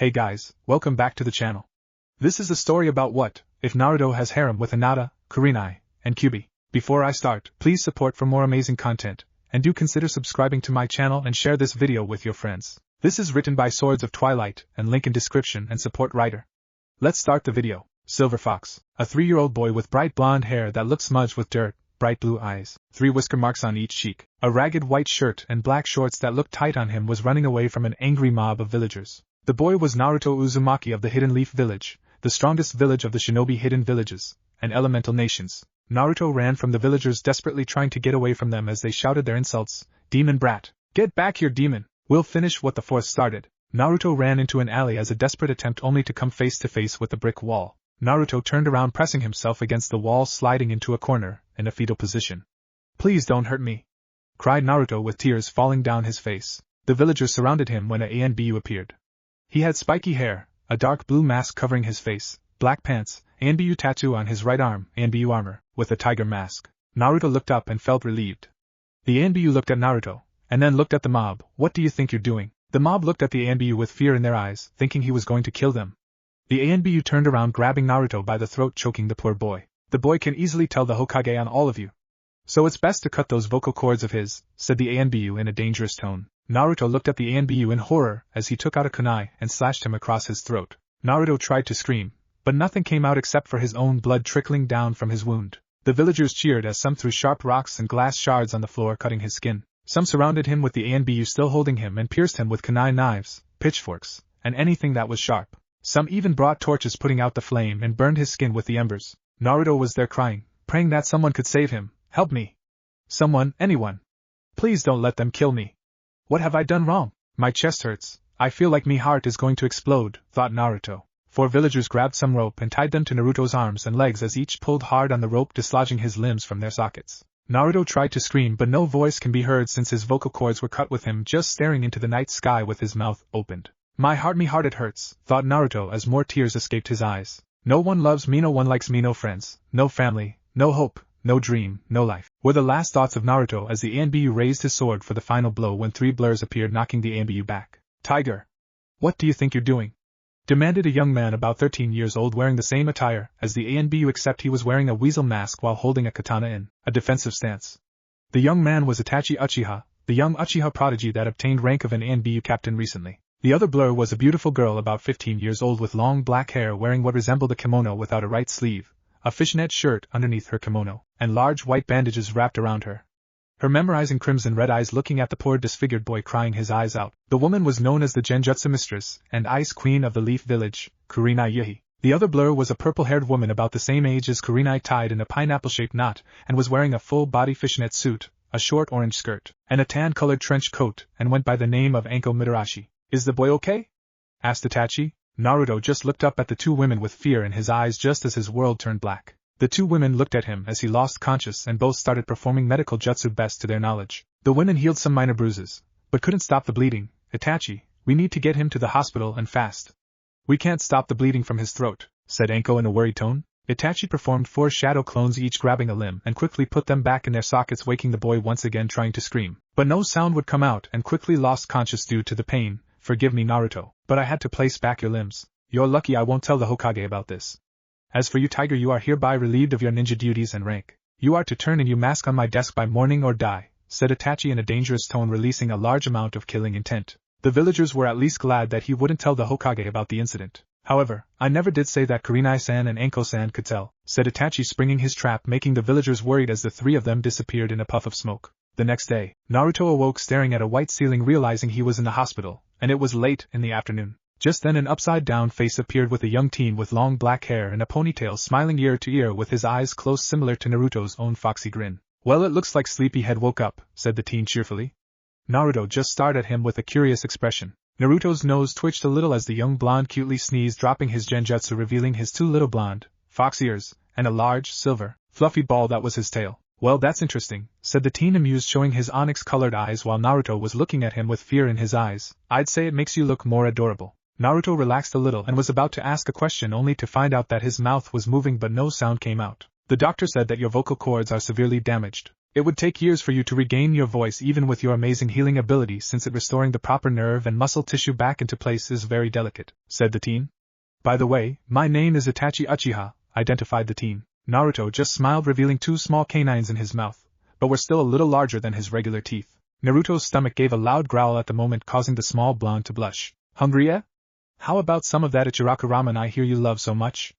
Hey guys, welcome back to the channel. This is a story about what if Naruto has harem with Hinata, Kurenai, and Kyuubi. Before I start, please support for more amazing content, and do consider subscribing to my channel and share this video with your friends. This is written by Swords of Twilight, and link in description and support writer. Let's start the video. Silver Fox, a 3-year-old boy with bright blonde hair that looks smudged with dirt, bright blue eyes, 3 whisker marks on each cheek, a ragged white shirt and black shorts that looked tight on him, was running away from an angry mob of villagers. The boy was Naruto Uzumaki of the Hidden Leaf Village, the strongest village of the shinobi hidden villages, and elemental nations. Naruto ran from the villagers, desperately trying to get away from them as they shouted their insults. Demon brat! Get back here, demon! We'll finish what the fourth started. Naruto ran into an alley as a desperate attempt, only to come face to face with the brick wall. Naruto turned around, pressing himself against the wall, sliding into a corner, in a fetal position. Please don't hurt me! Cried Naruto with tears falling down his face. The villagers surrounded him when a ANBU appeared. He had spiky hair, a dark blue mask covering his face, black pants, ANBU tattoo on his right arm, ANBU armor, with a tiger mask. Naruto looked up and felt relieved. The ANBU looked at Naruto, and then looked at the mob. What do you think you're doing? The mob looked at the ANBU with fear in their eyes, thinking he was going to kill them. The ANBU turned around, grabbing Naruto by the throat, choking the poor boy. The boy can easily tell the Hokage on all of you. So it's best to cut those vocal cords of his, said the ANBU in a dangerous tone. Naruto looked at the ANBU in horror as he took out a kunai and slashed him across his throat. Naruto tried to scream, but nothing came out except for his own blood trickling down from his wound. The villagers cheered as some threw sharp rocks and glass shards on the floor, cutting his skin. Some surrounded him with the ANBU still holding him and pierced him with kunai knives, pitchforks, and anything that was sharp. Some even brought torches, putting out the flame, and burned his skin with the embers. Naruto was there crying, praying that someone could save him. Help me! Someone, anyone! Please don't let them kill me! What have I done wrong? My chest hurts. I feel like me heart is going to explode, thought Naruto. 4 villagers grabbed some rope and tied them to Naruto's arms and legs as each pulled hard on the rope, dislodging his limbs from their sockets. Naruto tried to scream, but no voice can be heard since his vocal cords were cut, with him just staring into the night sky with his mouth opened. Me heart it hurts, thought Naruto as more tears escaped his eyes. No one loves me, no one likes me, no friends, no family, no hope, no dream, no life, were the last thoughts of Naruto as the ANBU raised his sword for the final blow when 3 blurs appeared, knocking the ANBU back. Tiger! What do you think you're doing? Demanded a young man about 13 years old, wearing the same attire as the ANBU, except he was wearing a weasel mask while holding a katana in a defensive stance. The young man was Itachi Uchiha, the young Uchiha prodigy that obtained rank of an ANBU captain recently. The other blur was a beautiful girl about 15 years old with long black hair, wearing what resembled a kimono without a right sleeve, a fishnet shirt underneath her kimono, and large white bandages wrapped around her. Her memorizing crimson red eyes looking at the poor disfigured boy, crying his eyes out. The woman was known as the Genjutsu Mistress and Ice Queen of the Leaf Village, Kurenai Yuhi. The other blur was a purple-haired woman about the same age as Kurenai, tied in a pineapple-shaped knot, and was wearing a full-body fishnet suit, a short orange skirt, and a tan-colored trench coat, and went by the name of Anko Mitarashi. Is the boy okay? Asked Itachi. Naruto just looked up at the 2 women with fear in his eyes just as his world turned black. The 2 women looked at him as he lost conscious, and both started performing medical jutsu best to their knowledge. The women healed some minor bruises, but couldn't stop the bleeding. Itachi, we need to get him to the hospital and fast. We can't stop the bleeding from his throat, said Anko in a worried tone. Itachi performed 4 shadow clones, each grabbing a limb, and quickly put them back in their sockets, waking the boy once again, trying to scream. But no sound would come out, and quickly lost conscious due to the pain. Forgive me, Naruto, but I had to place back your limbs. You're lucky I won't tell the Hokage about this. As for you, Tiger, you are hereby relieved of your ninja duties and rank. You are to turn in your mask on my desk by morning or die, said Itachi in a dangerous tone, releasing a large amount of killing intent. The villagers were at least glad that he wouldn't tell the Hokage about the incident. However, I never did say that Kurenai-san and Anko-san could tell, said Itachi, springing his trap, making the villagers worried as the 3 of them disappeared in a puff of smoke. The next day, Naruto awoke staring at a white ceiling, realizing he was in the hospital, and it was late in the afternoon. Just then an upside-down face appeared with a young teen with long black hair and a ponytail, smiling ear to ear with his eyes closed, similar to Naruto's own foxy grin. Well, it looks like Sleepyhead woke up, said the teen cheerfully. Naruto just stared at him with a curious expression. Naruto's nose twitched a little as the young blonde cutely sneezed, dropping his genjutsu, revealing his 2 little blonde, fox ears, and a large, silver, fluffy ball that was his tail. Well, that's interesting, said the teen, amused, showing his onyx-colored eyes while Naruto was looking at him with fear in his eyes. I'd say it makes you look more adorable. Naruto relaxed a little and was about to ask a question, only to find out that his mouth was moving but no sound came out. The doctor said that your vocal cords are severely damaged. It would take years for you to regain your voice even with your amazing healing ability, since restoring the proper nerve and muscle tissue back into place is very delicate, said the teen. By the way, my name is Itachi Uchiha, identified the teen. Naruto just smiled, revealing 2 small canines in his mouth, but were still a little larger than his regular teeth. Naruto's stomach gave a loud growl at the moment, causing the small blonde to blush. Hungry, eh? How about some of that Ichiraku ramen I hear you love so much?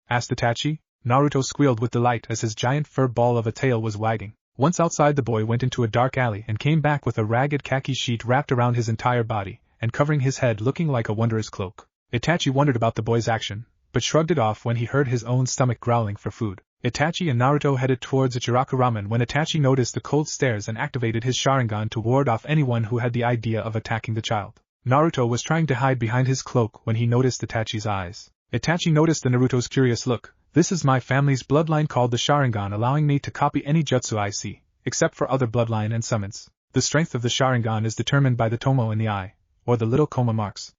Asked Itachi. Naruto squealed with delight as his giant fur ball of a tail was wagging. Once outside, the boy went into a dark alley and came back with a ragged khaki sheet wrapped around his entire body, and covering his head, looking like a wondrous cloak. Itachi wondered about the boy's action, but shrugged it off when he heard his own stomach growling for food. Itachi and Naruto headed towards Ichiraku ramen when Itachi noticed the cold stares and activated his Sharingan to ward off anyone who had the idea of attacking the child. Naruto was trying to hide behind his cloak when he noticed Itachi's eyes. Itachi noticed Naruto's curious look. This is my family's bloodline called the Sharingan, allowing me to copy any jutsu I see, except for other bloodline and summons. The strength of the Sharingan is determined by the tomo in the eye, or the little koma marks.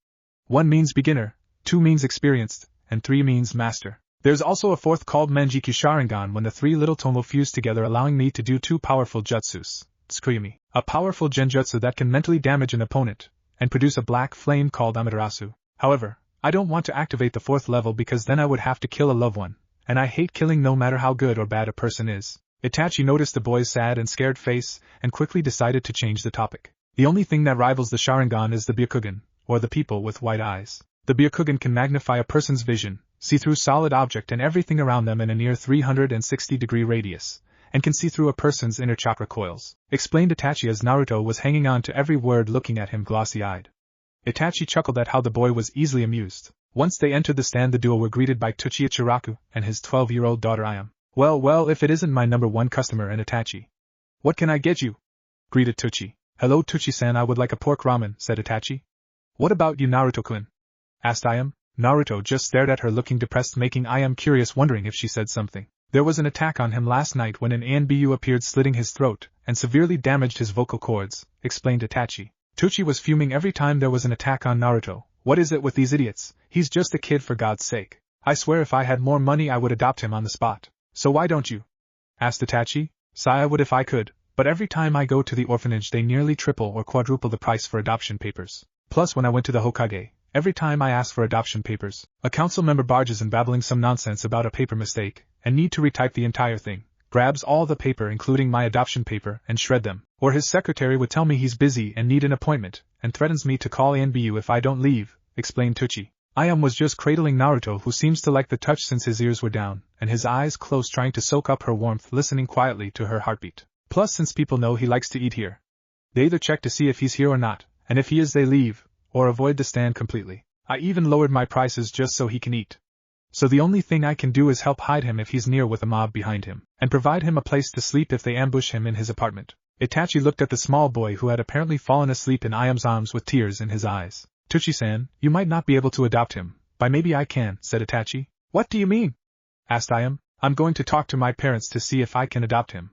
1 means beginner, 2 means experienced, and 3 means master. There's also a 4th called Manjikyu Sharingan when the 3 little tomo fuse together, allowing me to do 2 powerful jutsus. Tsukuyumi, a powerful genjutsu that can mentally damage an opponent, and produce a black flame called Amaterasu. However, I don't want to activate the 4th level because then I would have to kill a loved one, and I hate killing no matter how good or bad a person is. Itachi noticed the boy's sad and scared face, and quickly decided to change the topic. The only thing that rivals the Sharingan is the Byakugan, or the people with white eyes. The Byakugan can magnify a person's vision, see through solid object and everything around them in a near 360-degree radius, and can see through a person's inner chakra coils, explained Itachi as Naruto was hanging on to every word, looking at him glossy-eyed. Itachi chuckled at how the boy was easily amused. Once they entered the stand, the duo were greeted by Tuchi Ichiraku and his 12-year-old daughter Ayam. Well, if it isn't my number 1 customer and Itachi. What can I get you? Greeted Tuchi. Hello Tuchi-san, I would like a pork ramen, said Itachi. What about you, Naruto-kun? Asked Ayam. Naruto just stared at her, looking depressed, making Ayam curious, wondering if she said something. There was an attack on him last night when an ANBU appeared, slitting his throat, and severely damaged his vocal cords, explained Itachi. Tuchi was fuming every time there was an attack on Naruto. What is it with these idiots? He's just a kid, for God's sake. I swear if I had more money I would adopt him on the spot. So why don't you? Asked Itachi. Sigh, I would if I could, but every time I go to the orphanage they nearly triple or quadruple the price for adoption papers. Plus when I went to the Hokage, every time I ask for adoption papers, a council member barges in babbling some nonsense about a paper mistake, and need to retype the entire thing, grabs all the paper including my adoption paper and shred them, or his secretary would tell me he's busy and need an appointment, and threatens me to call ANBU if I don't leave, explained Tuchi. Ayam was just cradling Naruto, who seems to like the touch since his ears were down, and his eyes closed, trying to soak up her warmth, listening quietly to her heartbeat. Plus, since people know he likes to eat here, they either check to see if he's here or not, and if he is they leave, or avoid the stand completely. I even lowered my prices just so he can eat. So the only thing I can do is help hide him if he's near with a mob behind him, and provide him a place to sleep if they ambush him in his apartment. Itachi looked at the small boy who had apparently fallen asleep in Ayam's arms with tears in his eyes. Tuchi-san, you might not be able to adopt him, but maybe I can, said Itachi. What do you mean? Asked Ayam. I'm going to talk to my parents to see if I can adopt him.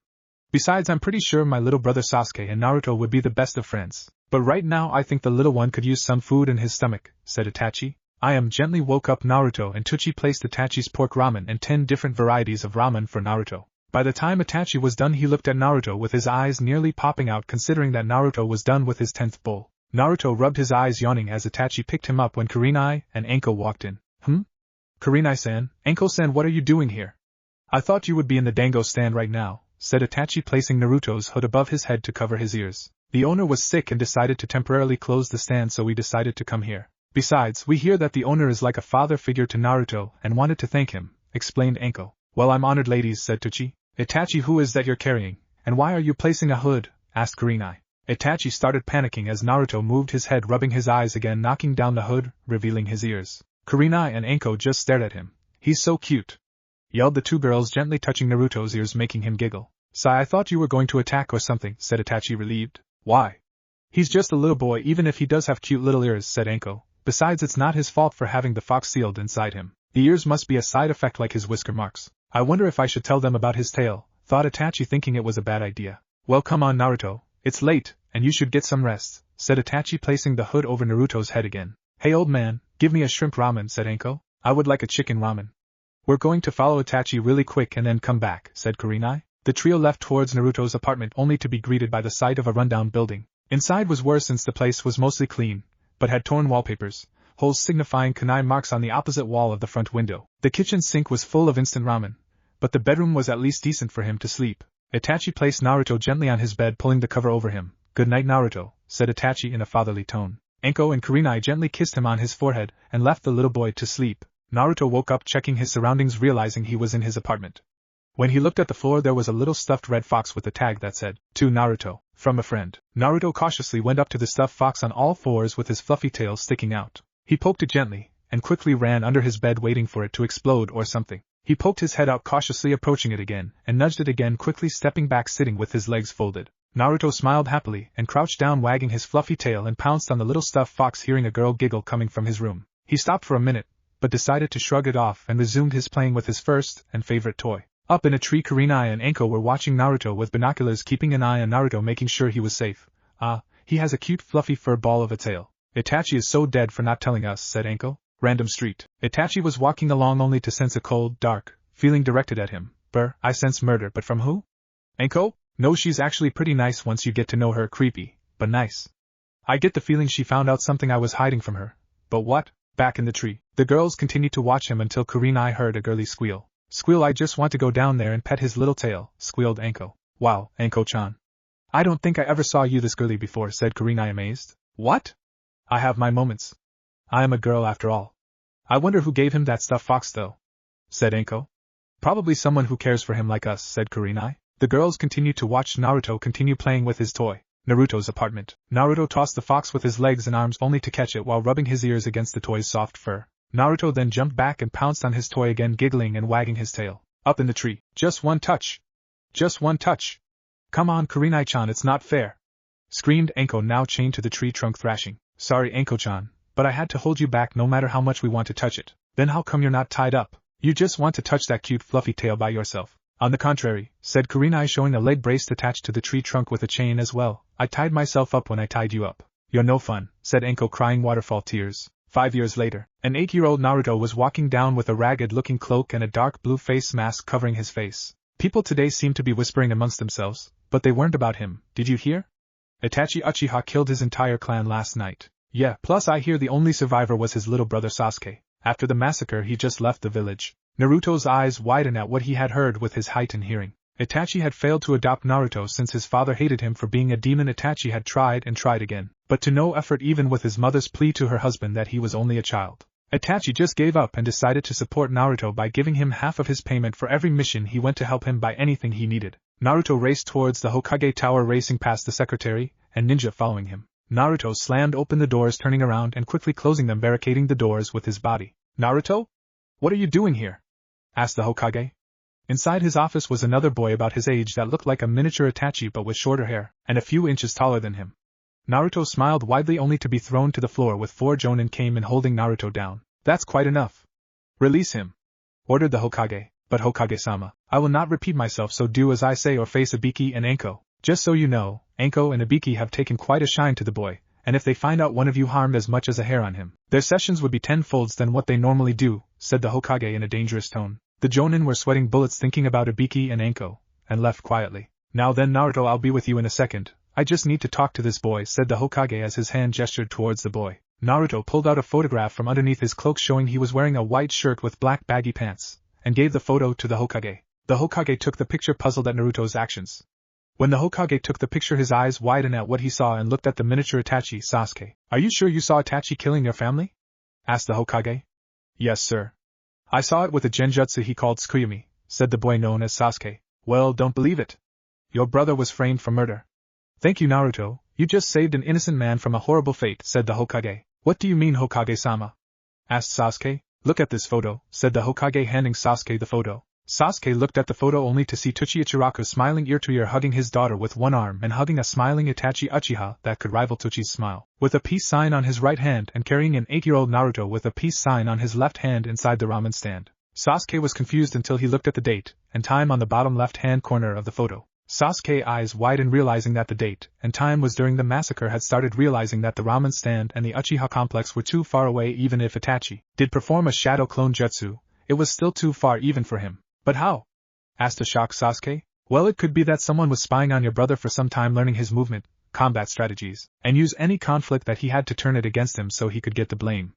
Besides, I'm pretty sure my little brother Sasuke and Naruto would be the best of friends. But right now I think the little one could use some food in his stomach, said Itachi. Ayam gently woke up Naruto and Tuchi placed Itachi's pork ramen and 10 different varieties of ramen for Naruto. By the time Itachi was done, he looked at Naruto with his eyes nearly popping out, considering that Naruto was done with his 10th bowl. Naruto rubbed his eyes, yawning as Itachi picked him up when Kurenai and Anko walked in. Kurenai-san, Anko-san, what are you doing here? I thought you would be in the dango stand right now, said Itachi, placing Naruto's hood above his head to cover his ears. The owner was sick and decided to temporarily close the stand, so we decided to come here. Besides, we hear that the owner is like a father figure to Naruto and wanted to thank him, explained Anko. Well, I'm honored, ladies, said Tuchi. Itachi, who is that you're carrying, and why are you placing a hood? Asked Kurenai. Itachi started panicking as Naruto moved his head, rubbing his eyes again, knocking down the hood, revealing his ears. Kurenai and Anko just stared at him. He's so cute, yelled the 2 girls, gently touching Naruto's ears, making him giggle. Sigh, I thought you were going to attack or something, said Itachi, relieved. Why? He's just a little boy, even if he does have cute little ears, said Anko. Besides, it's not his fault for having the fox sealed inside him. The ears must be a side effect like his whisker marks. I wonder if I should tell them about his tail, thought Itachi, thinking it was a bad idea. Well, come on, Naruto. It's late, and you should get some rest, said Itachi, placing the hood over Naruto's head again. Hey old man, give me a shrimp ramen, said Anko. I would like a chicken ramen. We're going to follow Itachi really quick and then come back, said Kurenai. The trio left towards Naruto's apartment only to be greeted by the sight of a rundown building. Inside was worse since the place was mostly clean, but had torn wallpapers, holes signifying canine marks on the opposite wall of the front window. The kitchen sink was full of instant ramen, but the bedroom was at least decent for him to sleep. Itachi placed Naruto gently on his bed, pulling the cover over him. "Good night, Naruto," said Itachi in a fatherly tone. Anko and Kurenai gently kissed him on his forehead and left the little boy to sleep. Naruto woke up, checking his surroundings, realizing he was in his apartment. When he looked at the floor, there was a little stuffed red fox with a tag that said, "To Naruto, from a friend." Naruto cautiously went up to the stuffed fox on all fours with his fluffy tail sticking out. He poked it gently, and quickly ran under his bed, waiting for it to explode or something. He poked his head out, cautiously approaching it again, and nudged it again, quickly stepping back, sitting with his legs folded. Naruto smiled happily and crouched down, wagging his fluffy tail, and pounced on the little stuffed fox, hearing a girl giggle coming from his room. He stopped for a minute, but decided to shrug it off and resumed his playing with his first and favorite toy. Up in a tree, Kurenai and Anko were watching Naruto with binoculars, keeping an eye on Naruto, making sure he was safe. "Ah, he has a cute fluffy fur ball of a tail. Itachi is so dead for not telling us," said Anko. Random street. Itachi was walking along only to sense a cold, dark feeling directed at him. "Brr, I sense murder, but from who?" "Anko? No, she's actually pretty nice once you get to know her. Creepy, but nice. I get the feeling she found out something I was hiding from her." "But what?" Back in the tree, the girls continued to watch him until Kurenai heard a girly squeal. "Squeal, I just want to go down there and pet his little tail," squealed Anko. "Wow, Anko-chan. I don't think I ever saw you this girly before," said Kurenai, amazed. "What? I have my moments. I am a girl after all." "I wonder who gave him that stuffed fox though," said Anko. "Probably someone who cares for him like us," said Kurenai. The girls continued to watch Naruto continue playing with his toy. Naruto's apartment. Naruto tossed the fox with his legs and arms only to catch it while rubbing his ears against the toy's soft fur. Naruto then jumped back and pounced on his toy again, giggling and wagging his tail. Up in the tree. "Just one touch. Just one touch. Come on, Kurenai-chan, it's not fair," screamed Anko, now chained to the tree trunk, thrashing. "Sorry, Anko-chan, but I had to hold you back no matter how much we want to touch it." "Then how come you're not tied up? You just want to touch that cute fluffy tail by yourself." "On the contrary," said Kurenai, showing a leg brace attached to the tree trunk with a chain as well. "I tied myself up when I tied you up." "You're no fun," said Anko, crying waterfall tears. 5 years later, an 8-year-old Naruto was walking down with a ragged-looking cloak and a dark blue face mask covering his face. People today seemed to be whispering amongst themselves, but they weren't about him. "Did you hear? Itachi Uchiha killed his entire clan last night." "Yeah, plus I hear the only survivor was his little brother Sasuke. After the massacre he just left the village." Naruto's eyes widened at what he had heard with his heightened hearing. Itachi had failed to adopt Naruto since his father hated him for being a demon. Itachi had tried and tried again, but to no effort, even with his mother's plea to her husband that he was only a child. Itachi just gave up and decided to support Naruto by giving him half of his payment for every mission he went to help him buy anything he needed. Naruto raced towards the Hokage Tower, racing past the secretary and ninja following him. Naruto slammed open the doors, turning around and quickly closing them, barricading the doors with his body. "Naruto? What are you doing here?" asked the Hokage. Inside his office was another boy about his age that looked like a miniature Itachi but with shorter hair, and a few inches taller than him. Naruto smiled widely, only to be thrown to the floor with 4 jonin came in holding Naruto down. "That's quite enough. Release him," ordered the Hokage. "But Hokage-sama, I will not repeat myself, so do as I say or face Ibiki and Anko." "Just so you know, Anko and Ibiki have taken quite a shine to the boy, and if they find out one of you harmed as much as a hair on him, their sessions would be 10 folds than what they normally do," said the Hokage in a dangerous tone. The jonin were sweating bullets thinking about Ibiki and Anko, and left quietly. "Now then, Naruto, I'll be with you in a second. I just need to talk to this boy," said the Hokage as his hand gestured towards the boy. Naruto pulled out a photograph from underneath his cloak showing he was wearing a white shirt with black baggy pants, and gave the photo to the Hokage. The Hokage took the picture, puzzled at Naruto's actions. When the Hokage took the picture, his eyes widened at what he saw and looked at the miniature Itachi. "Sasuke, are you sure you saw Itachi killing your family?" asked the Hokage. "Yes, sir. I saw it with a genjutsu he called Tsukuyumi," said the boy known as Sasuke. "Well, don't believe it. Your brother was framed for murder." "Thank you, Naruto, you just saved an innocent man from a horrible fate," said the Hokage. "What do you mean, Hokage-sama?" asked Sasuke. "Look at this photo," said the Hokage, handing Sasuke the photo. Sasuke looked at the photo only to see Tsuchi Ichiraku smiling ear to ear, hugging his daughter with one arm and hugging a smiling Itachi Uchiha that could rival Tsuchi's smile, with a peace sign on his right hand, and carrying an 8-year-old Naruto with a peace sign on his left hand inside the ramen stand. Sasuke was confused until he looked at the date and time on the bottom left-hand corner of the photo. Sasuke's eyes widened, realizing that the date and time was during the massacre had started, realizing that the ramen stand and the Uchiha complex were too far away. Even if Itachi did perform a shadow clone jutsu, it was still too far even for him. "But how?" asked a shocked Sasuke. Well, it could be that someone was spying on your brother for some time, learning his movement, combat strategies, and use any conflict that he had to turn it against him so he could get the blame.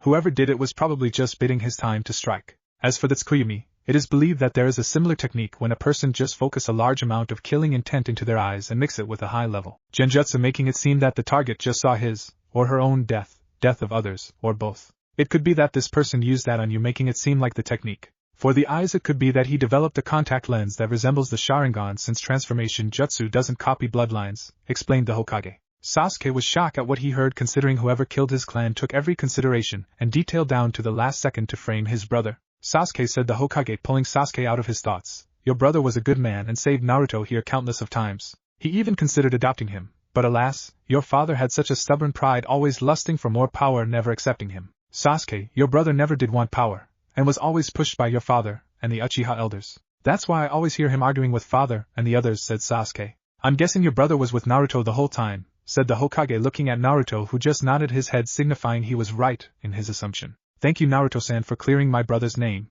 Whoever did it was probably just bidding his time to strike. As for the Kyuubi, it is believed that there is a similar technique when a person just focus a large amount of killing intent into their eyes and mix it with a high-level genjutsu, making it seem that the target just saw his, or her own death of others, or both. It could be that this person used that on you, making it seem like the technique. For the eyes, it could be that he developed a contact lens that resembles the Sharingan, since transformation jutsu doesn't copy bloodlines, explained the Hokage. Sasuke was shocked at what he heard, considering whoever killed his clan took every consideration and detail down to the last second to frame his brother. Sasuke, said the Hokage, pulling Sasuke out of his thoughts. Your brother was a good man and saved Naruto here countless of times. He even considered adopting him, but alas, your father had such a stubborn pride, always lusting for more power, never accepting him. Sasuke, your brother never did want power, and was always pushed by your father and the Uchiha elders. That's why I always hear him arguing with father and the others, said Sasuke. I'm guessing your brother was with Naruto the whole time, said the Hokage, looking at Naruto, who just nodded his head, signifying he was right in his assumption. Thank you, Naruto-san, for clearing my brother's name.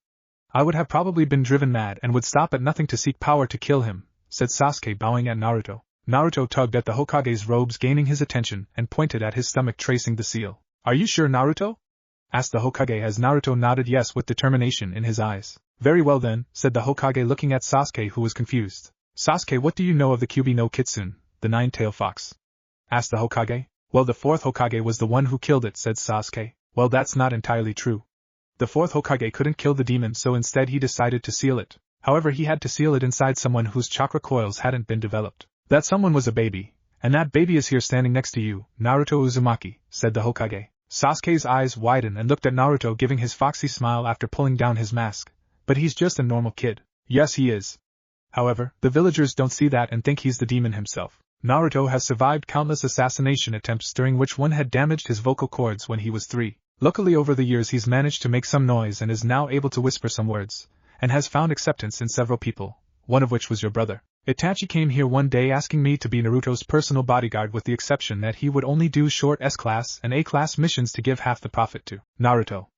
I would have probably been driven mad and would stop at nothing to seek power to kill him, said Sasuke, bowing at Naruto. Naruto tugged at the Hokage's robes, gaining his attention, and pointed at his stomach, tracing the seal. Are you sure, Naruto? Asked the Hokage as Naruto nodded yes with determination in his eyes. Very well then, said the Hokage, looking at Sasuke, who was confused. Sasuke, what do you know of the Kyuubi no Kitsune, the nine-tailed fox? Asked the Hokage. Well, the fourth Hokage was the one who killed it, said Sasuke. Well, that's not entirely true. The fourth Hokage couldn't kill the demon, so instead he decided to seal it. However, he had to seal it inside someone whose chakra coils hadn't been developed. That someone was a baby, and that baby is here standing next to you, Naruto Uzumaki, said the Hokage. Sasuke's eyes widened and looked at Naruto, giving his foxy smile after pulling down his mask. But he's just a normal kid. Yes, he is. However, the villagers don't see that and think he's the demon himself. Naruto has survived countless assassination attempts, during which one had damaged his vocal cords when he was 3. Luckily, over the years he's managed to make some noise and is now able to whisper some words, and has found acceptance in several people, one of which was your brother. Itachi came here one day asking me to be Naruto's personal bodyguard, with the exception that he would only do short S-class and A-class missions to give half the profit to Naruto.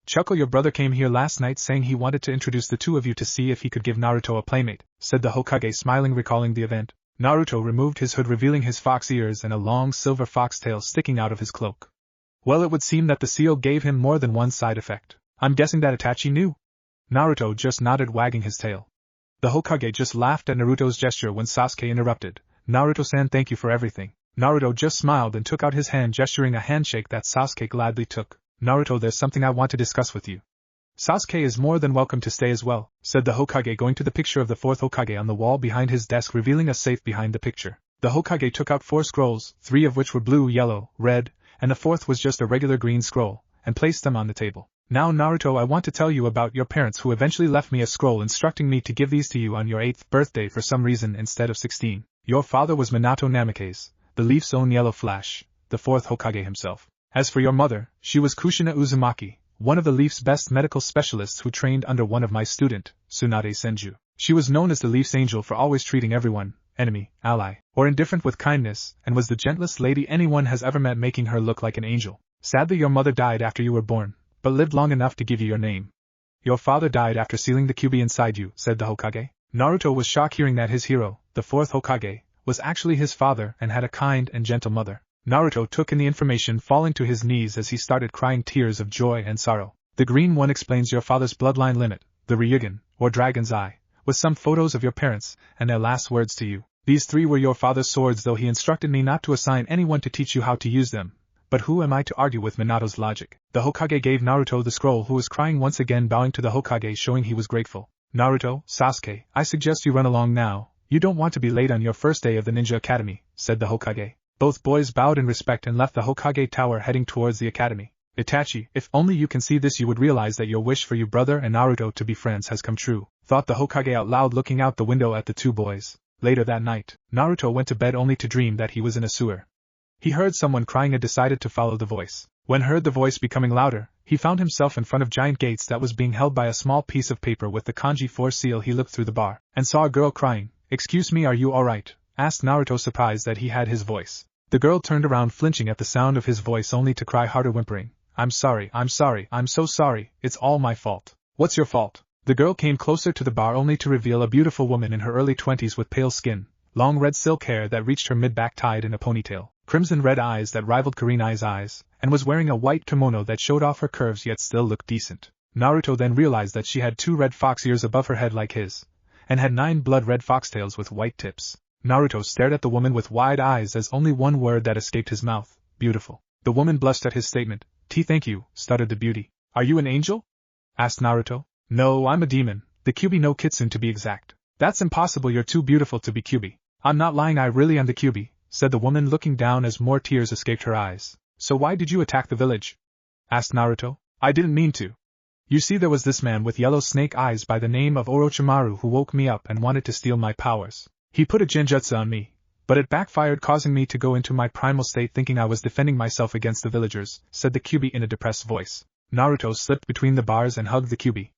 Chuckle, your brother came here last night saying he wanted to introduce the two of you to see if he could give Naruto a playmate, said the Hokage, smiling, recalling the event. Naruto removed his hood, revealing his fox ears and a long silver foxtail sticking out of his cloak. Well, it would seem that the seal gave him more than one side effect. I'm guessing that Itachi knew? Naruto just nodded, wagging his tail. The Hokage just laughed at Naruto's gesture when Sasuke interrupted. Naruto-san, thank you for everything. Naruto just smiled and took out his hand, gesturing a handshake that Sasuke gladly took. Naruto, there's something I want to discuss with you. Sasuke is more than welcome to stay as well, said the Hokage, going to the picture of the fourth Hokage on the wall behind his desk, revealing a safe behind the picture. The Hokage took out 4 scrolls, 3 of which were blue, yellow, red, and the 4th was just a regular green scroll, and placed them on the table. Now, Naruto, I want to tell you about your parents, who eventually left me a scroll instructing me to give these to you on your 8th birthday for some reason instead of 16. Your father was Minato Namikaze, the Leaf's own Yellow Flash, the 4th Hokage himself. As for your mother, she was Kushina Uzumaki, one of the Leaf's best medical specialists who trained under one of my student, Tsunade Senju. She was known as the Leaf's angel for always treating everyone, enemy, ally, or indifferent, with kindness, and was the gentlest lady anyone has ever met, making her look like an angel. Sadly, your mother died after you were born, but lived long enough to give you your name. Your father died after sealing the Kyuubi inside you, said the Hokage. Naruto was shocked hearing that his hero, the 4th Hokage, was actually his father and had a kind and gentle mother. Naruto took in the information, falling to his knees as he started crying tears of joy and sorrow. The green one explains your father's bloodline limit, the Ryugen, or Dragon's Eye, with some photos of your parents, and their last words to you. These 3 were your father's swords, though he instructed me not to assign anyone to teach you how to use them. But who am I to argue with Minato's logic? The Hokage gave Naruto the scroll, who was crying once again, bowing to the Hokage, showing he was grateful. Naruto, Sasuke, I suggest you run along now. You don't want to be late on your first day of the Ninja Academy, said the Hokage. Both boys bowed in respect and left the Hokage tower, heading towards the academy. Itachi, if only you can see this, you would realize that your wish for your brother and Naruto to be friends has come true, thought the Hokage out loud, looking out the window at the 2 boys. Later that night, Naruto went to bed only to dream that he was in a sewer. He heard someone crying and decided to follow the voice. When heard the voice becoming louder, he found himself in front of giant gates that was being held by a small piece of paper with the kanji 4 seal. He looked through the bar, and saw a girl crying. Excuse me, are you alright? Asked Naruto, surprised that he had his voice. The girl turned around, flinching at the sound of his voice, only to cry harder, whimpering. I'm sorry, I'm so sorry, it's all my fault. What's your fault? The girl came closer to the bar only to reveal a beautiful woman in her early 20s with pale skin, long red silk hair that reached her mid-back tied in a ponytail, crimson red eyes that rivaled Kurenai's eyes, and was wearing a white kimono that showed off her curves yet still looked decent. Naruto then realized that she had 2 red fox ears above her head like his, and had 9 blood-red foxtails with white tips. Naruto stared at the woman with wide eyes as only one word that escaped his mouth: beautiful. The woman blushed at his statement. Thank you, stuttered the beauty. Are you an angel? Asked Naruto. No, I'm a demon, the Kyuubi no Kitsune to be exact. That's impossible, you're too beautiful to be Kyuubi. I'm not lying, I really am the Kyuubi, said the woman looking down as more tears escaped her eyes. So why did you attack the village? Asked Naruto. I didn't mean to. You see, there was this man with yellow snake eyes by the name of Orochimaru who woke me up and wanted to steal my powers. He put a genjutsu on me, but it backfired, causing me to go into my primal state thinking I was defending myself against the villagers, said the Kyuubi in a depressed voice. Naruto slipped between the bars and hugged the Kyuubi.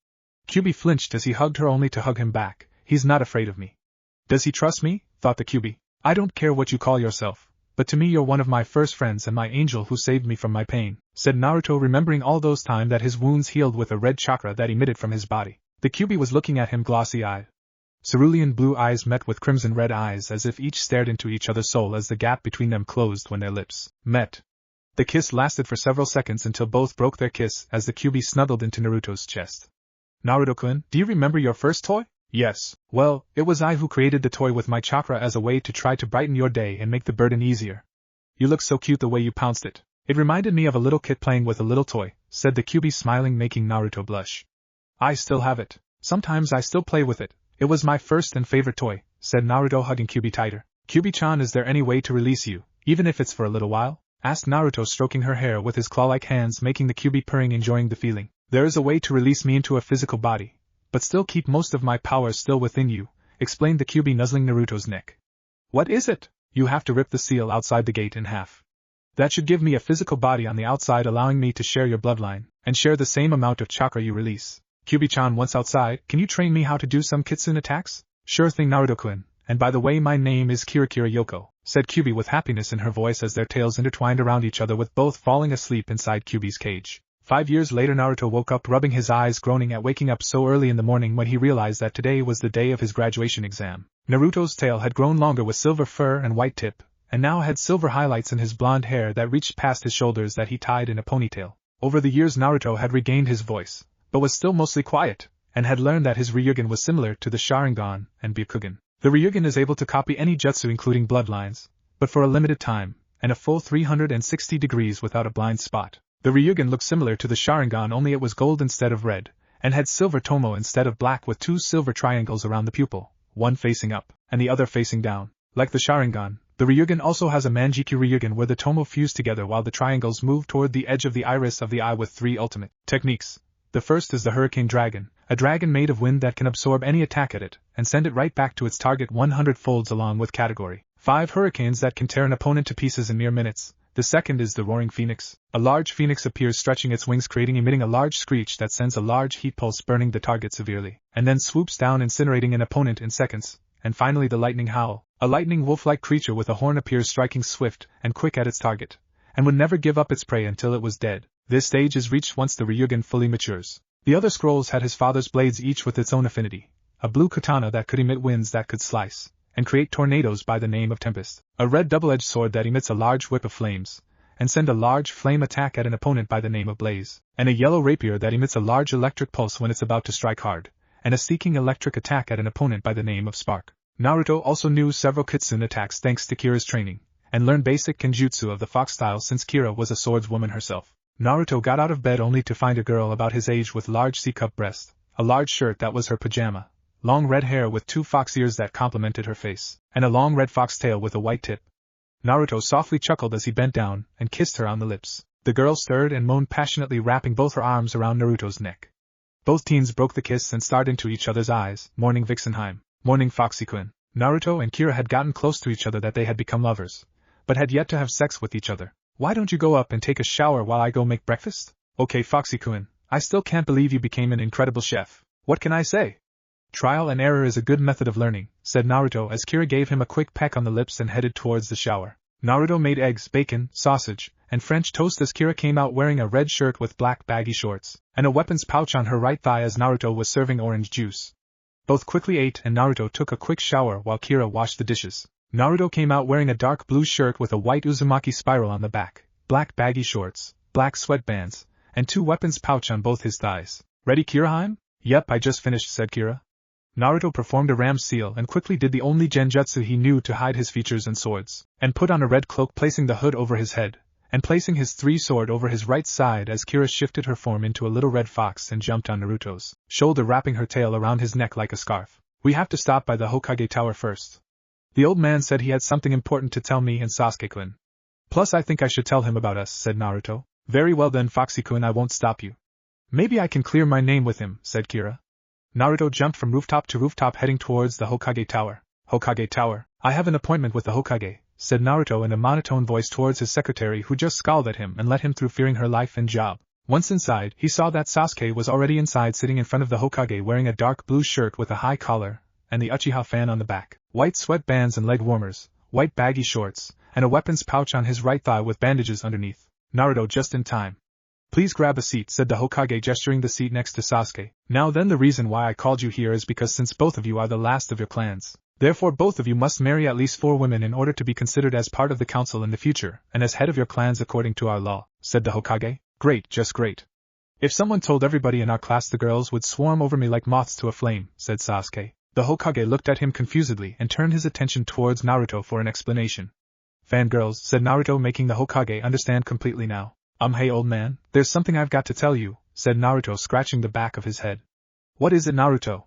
Kyuubi flinched as he hugged her only to hug him back. He's not afraid of me. Does he trust me? Thought the Kyuubi. I don't care what you call yourself, but to me you're one of my first friends and my angel who saved me from my pain, said Naruto, remembering all those times that his wounds healed with a red chakra that emitted from his body. The Kyuubi was looking at him glossy-eyed. Cerulean blue eyes met with crimson red eyes as if each stared into each other's soul as the gap between them closed when their lips met. The kiss lasted for several seconds until both broke their kiss as the Kyuubi snuggled into Naruto's chest. Naruto-kun, do you remember your first toy? Yes. Well, it was I who created the toy with my chakra as a way to try to brighten your day and make the burden easier. You look so cute the way you pounced it. It reminded me of a little kid playing with a little toy, said the Kyuubi, smiling, making Naruto blush. I still have it. Sometimes I still play with it. It was my first and favorite toy, said Naruto, hugging Kyuubi tighter. Kyuubi-chan, is there any way to release you, even if it's for a little while? Asked Naruto, stroking her hair with his claw-like hands, making the Kyuubi purring, enjoying the feeling. There is a way to release me into a physical body, but still keep most of my powers still within you, explained the Kyuubi, nuzzling Naruto's neck. What is it? You have to rip the seal outside the gate in half. That should give me a physical body on the outside, allowing me to share your bloodline, and share the same amount of chakra you release. Kyuubi-chan, once outside, can you train me how to do some kitsune attacks? Sure thing, Naruto-kun, and by the way, my name is Kirakira Yoko, said Kyuubi with happiness in her voice as their tails intertwined around each other, with both falling asleep inside Kyuubi's cage. 5 years later, Naruto woke up, rubbing his eyes, groaning at waking up so early in the morning when he realized that today was the day of his graduation exam. Naruto's tail had grown longer with silver fur and white tip, and now had silver highlights in his blonde hair that reached past his shoulders that he tied in a ponytail. Over the years, Naruto had regained his voice, but was still mostly quiet, and had learned that his Ryugen was similar to the Sharingan and Byakugan. The Ryugen is able to copy any jutsu including bloodlines, but for a limited time, and a full 360 degrees without a blind spot. The Ryugen looked similar to the Sharingan, only it was gold instead of red, and had silver tomo instead of black, with 2 silver triangles around the pupil, one facing up, and the other facing down. Like the Sharingan, the Ryugen also has a Manjikyu Ryugen where the tomo fuse together while the triangles move toward the edge of the iris of the eye, with 3 ultimate techniques. The first is the Hurricane Dragon, a dragon made of wind that can absorb any attack at it, and send it right back to its target 100 folds, along with category 5 hurricanes that can tear an opponent to pieces in mere minutes. The second is the Roaring Phoenix. A large phoenix appears, stretching its wings, emitting a large screech that sends a large heat pulse, burning the target severely, and then swoops down, incinerating an opponent in seconds. And finally the Lightning Howl. A lightning wolf-like creature with a horn appears, striking swift and quick at its target, and would never give up its prey until it was dead. This stage is reached once the Ryugen fully matures. The other scrolls had his father's blades, each with its own affinity. A blue katana that could emit winds that could slice and create tornadoes by the name of Tempest. A red double-edged sword that emits a large whip of flames and send a large flame attack at an opponent by the name of Blaze. And a yellow rapier that emits a large electric pulse when it's about to strike hard, and a seeking electric attack at an opponent by the name of Spark. Naruto also knew several kitsune attacks thanks to Kira's training, and learned basic kenjutsu of the fox style since Kira was a swordswoman herself. Naruto got out of bed only to find a girl about his age with large C-cup breasts, a large shirt that was her pajama, long red hair with 2 fox ears that complemented her face, and a long red fox tail with a white tip. Naruto softly chuckled as he bent down and kissed her on the lips. The girl stirred and moaned passionately, wrapping both her arms around Naruto's neck. Both teens broke the kiss and stared into each other's eyes. Morning, Vixenheim. Morning, Foxy-kun. Naruto and Kira had gotten close to each other that they had become lovers, but had yet to have sex with each other. Why don't you go up and take a shower while I go make breakfast? Okay, Foxy-kun, I still can't believe you became an incredible chef. What can I say? Trial and error is a good method of learning, said Naruto as Kira gave him a quick peck on the lips and headed towards the shower. Naruto made eggs, bacon, sausage, and French toast as Kira came out wearing a red shirt with black baggy shorts, and a weapons pouch on her right thigh as Naruto was serving orange juice. Both quickly ate and Naruto took a quick shower while Kira washed the dishes. Naruto came out wearing a dark blue shirt with a white Uzumaki spiral on the back, black baggy shorts, black sweatbands, and 2 weapons pouch on both his thighs. Ready, Kiraheim? Yep, I just finished, said Kira. Naruto performed a ram seal and quickly did the only genjutsu he knew to hide his features and swords, and put on a red cloak, placing the hood over his head, and placing his 3-sword over his right side as Kira shifted her form into a little red fox and jumped on Naruto's shoulder, wrapping her tail around his neck like a scarf. We have to stop by the Hokage Tower first. The old man said he had something important to tell me and Sasuke-kun. Plus I think I should tell him about us, said Naruto. Very well then, Foxy-kun, I won't stop you. Maybe I can clear my name with him, said Kira. Naruto jumped from rooftop to rooftop heading towards the Hokage Tower. Hokage Tower, I have an appointment with the Hokage, said Naruto in a monotone voice towards his secretary, who just scowled at him and let him through, fearing her life and job. Once inside, he saw that Sasuke was already inside, sitting in front of the Hokage wearing a dark blue shirt with a high collar, and the Uchiha fan on the back, white sweatbands and leg warmers, white baggy shorts, and a weapons pouch on his right thigh with bandages underneath. Naruto just in time. Please grab a seat, said the Hokage, gesturing the seat next to Sasuke. Now then, the reason why I called you here is because since both of you are the last of your clans, therefore both of you must marry at least 4 women in order to be considered as part of the council in the future, and as head of your clans according to our law, said the Hokage. Great, just great. If someone told everybody in our class, the girls would swarm over me like moths to a flame, said Sasuke. The Hokage looked at him confusedly and turned his attention towards Naruto for an explanation. Fangirls, said Naruto, making the Hokage understand completely now. Hey old man, there's something I've got to tell you, said Naruto, scratching the back of his head. What is it, Naruto?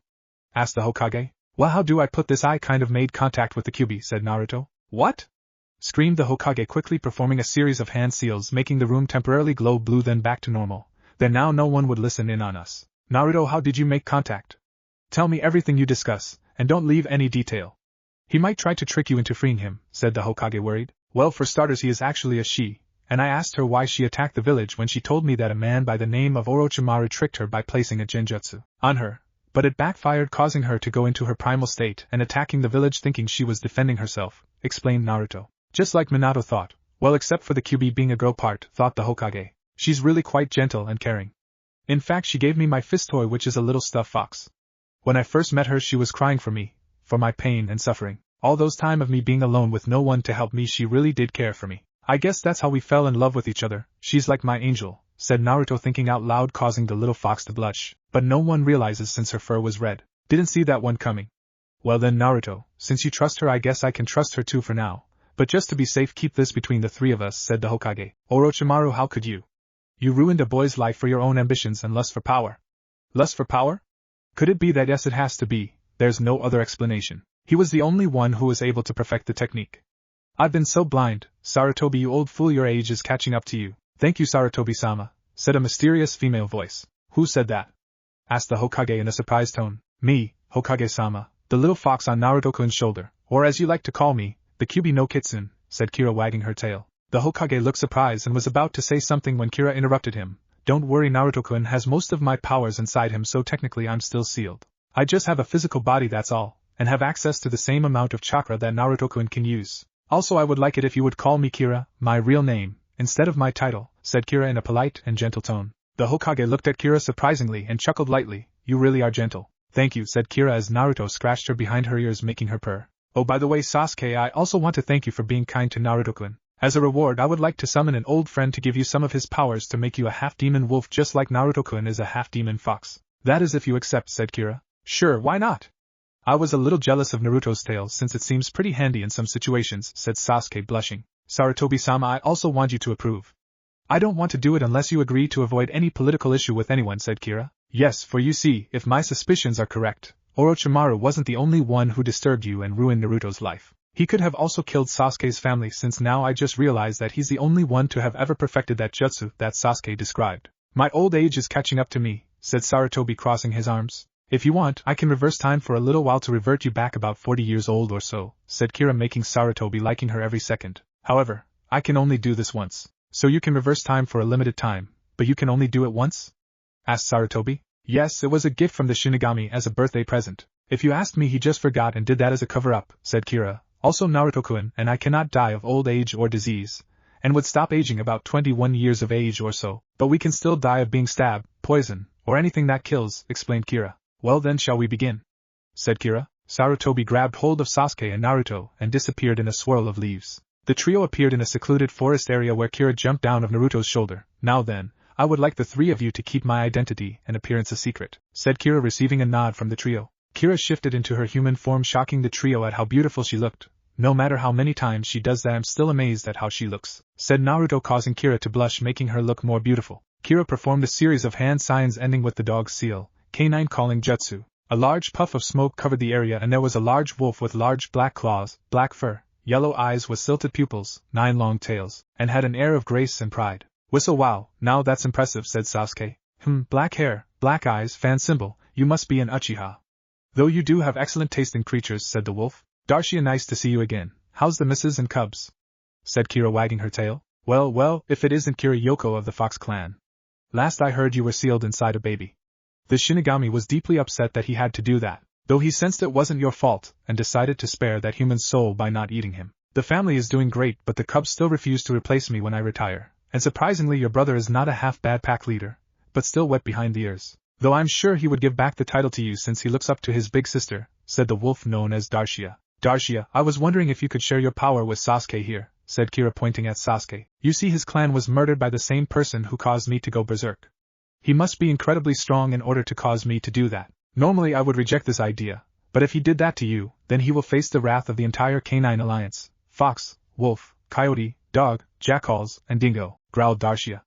Asked the Hokage. Well, how do I put this? I kind of made contact with the Kyuubi, said Naruto. What? Screamed the Hokage, quickly performing a series of hand seals, making the room temporarily glow blue, then back to normal. Then now no one would listen in on us. Naruto, how did you make contact? Tell me everything you discuss, and don't leave any detail. He might try to trick you into freeing him, said the Hokage, worried. Well, for starters, he is actually a she, and I asked her why she attacked the village when she told me that a man by the name of Orochimaru tricked her by placing a genjutsu on her, but it backfired, causing her to go into her primal state and attacking the village thinking she was defending herself, explained Naruto. Just like Minato thought. Well, except for the Kyuubi being a girl part, thought the Hokage. She's really quite gentle and caring. In fact, she gave me my fist toy, which is a little stuffed fox. When I first met her, she was crying for me, for my pain and suffering. All those time of me being alone with no one to help me, she really did care for me. I guess that's how we fell in love with each other. She's like my angel, said Naruto, thinking out loud, causing the little fox to blush. But no one realizes since her fur was red. Didn't see that one coming. Well then, Naruto, since you trust her, I guess I can trust her too for now. But just to be safe, keep this between the 3 of us, said the Hokage. Orochimaru, how could you? You ruined a boy's life for your own ambitions and lust for power. Lust for power? Could it be that? Yes, it has to be. There's no other explanation. He was the only one who was able to perfect the technique. I've been so blind. Sarutobi, you old fool, your age is catching up to you. Thank you, Sarutobi-sama, said a mysterious female voice. Who said that? Asked the Hokage in a surprised tone. Me, Hokage-sama, the little fox on Naruto-kun's shoulder, or as you like to call me, the Kyuubi no Kitsune, said Kira, wagging her tail. The Hokage looked surprised and was about to say something when Kira interrupted him. Don't worry, Naruto-kun has most of my powers inside him, so technically I'm still sealed. I just have a physical body, that's all, and have access to the same amount of chakra that Naruto-kun can use. Also, I would like it if you would call me Kira, my real name, instead of my title, said Kira in a polite and gentle tone. The Hokage looked at Kira surprisingly and chuckled lightly. You really are gentle. Thank you, said Kira as Naruto scratched her behind her ears, making her purr. Oh, by the way, Sasuke, I also want to thank you for being kind to Naruto-kun. As a reward, I would like to summon an old friend to give you some of his powers to make you a half-demon wolf, just like Naruto-kun is a half-demon fox. That is if you accept, said Kira. Sure, why not? I was a little jealous of Naruto's tail since it seems pretty handy in some situations, said Sasuke, blushing. Sarutobi-sama, I also want you to approve. I don't want to do it unless you agree to avoid any political issue with anyone, said Kira. Yes, for you see, if my suspicions are correct, Orochimaru wasn't the only one who disturbed you and ruined Naruto's life. He could have also killed Sasuke's family, since now I just realized that he's the only one to have ever perfected that jutsu that Sasuke described. My old age is catching up to me, said Sarutobi, crossing his arms. If you want, I can reverse time for a little while to revert you back about 40 years old or so, said Kira, making Sarutobi liking her every second. However, I can only do this once. So you can reverse time for a limited time, but you can only do it once? Asked Sarutobi. Yes, it was a gift from the Shinigami as a birthday present. If you asked me, he just forgot and did that as a cover-up, said Kira. Also, Naruto-kun and I cannot die of old age or disease, and would stop aging about 21 years of age or so, but we can still die of being stabbed, poison, or anything that kills, explained Kira. Well then, shall we begin? Said Kira. Sarutobi grabbed hold of Sasuke and Naruto and disappeared in a swirl of leaves. The trio appeared in a secluded forest area where Kira jumped down of Naruto's shoulder. Now then, I would like the three of you to keep my identity and appearance a secret, said Kira, receiving a nod from the trio. Kira shifted into her human form, shocking the trio at how beautiful she looked. No matter how many times she does that, I'm still amazed at how she looks, said Naruto, causing Kira to blush, making her look more beautiful. Kira performed a series of hand signs ending with the dog seal, canine calling jutsu. A large puff of smoke covered the area, and there was a large wolf with large black claws, black fur, yellow eyes with silted pupils, 9 long tails, and had an air of grace and pride. Whistle. Wow, now that's impressive, said Sasuke. Black hair, black eyes, fan symbol, you must be an Uchiha. Though you do have excellent taste in creatures, said the wolf. Darshia, nice to see you again. How's the missus and cubs? Said Kira, wagging her tail. Well, if it isn't Kira Yoko of the Fox clan. Last I heard you were sealed inside a baby. The Shinigami was deeply upset that he had to do that, though he sensed it wasn't your fault, and decided to spare that human soul by not eating him. The family is doing great, but the cubs still refuse to replace me when I retire, and surprisingly your brother is not a half-bad pack leader, but still wet behind the ears. Though I'm sure he would give back the title to you since he looks up to his big sister, said the wolf known as Darshia. Darshia, I was wondering if you could share your power with Sasuke here, said Kira, pointing at Sasuke. You see, his clan was murdered by the same person who caused me to go berserk. He must be incredibly strong in order to cause me to do that. Normally I would reject this idea, but if he did that to you, then he will face the wrath of the entire canine alliance. Fox, wolf, coyote, dog, jackals, and dingo, growled Darshia.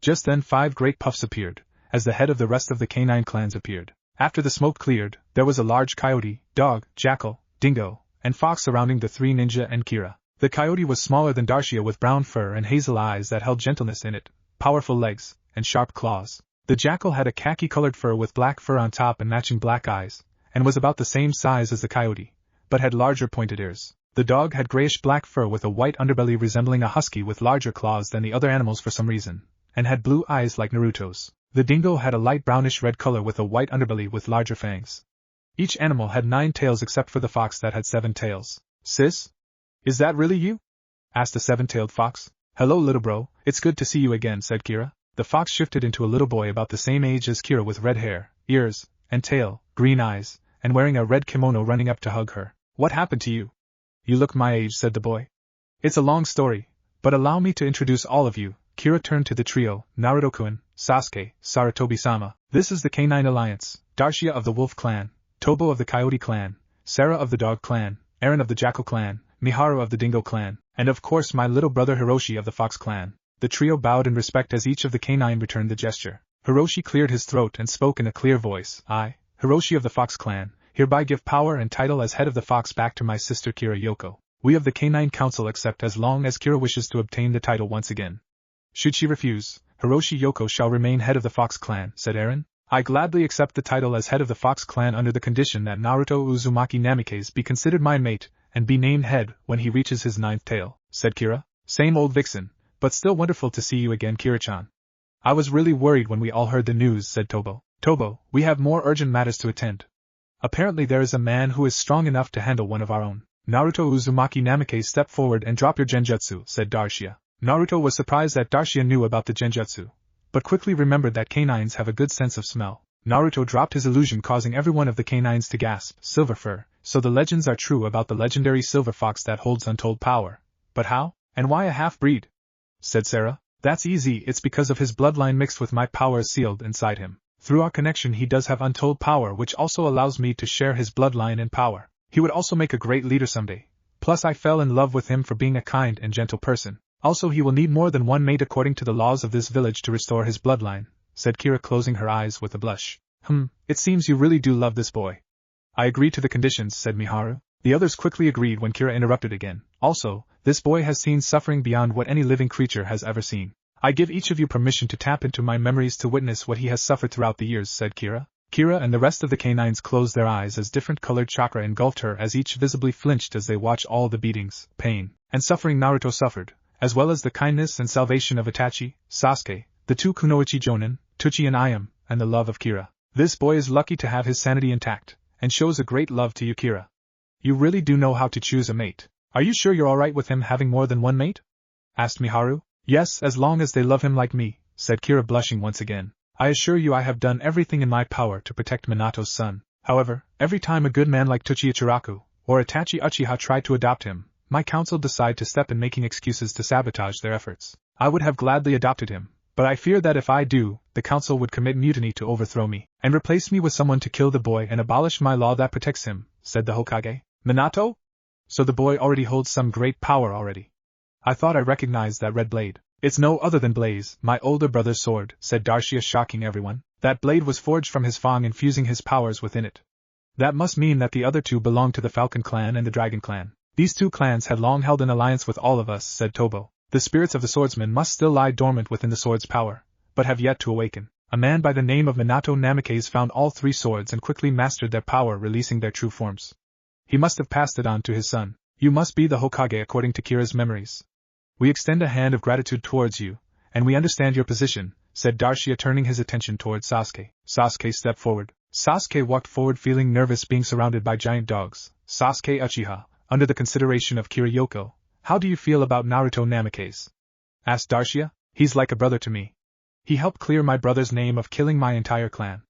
Just then 5 great puffs appeared, as the head of the rest of the canine clans appeared. After the smoke cleared, there was a large coyote, dog, jackal, dingo, and fox surrounding the 3 ninja and Kira. The coyote was smaller than Darshia, with brown fur and hazel eyes that held gentleness in it, powerful legs, and sharp claws. The jackal had a khaki-colored fur with black fur on top and matching black eyes, and was about the same size as the coyote, but had larger pointed ears. The dog had grayish-black fur with a white underbelly resembling a husky with larger claws than the other animals for some reason, and had blue eyes like Naruto's. The dingo had a light brownish-red color with a white underbelly with larger fangs. Each animal had 9 tails except for the fox that had 7 tails. Sis? Is that really you? Asked the 7-tailed fox. Hello little bro, it's good to see you again, said Kira. The fox shifted into a little boy about the same age as Kira with red hair, ears, and tail, green eyes, and wearing a red kimono, running up to hug her. What happened to you? You look my age, said the boy. It's a long story, but allow me to introduce all of you. Kira turned to the trio, Naruto-kun, Sasuke, Sarutobi-sama. This is the Canine Alliance, Darshia of the Wolf Clan, Tobo of the Coyote Clan, Sarah of the Dog Clan, Eren of the Jackal Clan, Miharu of the Dingo Clan, and of course my little brother Hiroshi of the Fox Clan. The trio bowed in respect as each of the canine returned the gesture. Hiroshi cleared his throat and spoke in a clear voice. I, Hiroshi of the Fox Clan, hereby give power and title as head of the Fox back to my sister Kira Yoko. We of the Canine Council accept as long as Kira wishes to obtain the title once again. Should she refuse, Hiroshi Yoko shall remain head of the Fox Clan, said Eren. I gladly accept the title as head of the Fox Clan under the condition that Naruto Uzumaki Namikaze be considered my mate, and be named head when he reaches his 9th tail, said Kira. Same old vixen, but still wonderful to see you again, Kira-chan. I was really worried when we all heard the news, said Tobo. Tobo, we have more urgent matters to attend. Apparently there is a man who is strong enough to handle one of our own. Naruto Uzumaki Namikaze, step forward and drop your genjutsu, said Darshia. Naruto was surprised that Darshia knew about the genjutsu, but quickly remembered that canines have a good sense of smell. Naruto dropped his illusion, causing every one of the canines to gasp. Silver fur, so the legends are true about the legendary silver fox that holds untold power. But how? And why a half-breed? Said Sarah. That's easy, it's because of his bloodline mixed with my power sealed inside him. Through our connection he does have untold power, which also allows me to share his bloodline and power. He would also make a great leader someday. Plus I fell in love with him for being a kind and gentle person. Also he will need more than one mate according to the laws of this village to restore his bloodline, said Kira, closing her eyes with a blush. It seems you really do love this boy. I agree to the conditions, said Miharu. The others quickly agreed when Kira interrupted again. Also, this boy has seen suffering beyond what any living creature has ever seen. I give each of you permission to tap into my memories to witness what he has suffered throughout the years, said Kira. Kira and the rest of the canines closed their eyes as different colored chakra engulfed her, as each visibly flinched as they watched all the beatings, pain, and suffering Naruto suffered, as well as the kindness and salvation of Itachi, Sasuke, the 2 Kunoichi Jonin, Tuchi and Ayam, and the love of Kira. This boy is lucky to have his sanity intact, and shows a great love to you, Kira. You really do know how to choose a mate. Are you sure you're alright with him having more than one mate? Asked Miharu. Yes, as long as they love him like me, said Kira, blushing once again. I assure you I have done everything in my power to protect Minato's son. However, every time a good man like Tochi Ichiraku, or Itachi Uchiha tried to adopt him, my council decided to step in, making excuses to sabotage their efforts. I would have gladly adopted him, but I fear that if I do, the council would commit mutiny to overthrow me, and replace me with someone to kill the boy and abolish my law that protects him, said the Hokage. Minato? So the boy already holds some great power already. I thought I recognized that red blade. It's no other than Blaze, my older brother's sword, said Darshia, shocking everyone. That blade was forged from his fang, infusing his powers within it. That must mean that the other two belong to the Falcon clan and the Dragon clan. These two clans had long held an alliance with all of us, said Tobo. The spirits of the swordsmen must still lie dormant within the sword's power, but have yet to awaken. A man by the name of Minato Namikaze found all three swords and quickly mastered their power, releasing their true forms. He must have passed it on to his son. You must be the Hokage according to Kira's memories. We extend a hand of gratitude towards you, and we understand your position, said Darshia, turning his attention towards Sasuke. Sasuke stepped forward. Sasuke walked forward, feeling nervous being surrounded by giant dogs. Sasuke Uchiha, under the consideration of Kira Yoko, how do you feel about Naruto Namikaze? Asked Darshia. He's like a brother to me. He helped clear my brother's name of killing my entire clan.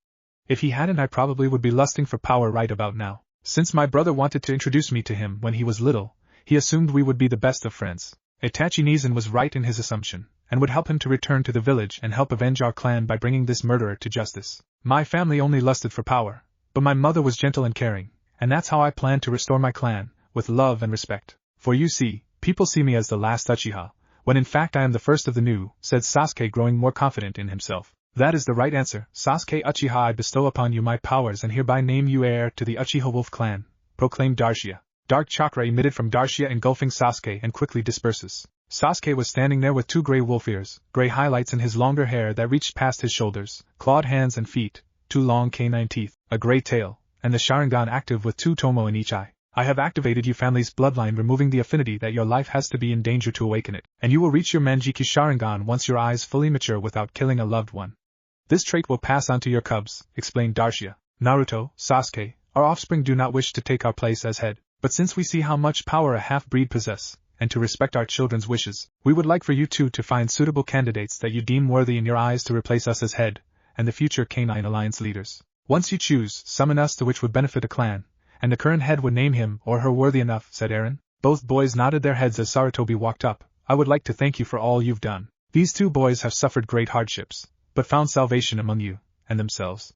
If he hadn't, I probably would be lusting for power right about now. Since my brother wanted to introduce me to him when he was little, he assumed we would be the best of friends. Itachi Nizan was right in his assumption, and would help him to return to the village and help avenge our clan by bringing this murderer to justice. My family only lusted for power, but my mother was gentle and caring, and that's how I plan to restore my clan, with love and respect. For you see, people see me as the last Uchiha, when in fact I am the first of the new, said Sasuke, growing more confident in himself. That is the right answer, Sasuke Uchiha. I bestow upon you my powers and hereby name you heir to the Uchiha Wolf clan, proclaimed Darshia. Dark chakra emitted from Darshia, engulfing Sasuke, and quickly disperses. Sasuke was standing there with two gray wolf ears, gray highlights in his longer hair that reached past his shoulders, clawed hands and feet, two long canine teeth, a gray tail, and the Sharingan active with two tomo in each eye. I have activated your family's bloodline, removing the affinity that your life has to be in danger to awaken it, and you will reach your Manjiki Sharingan once your eyes fully mature without killing a loved one. This trait will pass on to your cubs, explained Darshia. Naruto, Sasuke, our offspring do not wish to take our place as head. But since we see how much power a half-breed possess, and to respect our children's wishes, we would like for you two to find suitable candidates that you deem worthy in your eyes to replace us as head, and the future canine alliance leaders. Once you choose, summon us to which would benefit a clan, and the current head would name him or her worthy enough, said Eren. Both boys nodded their heads as Sarutobi walked up. I would like to thank you for all you've done. These two boys have suffered great hardships, but found salvation among you, and themselves.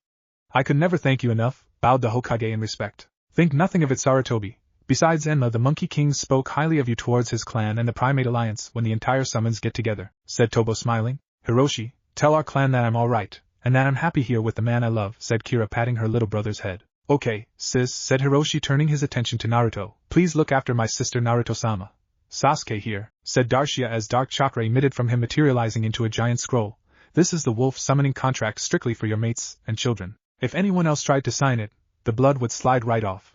I could never thank you enough, bowed the Hokage in respect. Think nothing of it, Sarutobi. Besides, Enma the Monkey King spoke highly of you towards his clan and the Primate Alliance when the entire summons get together, said Tobo, smiling. Hiroshi, tell our clan that I'm alright, and that I'm happy here with the man I love, said Kira, patting her little brother's head. Okay, sis, said Hiroshi, turning his attention to Naruto. Please look after my sister Naruto-sama. Sasuke here, said Darshia as dark chakra emitted from him, materializing into a giant scroll. This is the wolf summoning contract strictly for your mates and children. If anyone else tried to sign it, the blood would slide right off.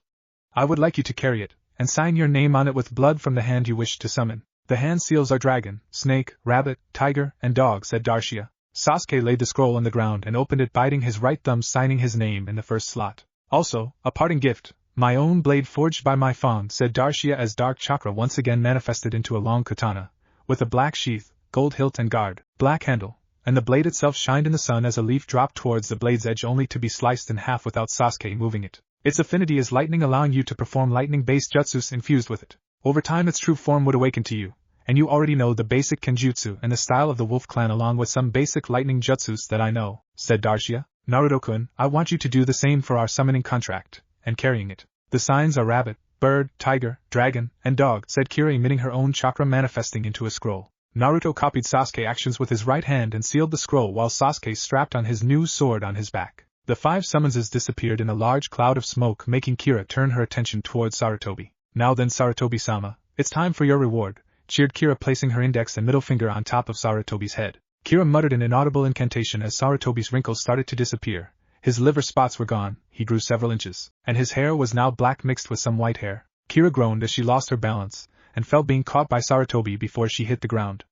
I would like you to carry it, and sign your name on it with blood from the hand you wish to summon. The hand seals are dragon, snake, rabbit, tiger, and dog, said Darshia. Sasuke laid the scroll on the ground and opened it, biting his right thumb, signing his name in the first slot. Also, a parting gift, my own blade forged by my fawn, said Darshia as dark chakra once again manifested into a long katana, with a black sheath, gold hilt and guard, black handle, and the blade itself shined in the sun as a leaf dropped towards the blade's edge, only to be sliced in half without Sasuke moving it. Its affinity is lightning, allowing you to perform lightning-based jutsus infused with it. Over time its true form would awaken to you, and you already know the basic kenjutsu and the style of the Wolf Clan along with some basic lightning jutsus that I know, said Darshia. Naruto-kun, I want you to do the same for our summoning contract, and carrying it. The signs are rabbit, bird, tiger, dragon, and dog, said Kira, emitting her own chakra manifesting into a scroll. Naruto copied Sasuke's actions with his right hand and sealed the scroll while Sasuke strapped on his new sword on his back. The 5 summonses disappeared in a large cloud of smoke, making Kira turn her attention towards Sarutobi. Now then, Sarutobi-sama, it's time for your reward, cheered Kira, placing her index and middle finger on top of Sarutobi's head. Kira muttered an inaudible incantation as Sarutobi's wrinkles started to disappear. His liver spots were gone, he grew several inches, and his hair was now black mixed with some white hair. Kira groaned as she lost her balance, and fell, being caught by Sarutobi before she hit the ground.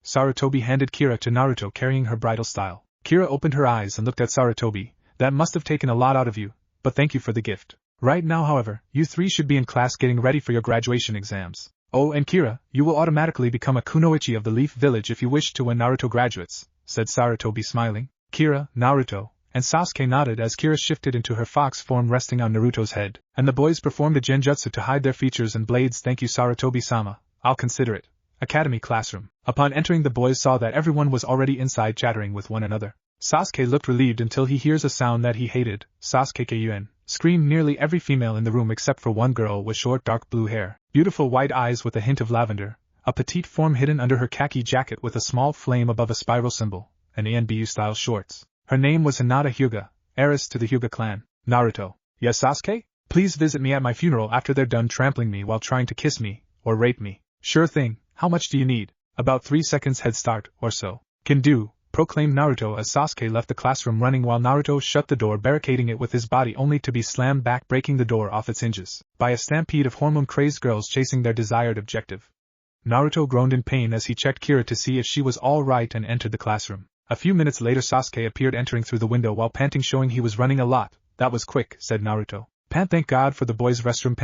Sarutobi handed Kira to Naruto, carrying her bridal style. Kira opened her eyes and looked at Sarutobi. That must have taken a lot out of you, but thank you for the gift. Right now, however, you 3 should be in class getting ready for your graduation exams. Oh, and Kira, you will automatically become a kunoichi of the Leaf Village if you wish to when Naruto graduates, said Sarutobi smiling. Kira, Naruto, and Sasuke nodded as Kira shifted into her fox form resting on Naruto's head, and the boys performed a genjutsu to hide their features and blades. Thank you Sarutobi-sama, I'll consider it. Academy classroom. Upon entering, the boys saw that everyone was already inside chattering with one another. Sasuke looked relieved until he hears a sound that he hated. Sasuke Kyuubi screamed nearly every female in the room except for one girl with short dark blue hair, beautiful white eyes with a hint of lavender, a petite form hidden under her khaki jacket with a small flame above a spiral symbol, and ANBU-style shorts. Her name was Hinata Hyuga, heiress to the Hyuga clan. Naruto. Yes Sasuke? Please visit me at my funeral after they're done trampling me while trying to kiss me, or rape me. Sure thing, how much do you need? About 3 seconds head start, or so. Can do, proclaimed Naruto as Sasuke left the classroom running while Naruto shut the door, barricading it with his body only to be slammed back, breaking the door off its hinges by a stampede of hormone-crazed girls chasing their desired objective. Naruto groaned in pain as he checked Kira to see if she was all right and entered the classroom. A few minutes later Sasuke appeared entering through the window while panting, showing he was running a lot. That was quick, said Naruto. Thank God for the boys' restroom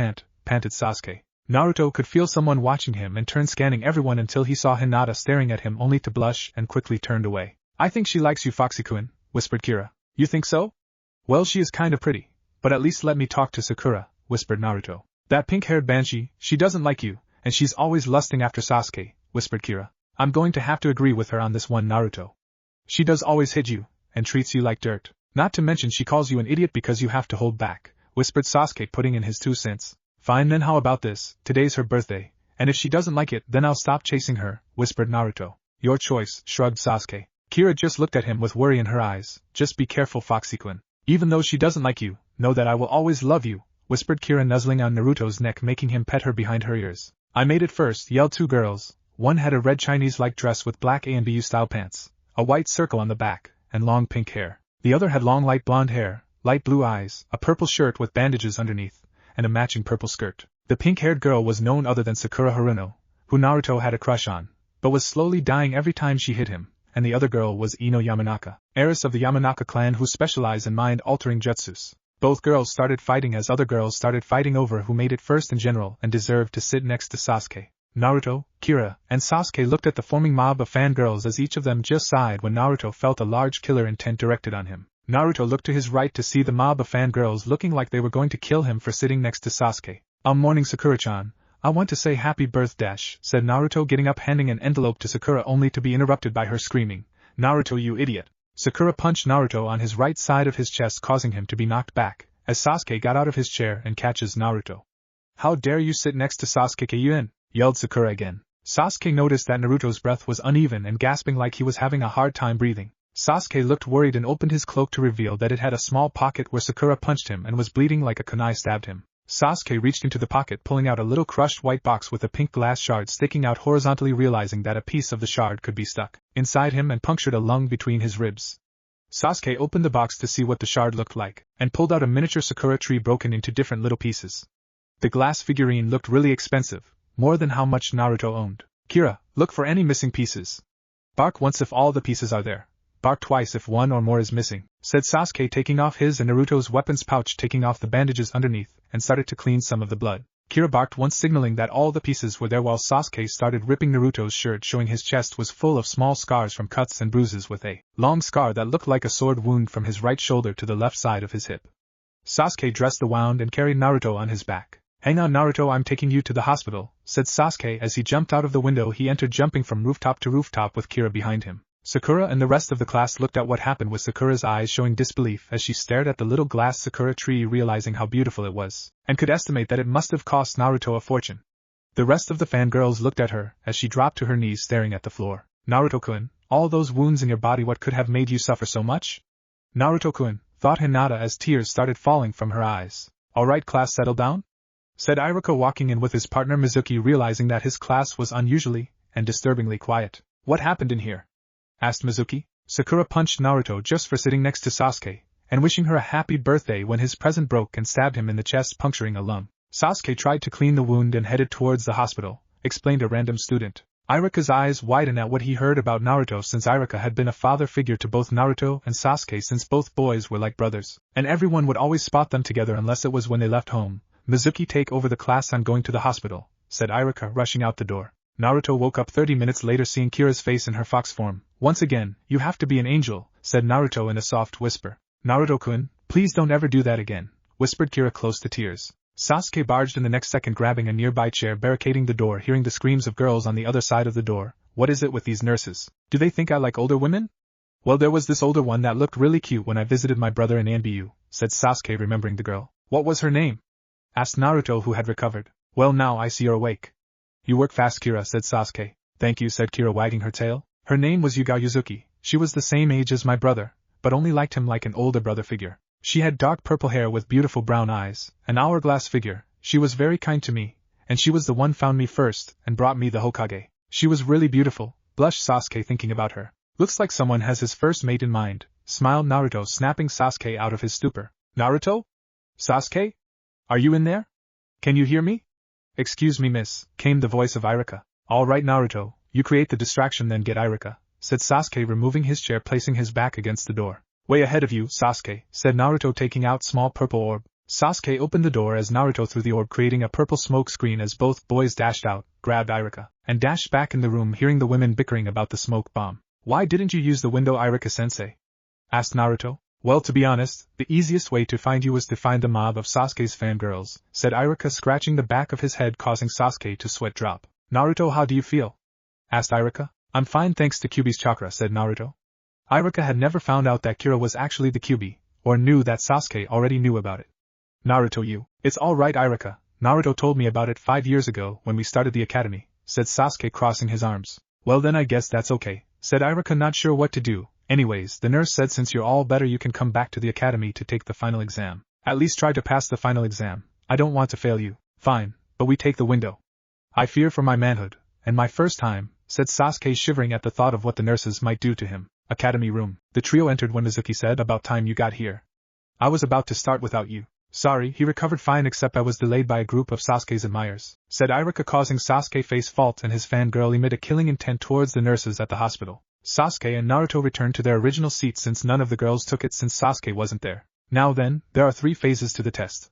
panted Sasuke. Naruto could feel someone watching him and turned, scanning everyone until he saw Hinata staring at him, only to blush and quickly turned away. I think she likes you Foxy-kun, whispered Kira. You think so? Well, she is kind of pretty, but at least let me talk to Sakura, whispered Naruto. That pink-haired banshee, she doesn't like you, and she's always lusting after Sasuke, whispered Kira. I'm going to have to agree with her on this one, Naruto. She does always hit you, and treats you like dirt. Not to mention she calls you an idiot because you have to hold back, whispered Sasuke, putting in his 2 cents. Fine then, how about this? Today's her birthday, and if she doesn't like it, then I'll stop chasing her, whispered Naruto. Your choice, shrugged Sasuke. Kira just looked at him with worry in her eyes. Just be careful, Foxy-kun. Even though she doesn't like you, know that I will always love you, whispered Kira, nuzzling on Naruto's neck, making him pet her behind her ears. I made it first, yelled 2 girls. One had a red Chinese-like dress with black ANBU-style pants, a white circle on the back, and long pink hair. The other had long light blonde hair, light blue eyes, a purple shirt with bandages underneath, and a matching purple skirt. The pink-haired girl was none other than Sakura Haruno, who Naruto had a crush on, but was slowly dying every time she hit him, and the other girl was Ino Yamanaka, heiress of the Yamanaka clan who specialize in mind-altering jutsus. Both girls started fighting as other girls started fighting over who made it first in general and deserved to sit next to Sasuke. Naruto, Kira, and Sasuke looked at the forming mob of fangirls as each of them just sighed when Naruto felt a large killer intent directed on him. Naruto looked to his right to see the mob of fangirls looking like they were going to kill him for sitting next to Sasuke. Morning Sakura-chan, I want to say happy birthday, said Naruto, getting up, handing an envelope to Sakura only to be interrupted by her screaming. Naruto, you idiot. Sakura punched Naruto on his right side of his chest, causing him to be knocked back, as Sasuke got out of his chair and catches Naruto. How dare you sit next to Sasuke Kyuubi, yelled Sakura again. Sasuke noticed that Naruto's breath was uneven and gasping like he was having a hard time breathing. Sasuke looked worried and opened his cloak to reveal that it had a small pocket where Sakura punched him and was bleeding like a kunai stabbed him. Sasuke reached into the pocket, pulling out a little crushed white box with a pink glass shard sticking out horizontally, realizing that a piece of the shard could be stuck inside him and punctured a lung between his ribs. Sasuke opened the box to see what the shard looked like, and pulled out a miniature Sakura tree broken into different little pieces. The glass figurine looked really expensive, more than how much Naruto owned. Kira, look for any missing pieces. Bark once if all the pieces are there. Bark twice if one or more is missing, said Sasuke, taking off his and Naruto's weapons pouch, taking off the bandages underneath, and started to clean some of the blood. Kira barked once, signaling that all the pieces were there, while Sasuke started ripping Naruto's shirt, showing his chest was full of small scars from cuts and bruises, with a long scar that looked like a sword wound from his right shoulder to the left side of his hip. Sasuke dressed the wound and carried Naruto on his back. Hang on Naruto, I'm taking you to the hospital, said Sasuke as he jumped out of the window he entered, jumping from rooftop to rooftop with Kira behind him. Sakura and the rest of the class looked at what happened, with Sakura's eyes showing disbelief as she stared at the little glass Sakura tree, realizing how beautiful it was, and could estimate that it must have cost Naruto a fortune. The rest of the fangirls looked at her as she dropped to her knees, staring at the floor. Naruto-kun, all those wounds in your body, what could have made you suffer so much? Naruto-kun, thought Hinata as tears started falling from her eyes. Alright class, settle down? Said Iruka, walking in with his partner Mizuki, realizing that his class was unusually and disturbingly quiet. What happened in here? Asked Mizuki. Sakura punched Naruto just for sitting next to Sasuke, and wishing her a happy birthday when his present broke and stabbed him in the chest, puncturing a lung. Sasuke tried to clean the wound and headed towards the hospital, explained a random student. Iruka's eyes widened at what he heard about Naruto, since Iruka had been a father figure to both Naruto and Sasuke, since both boys were like brothers, and everyone would always spot them together unless it was when they left home. Mizuki, take over the class, I'm going to the hospital, said Iruka, rushing out the door. Naruto woke up 30 minutes later seeing Kira's face in her fox form. Once again, you have to be an angel, said Naruto in a soft whisper. Naruto-kun, please don't ever do that again, whispered Kira close to tears. Sasuke barged in the next second, grabbing a nearby chair, barricading the door, hearing the screams of girls on the other side of the door. What is it with these nurses? Do they think I like older women? Well, there was this older one that looked really cute when I visited my brother in NBU, said Sasuke, remembering the girl. What was her name? Asked Naruto, who had recovered. Well, now I see you're awake. You work fast, Kira, said Sasuke. Thank you, said Kira, wagging her tail. Her name was Yuga Yuzuki. She was the same age as my brother, but only liked him like an older brother figure. She had dark purple hair with beautiful brown eyes, an hourglass figure. She was very kind to me, and she was the one found me first and brought me the Hokage. She was really beautiful, blushed Sasuke thinking about her. Looks like someone has his first mate in mind, smiled Naruto, snapping Sasuke out of his stupor. Naruto? Sasuke? Are you in there? Can you hear me? Excuse me, miss, came the voice of Iruka. All right, Naruto, you create the distraction, then get Iruka, said Sasuke, removing his chair, placing his back against the door. Way ahead of you, Sasuke, said Naruto, taking out small purple orb. Sasuke opened the door as Naruto threw the orb, creating a purple smoke screen as both boys dashed out, grabbed Iruka, and dashed back in the room, hearing the women bickering about the smoke bomb. Why didn't you use the window, Iruka-sensei? Asked Naruto. Well, to be honest, the easiest way to find you was to find the mob of Sasuke's fangirls, said Iruka, scratching the back of his head, causing Sasuke to sweat drop. Naruto, how do you feel? Asked Iruka. I'm fine thanks to Kyuubi's chakra, said Naruto. Iruka had never found out that Kira was actually the Kyuubi, or knew that Sasuke already knew about it. Naruto, it's alright, Iruka. Naruto told me about it 5 years ago when we started the academy, said Sasuke, crossing his arms. Well then I guess that's okay, said Iruka, not sure what to do. Anyways, the nurse said since you're all better you can come back to the academy to take the final exam. At least try to pass the final exam. I don't want to fail you. Fine, but we take the window. I fear for my manhood, and my first time, said Sasuke, shivering at the thought of what the nurses might do to him. Academy room. The trio entered when Mizuki said, about time you got here. I was about to start without you. Sorry, he recovered fine except I was delayed by a group of Sasuke's admirers, said Iruka, causing Sasuke face fault and his fangirl emit a killing intent towards the nurses at the hospital. Sasuke and Naruto returned to their original seats since none of the girls took it since Sasuke wasn't there. Now then, there are 3 phases to the test.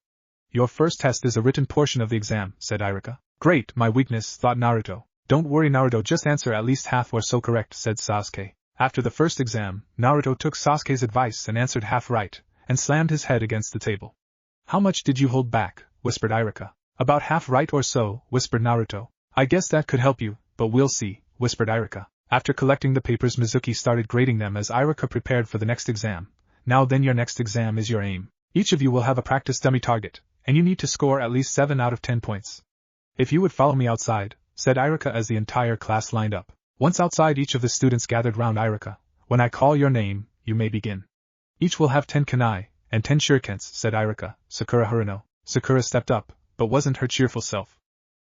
Your first test is a written portion of the exam, said Iruka. Great, my weakness, thought Naruto. Don't worry, Naruto, just answer at least half or so correct, said Sasuke. After the first exam, Naruto took Sasuke's advice and answered half right, and slammed his head against the table. How much did you hold back? Whispered Iruka. About half right or so, whispered Naruto. I guess that could help you, but we'll see, whispered Iruka. After collecting the papers, Mizuki started grading them as Iruka prepared for the next exam. Now then, your next exam is your aim. Each of you will have a practice dummy target, and you need to score at least 7 out of 10 points. If you would follow me outside, said Iruka as the entire class lined up. Once outside, each of the students gathered round Iruka. When I call your name, you may begin. Each will have 10 canine, and 10 shurikens, said Iruka. Sakura Haruno. Sakura stepped up, but wasn't her cheerful self.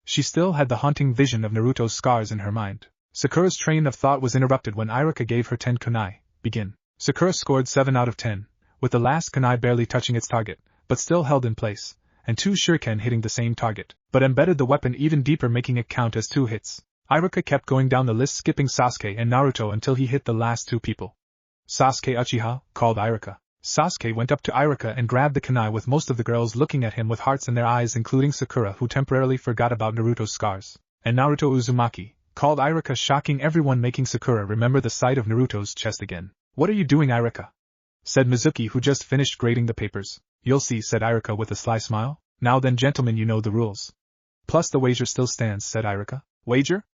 She still had the haunting vision of Naruto's scars in her mind. Sakura's train of thought was interrupted when Iruka gave her 10 kunai. Begin. Sakura scored 7 out of 10, with the last kunai barely touching its target, but still held in place, and 2 shuriken hitting the same target, but embedded the weapon even deeper, making it count as 2 hits. Iruka kept going down the list, skipping Sasuke and Naruto until he hit the last 2 people. Sasuke Uchiha, called Iruka. Sasuke went up to Iruka and grabbed the kunai, with most of the girls looking at him with hearts in their eyes, including Sakura, who temporarily forgot about Naruto's scars. And Naruto Uzumaki, called Iruka, shocking everyone, making Sakura remember the sight of Naruto's chest again. What are you doing, Iruka? Said Mizuki, who just finished grading the papers. You'll see, said Iruka with a sly smile. Now then, gentlemen, you know the rules. Plus the wager still stands, said Iruka. Wager?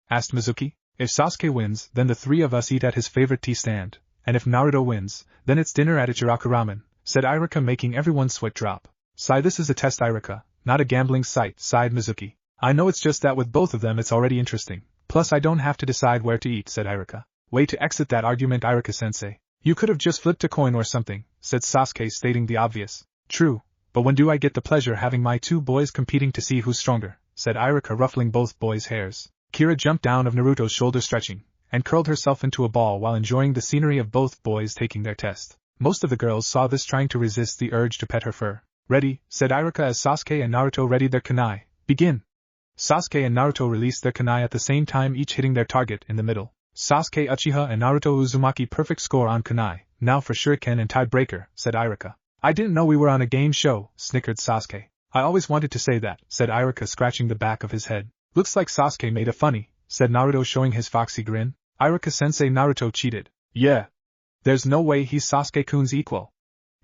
Asked Mizuki. If Sasuke wins, then the 3 of us eat at his favorite tea stand, and if Naruto wins, then it's dinner at Ichiraku Ramen, said Iruka, making everyone's sweat drop. Sigh, this is a test, Iruka, not a gambling site, sighed Mizuki. I know, it's just that with both of them it's already interesting. Plus I don't have to decide where to eat, said Iruka. Way to exit that argument, Iruka-sensei. You could have just flipped a coin or something, said Sasuke, stating the obvious. True, but when do I get the pleasure having my 2 boys competing to see who's stronger, said Iruka, ruffling both boys' hairs. Kira jumped down of Naruto's shoulder, stretching, and curled herself into a ball while enjoying the scenery of both boys taking their test. Most of the girls saw this, trying to resist the urge to pet her fur. Ready, said Iruka as Sasuke and Naruto readied their kunai. Begin. Sasuke and Naruto released their kunai at the same time, each hitting their target in the middle. Sasuke Uchiha and Naruto Uzumaki, perfect score on kunai. Now for shuriken and tiebreaker, said Iruka. I didn't know we were on a game show, snickered Sasuke. I always wanted to say that, said Iruka, scratching the back of his head. Looks like Sasuke made a funny, said Naruto, showing his foxy grin. Iruka-sensei, Naruto cheated. Yeah. There's no way he's Sasuke-kun's equal,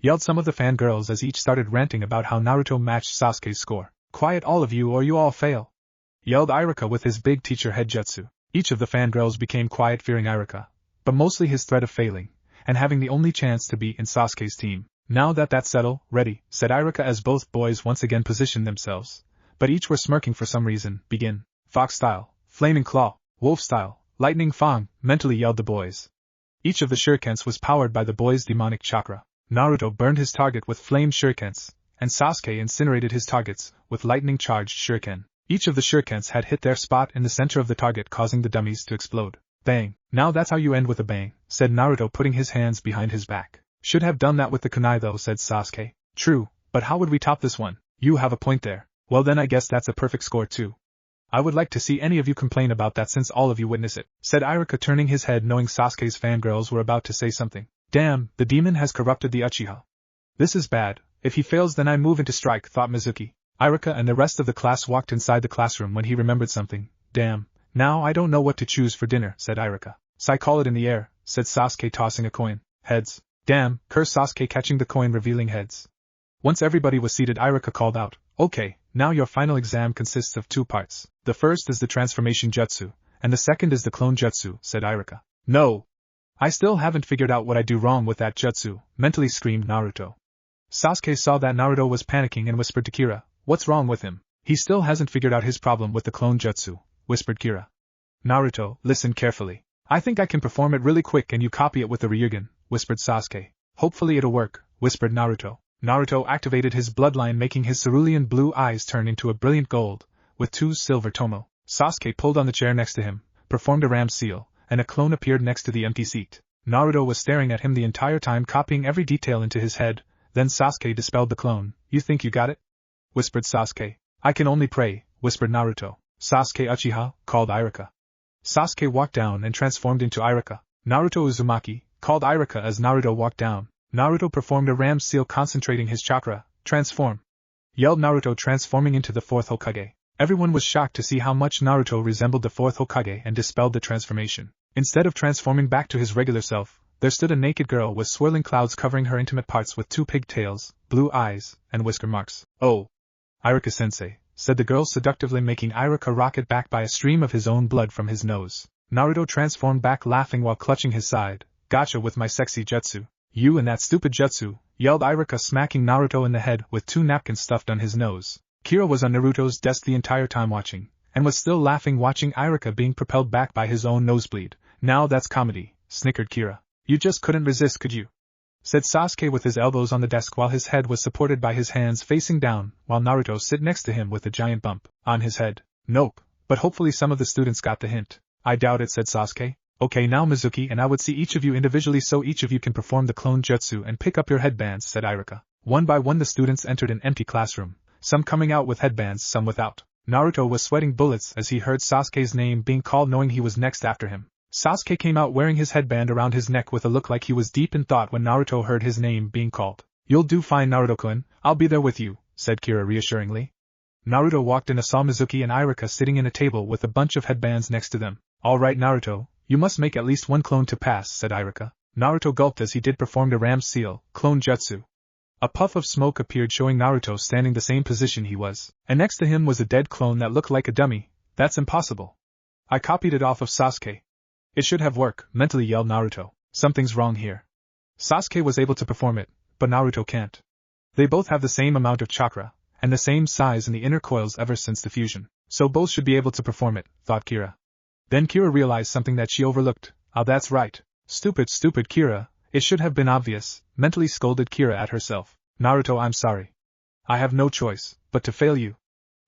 yelled some of the fangirls as each started ranting about how Naruto matched Sasuke's score. Quiet all of you or you all fail, yelled Iruka with his big teacher head jutsu. Each of the fangirls became quiet, fearing Iruka, but mostly his threat of failing, and having the only chance to be in Sasuke's team. Now that's settled, ready, said Iruka as both boys once again positioned themselves, but each were smirking for some reason. Begin. Fox style, flaming claw, wolf style, lightning fang, mentally yelled the boys. Each of the shurikens was powered by the boys' demonic chakra. Naruto burned his target with flame shurikens, and Sasuke incinerated his targets with lightning-charged shuriken. Each of the shurikens had hit their spot in the center of the target, causing the dummies to explode. Bang. Now that's how you end with a bang, said Naruto, putting his hands behind his back. Should have done that with the kunai though, said Sasuke. True, but how would we top this one? You have a point there. Well then I guess that's a perfect score too. I would like to see any of you complain about that since all of you witness it, said Iruka, turning his head knowing Sasuke's fangirls were about to say something. Damn, the demon has corrupted the Uchiha. This is bad. If he fails then I move into strike, thought Mizuki. Iruka and the rest of the class walked inside the classroom when he remembered something. Damn, now I don't know what to choose for dinner, said Iruka. Call it in the air, said Sasuke, tossing a coin. Heads. Damn, cursed Sasuke, catching the coin, revealing heads. Once everybody was seated, Iruka called out, okay, now your final exam consists of 2 parts. The first is the transformation jutsu, and the second is the clone jutsu, said Iruka. No! I still haven't figured out what I do wrong with that jutsu, mentally screamed Naruto. Sasuke saw that Naruto was panicking and whispered to Kira, what's wrong with him? He still hasn't figured out his problem with the clone jutsu, whispered Kira. Naruto, listen carefully. I think I can perform it really quick and you copy it with the Ryugen, whispered Sasuke. Hopefully it'll work, whispered Naruto. Naruto activated his bloodline, making his cerulean blue eyes turn into a brilliant gold, with 2 silver tomo. Sasuke pulled on the chair next to him, performed a ram seal, and a clone appeared next to the empty seat. Naruto was staring at him the entire time, copying every detail into his head. Then Sasuke dispelled the clone. You think you got it? Whispered Sasuke. I can only pray, whispered Naruto. Sasuke Uchiha, called Iruka. Sasuke walked down and transformed into Iruka. Naruto Uzumaki, called Iruka as Naruto walked down. Naruto performed a ram seal, concentrating his chakra. Transform! Yelled Naruto, transforming into the 4th Hokage. Everyone was shocked to see how much Naruto resembled the 4th Hokage and dispelled the transformation. Instead of transforming back to his regular self, there stood a naked girl with swirling clouds covering her intimate parts, with 2 pigtails, blue eyes, and whisker marks. Oh! Iruka-sensei, said the girl seductively, making Iruka rocket back by a stream of his own blood from his nose. Naruto transformed back, laughing while clutching his side. Gotcha with my sexy jutsu. You and that stupid jutsu, yelled Iruka, smacking Naruto in the head with 2 napkins stuffed on his nose. Kira was on Naruto's desk the entire time watching, and was still laughing watching Iruka being propelled back by his own nosebleed. Now that's comedy, snickered Kira. You just couldn't resist, could you? Said Sasuke with his elbows on the desk while his head was supported by his hands facing down, while Naruto sit next to him with a giant bump on his head. Nope, but hopefully some of the students got the hint. I doubt it, said Sasuke. Okay, now Mizuki and I would see each of you individually so each of you can perform the clone jutsu and pick up your headbands, said Iruka. One by one the students entered an empty classroom, some coming out with headbands, some without. Naruto was sweating bullets as he heard Sasuke's name being called, knowing he was next after him. Sasuke came out wearing his headband around his neck with a look like he was deep in thought when Naruto heard his name being called. You'll do fine, Naruto-kun, I'll be there with you, said Kira reassuringly. Naruto walked in and saw Mizuki and Iruka sitting in a table with a bunch of headbands next to them. All right, Naruto, you must make at least 1 clone to pass, said Iruka. Naruto gulped as he did perform the ram seal, clone jutsu. A puff of smoke appeared, showing Naruto standing the same position he was, and next to him was a dead clone that looked like a dummy. That's impossible. I copied it off of Sasuke. It should have worked, mentally yelled Naruto. Something's wrong here. Sasuke was able to perform it, but Naruto can't. They both have the same amount of chakra, and the same size in the inner coils ever since the fusion, so both should be able to perform it, thought Kira. Then Kira realized something that she overlooked. Oh, that's right. Stupid Kira, it should have been obvious, mentally scolded Kira at herself. Naruto, I'm sorry. I have no choice but to fail you.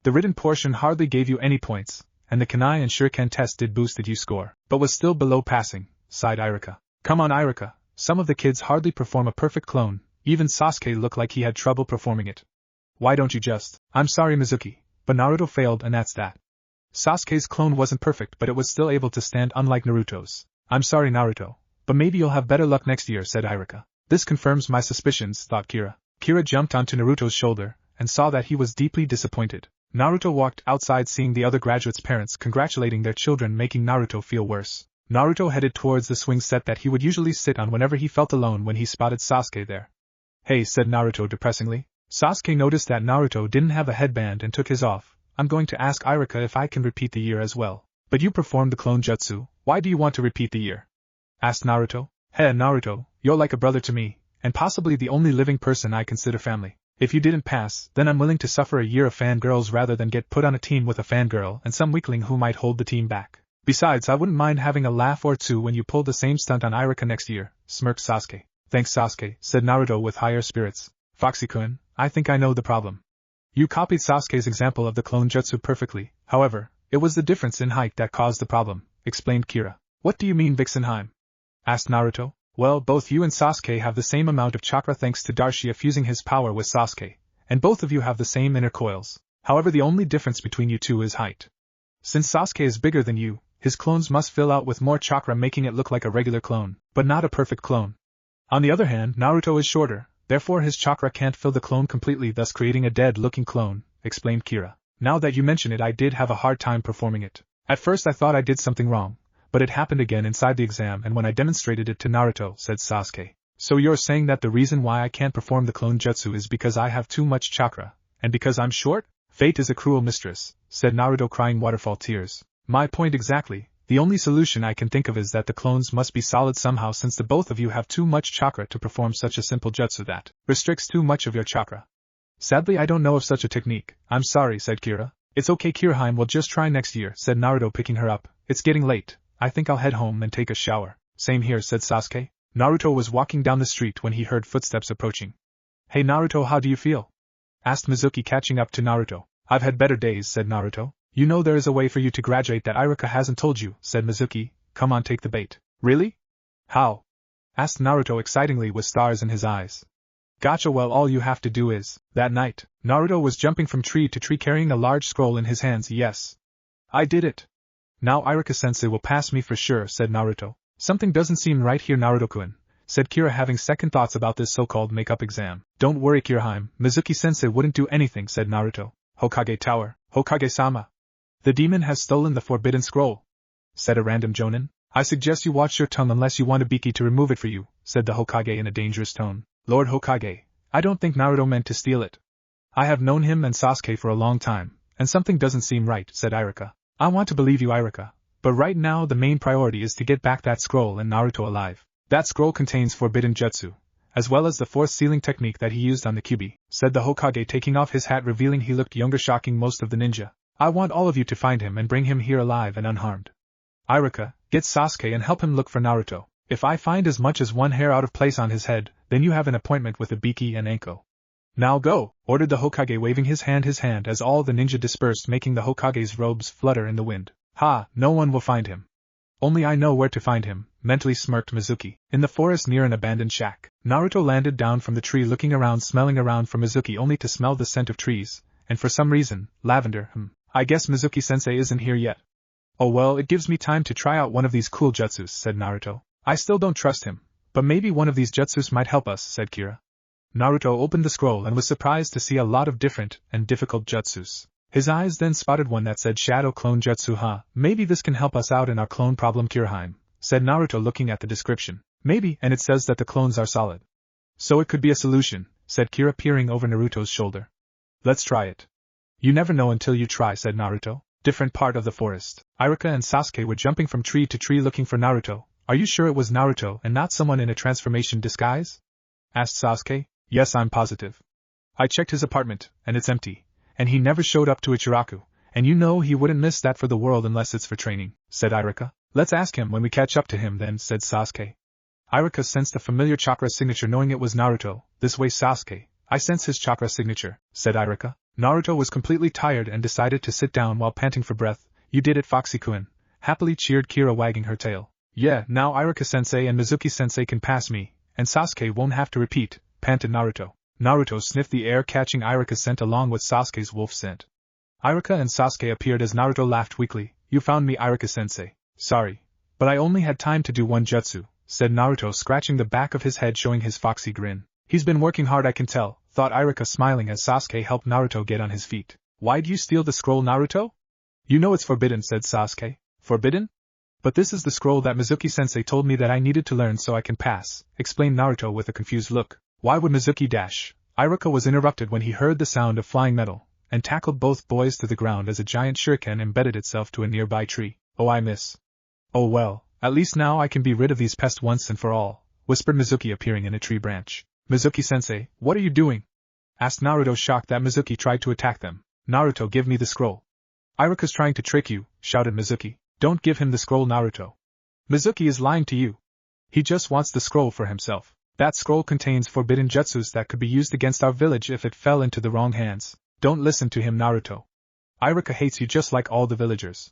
The written portion hardly gave you any points, and the Kanai and Shuriken test did boosted you score, but was still below passing, sighed Iruka. Come on, Iruka, some of the kids hardly perform a perfect clone, even Sasuke looked like he had trouble performing it. Why don't you just? I'm sorry, Mizuki, but Naruto failed and that's that. Sasuke's clone wasn't perfect, but it was still able to stand, unlike Naruto's. I'm sorry, Naruto, but maybe you'll have better luck next year, said Iruka. This confirms my suspicions, thought Kira. Kira jumped onto Naruto's shoulder, and saw that he was deeply disappointed. Naruto walked outside, seeing the other graduates' parents congratulating their children, making Naruto feel worse. Naruto headed towards the swing set that he would usually sit on whenever he felt alone when he spotted Sasuke there. "Hey," said Naruto depressingly. Sasuke noticed that Naruto didn't have a headband and took his off. "I'm going to ask Iruka if I can repeat the year as well." "But you performed the clone jutsu, why do you want to repeat the year?" asked Naruto. "Hey, Naruto, you're like a brother to me, and possibly the only living person I consider family. If you didn't pass, then I'm willing to suffer a year of fangirls rather than get put on a team with a fangirl and some weakling who might hold the team back. Besides, I wouldn't mind having a laugh or two when you pull the same stunt on Iruka next year," smirked Sasuke. "Thanks, Sasuke," said Naruto with higher spirits. "Foxy-kun, I think I know the problem. You copied Sasuke's example of the clone jutsu perfectly, however, it was the difference in height that caused the problem," explained Kira. "What do you mean, Vixenheim?" asked Naruto. "Well, both you and Sasuke have the same amount of chakra thanks to Darshia fusing his power with Sasuke, and both of you have the same inner coils. However, the only difference between you two is height. Since Sasuke is bigger than you, his clones must fill out with more chakra, making it look like a regular clone, but not a perfect clone. On the other hand, Naruto is shorter, therefore his chakra can't fill the clone completely, thus creating a dead-looking clone," explained Kira. "Now that you mention it, I did have a hard time performing it. At first I thought I did something wrong, but it happened again inside the exam and when I demonstrated it to Naruto," said Sasuke. "So you're saying that the reason why I can't perform the clone jutsu is because I have too much chakra, and because I'm short? Fate is a cruel mistress," said Naruto, crying waterfall tears. "My point exactly. The only solution I can think of is that the clones must be solid somehow, since the both of you have too much chakra to perform such a simple jutsu that restricts too much of your chakra. Sadly, I don't know of such a technique. I'm sorry," said Kira. "It's okay, Kiraheim, we'll just try next year," said Naruto, picking her up. "It's getting late. I think I'll head home and take a shower." "Same here," said Sasuke. Naruto was walking down the street when he heard footsteps approaching. "Hey Naruto, how do you feel?" asked Mizuki, catching up to Naruto. "I've had better days," said Naruto. "You know there is a way for you to graduate that Iruka hasn't told you," said Mizuki. "Come on, take the bait." "Really? How?" asked Naruto excitingly with stars in his eyes. "Gotcha, well, all you have to do is..." That night, Naruto was jumping from tree to tree carrying a large scroll in his hands. "Yes. I did it. Now Iruka-sensei will pass me for sure," said Naruto. "Something doesn't seem right here, Naruto-kun," said Kira, having second thoughts about this so-called make-up exam. "Don't worry, Kiraheim, Mizuki-sensei wouldn't do anything," said Naruto. "Hokage Tower, Hokage-sama. The demon has stolen the forbidden scroll," said a random jonin. "I suggest you watch your tongue unless you want a Biki to remove it for you," said the Hokage in a dangerous tone. "Lord Hokage, I don't think Naruto meant to steal it. I have known him and Sasuke for a long time, and something doesn't seem right," said Iruka. "I want to believe you, Iruka, but right now the main priority is to get back that scroll and Naruto alive. That scroll contains forbidden jutsu, as well as the fourth sealing technique that he used on the Kyuubi," said the Hokage, taking off his hat, revealing he looked younger, shocking most of the ninja. "I want all of you to find him and bring him here alive and unharmed. Iruka, get Sasuke and help him look for Naruto. If I find as much as one hair out of place on his head, then you have an appointment with Ibiki and Anko." "Now go," ordered the Hokage, waving his hand as all the ninja dispersed, making the Hokage's robes flutter in the wind. "Ha, no one will find him. Only I know where to find him," mentally smirked Mizuki. In the forest near an abandoned shack, Naruto landed down from the tree, looking around, smelling around for Mizuki, only to smell the scent of trees, and for some reason, lavender. "I guess Mizuki-sensei isn't here yet. Oh well, it gives me time to try out one of these cool jutsus," said Naruto. "I still don't trust him, but maybe one of these jutsus might help us," said Kira. Naruto opened the scroll and was surprised to see a lot of different and difficult jutsus. His eyes then spotted one that said Shadow Clone Jutsu. Maybe this can help us out in our clone problem, Kiraheim," said Naruto, looking at the description. "Maybe, and it says that the clones are solid. So it could be a solution," said Kira, peering over Naruto's shoulder. "Let's try it." "You never know until you try," said Naruto. Different part of the forest. Iruka and Sasuke were jumping from tree to tree looking for Naruto. "Are you sure it was Naruto and not someone in a transformation disguise?" asked Sasuke. "Yes, I'm positive. I checked his apartment, and it's empty, and he never showed up to Ichiraku, and you know he wouldn't miss that for the world unless it's for training," said Iruka. "Let's ask him when we catch up to him then," said Sasuke. Iruka sensed a familiar chakra signature, knowing it was Naruto. "This way, Sasuke. I sense his chakra signature," said Iruka. Naruto was completely tired and decided to sit down while panting for breath. "You did it, Foxy-kun," happily cheered Kira, wagging her tail. "Yeah, now Iruka-sensei and Mizuki-sensei can pass me, and Sasuke won't have to repeat," panted Naruto. Naruto sniffed the air, catching Iruka's scent along with Sasuke's wolf scent. Iruka and Sasuke appeared as Naruto laughed weakly. "You found me, Iruka-sensei." "Sorry, but I only had time to do one jutsu," said Naruto, scratching the back of his head, showing his foxy grin. "He's been working hard, I can tell. thought Iruka smiling as Sasuke helped Naruto get on his feet. Why'd you steal the scroll, Naruto? You know it's forbidden, said Sasuke. Forbidden? But this is the scroll that Mizuki-sensei told me that I needed to learn so I can pass, explained Naruto with a confused look. Why would Mizuki dash? Iruka was interrupted when he heard the sound of flying metal, and tackled both boys to the ground as a giant shuriken embedded itself to a nearby tree. Oh, I miss. Oh well, at least now I can be rid of these pests once and for all, whispered Mizuki appearing in a tree branch. Mizuki-sensei, what are you doing? Asked Naruto, shocked that Mizuki tried to attack them. Naruto, give me the scroll. Iruka's trying to trick you, shouted Mizuki. Don't give him the scroll, Naruto. Mizuki is lying to you. He just wants the scroll for himself. That scroll contains forbidden jutsus that could be used against our village if it fell into the wrong hands. Don't listen to him, Naruto. Iruka hates you just like all the villagers.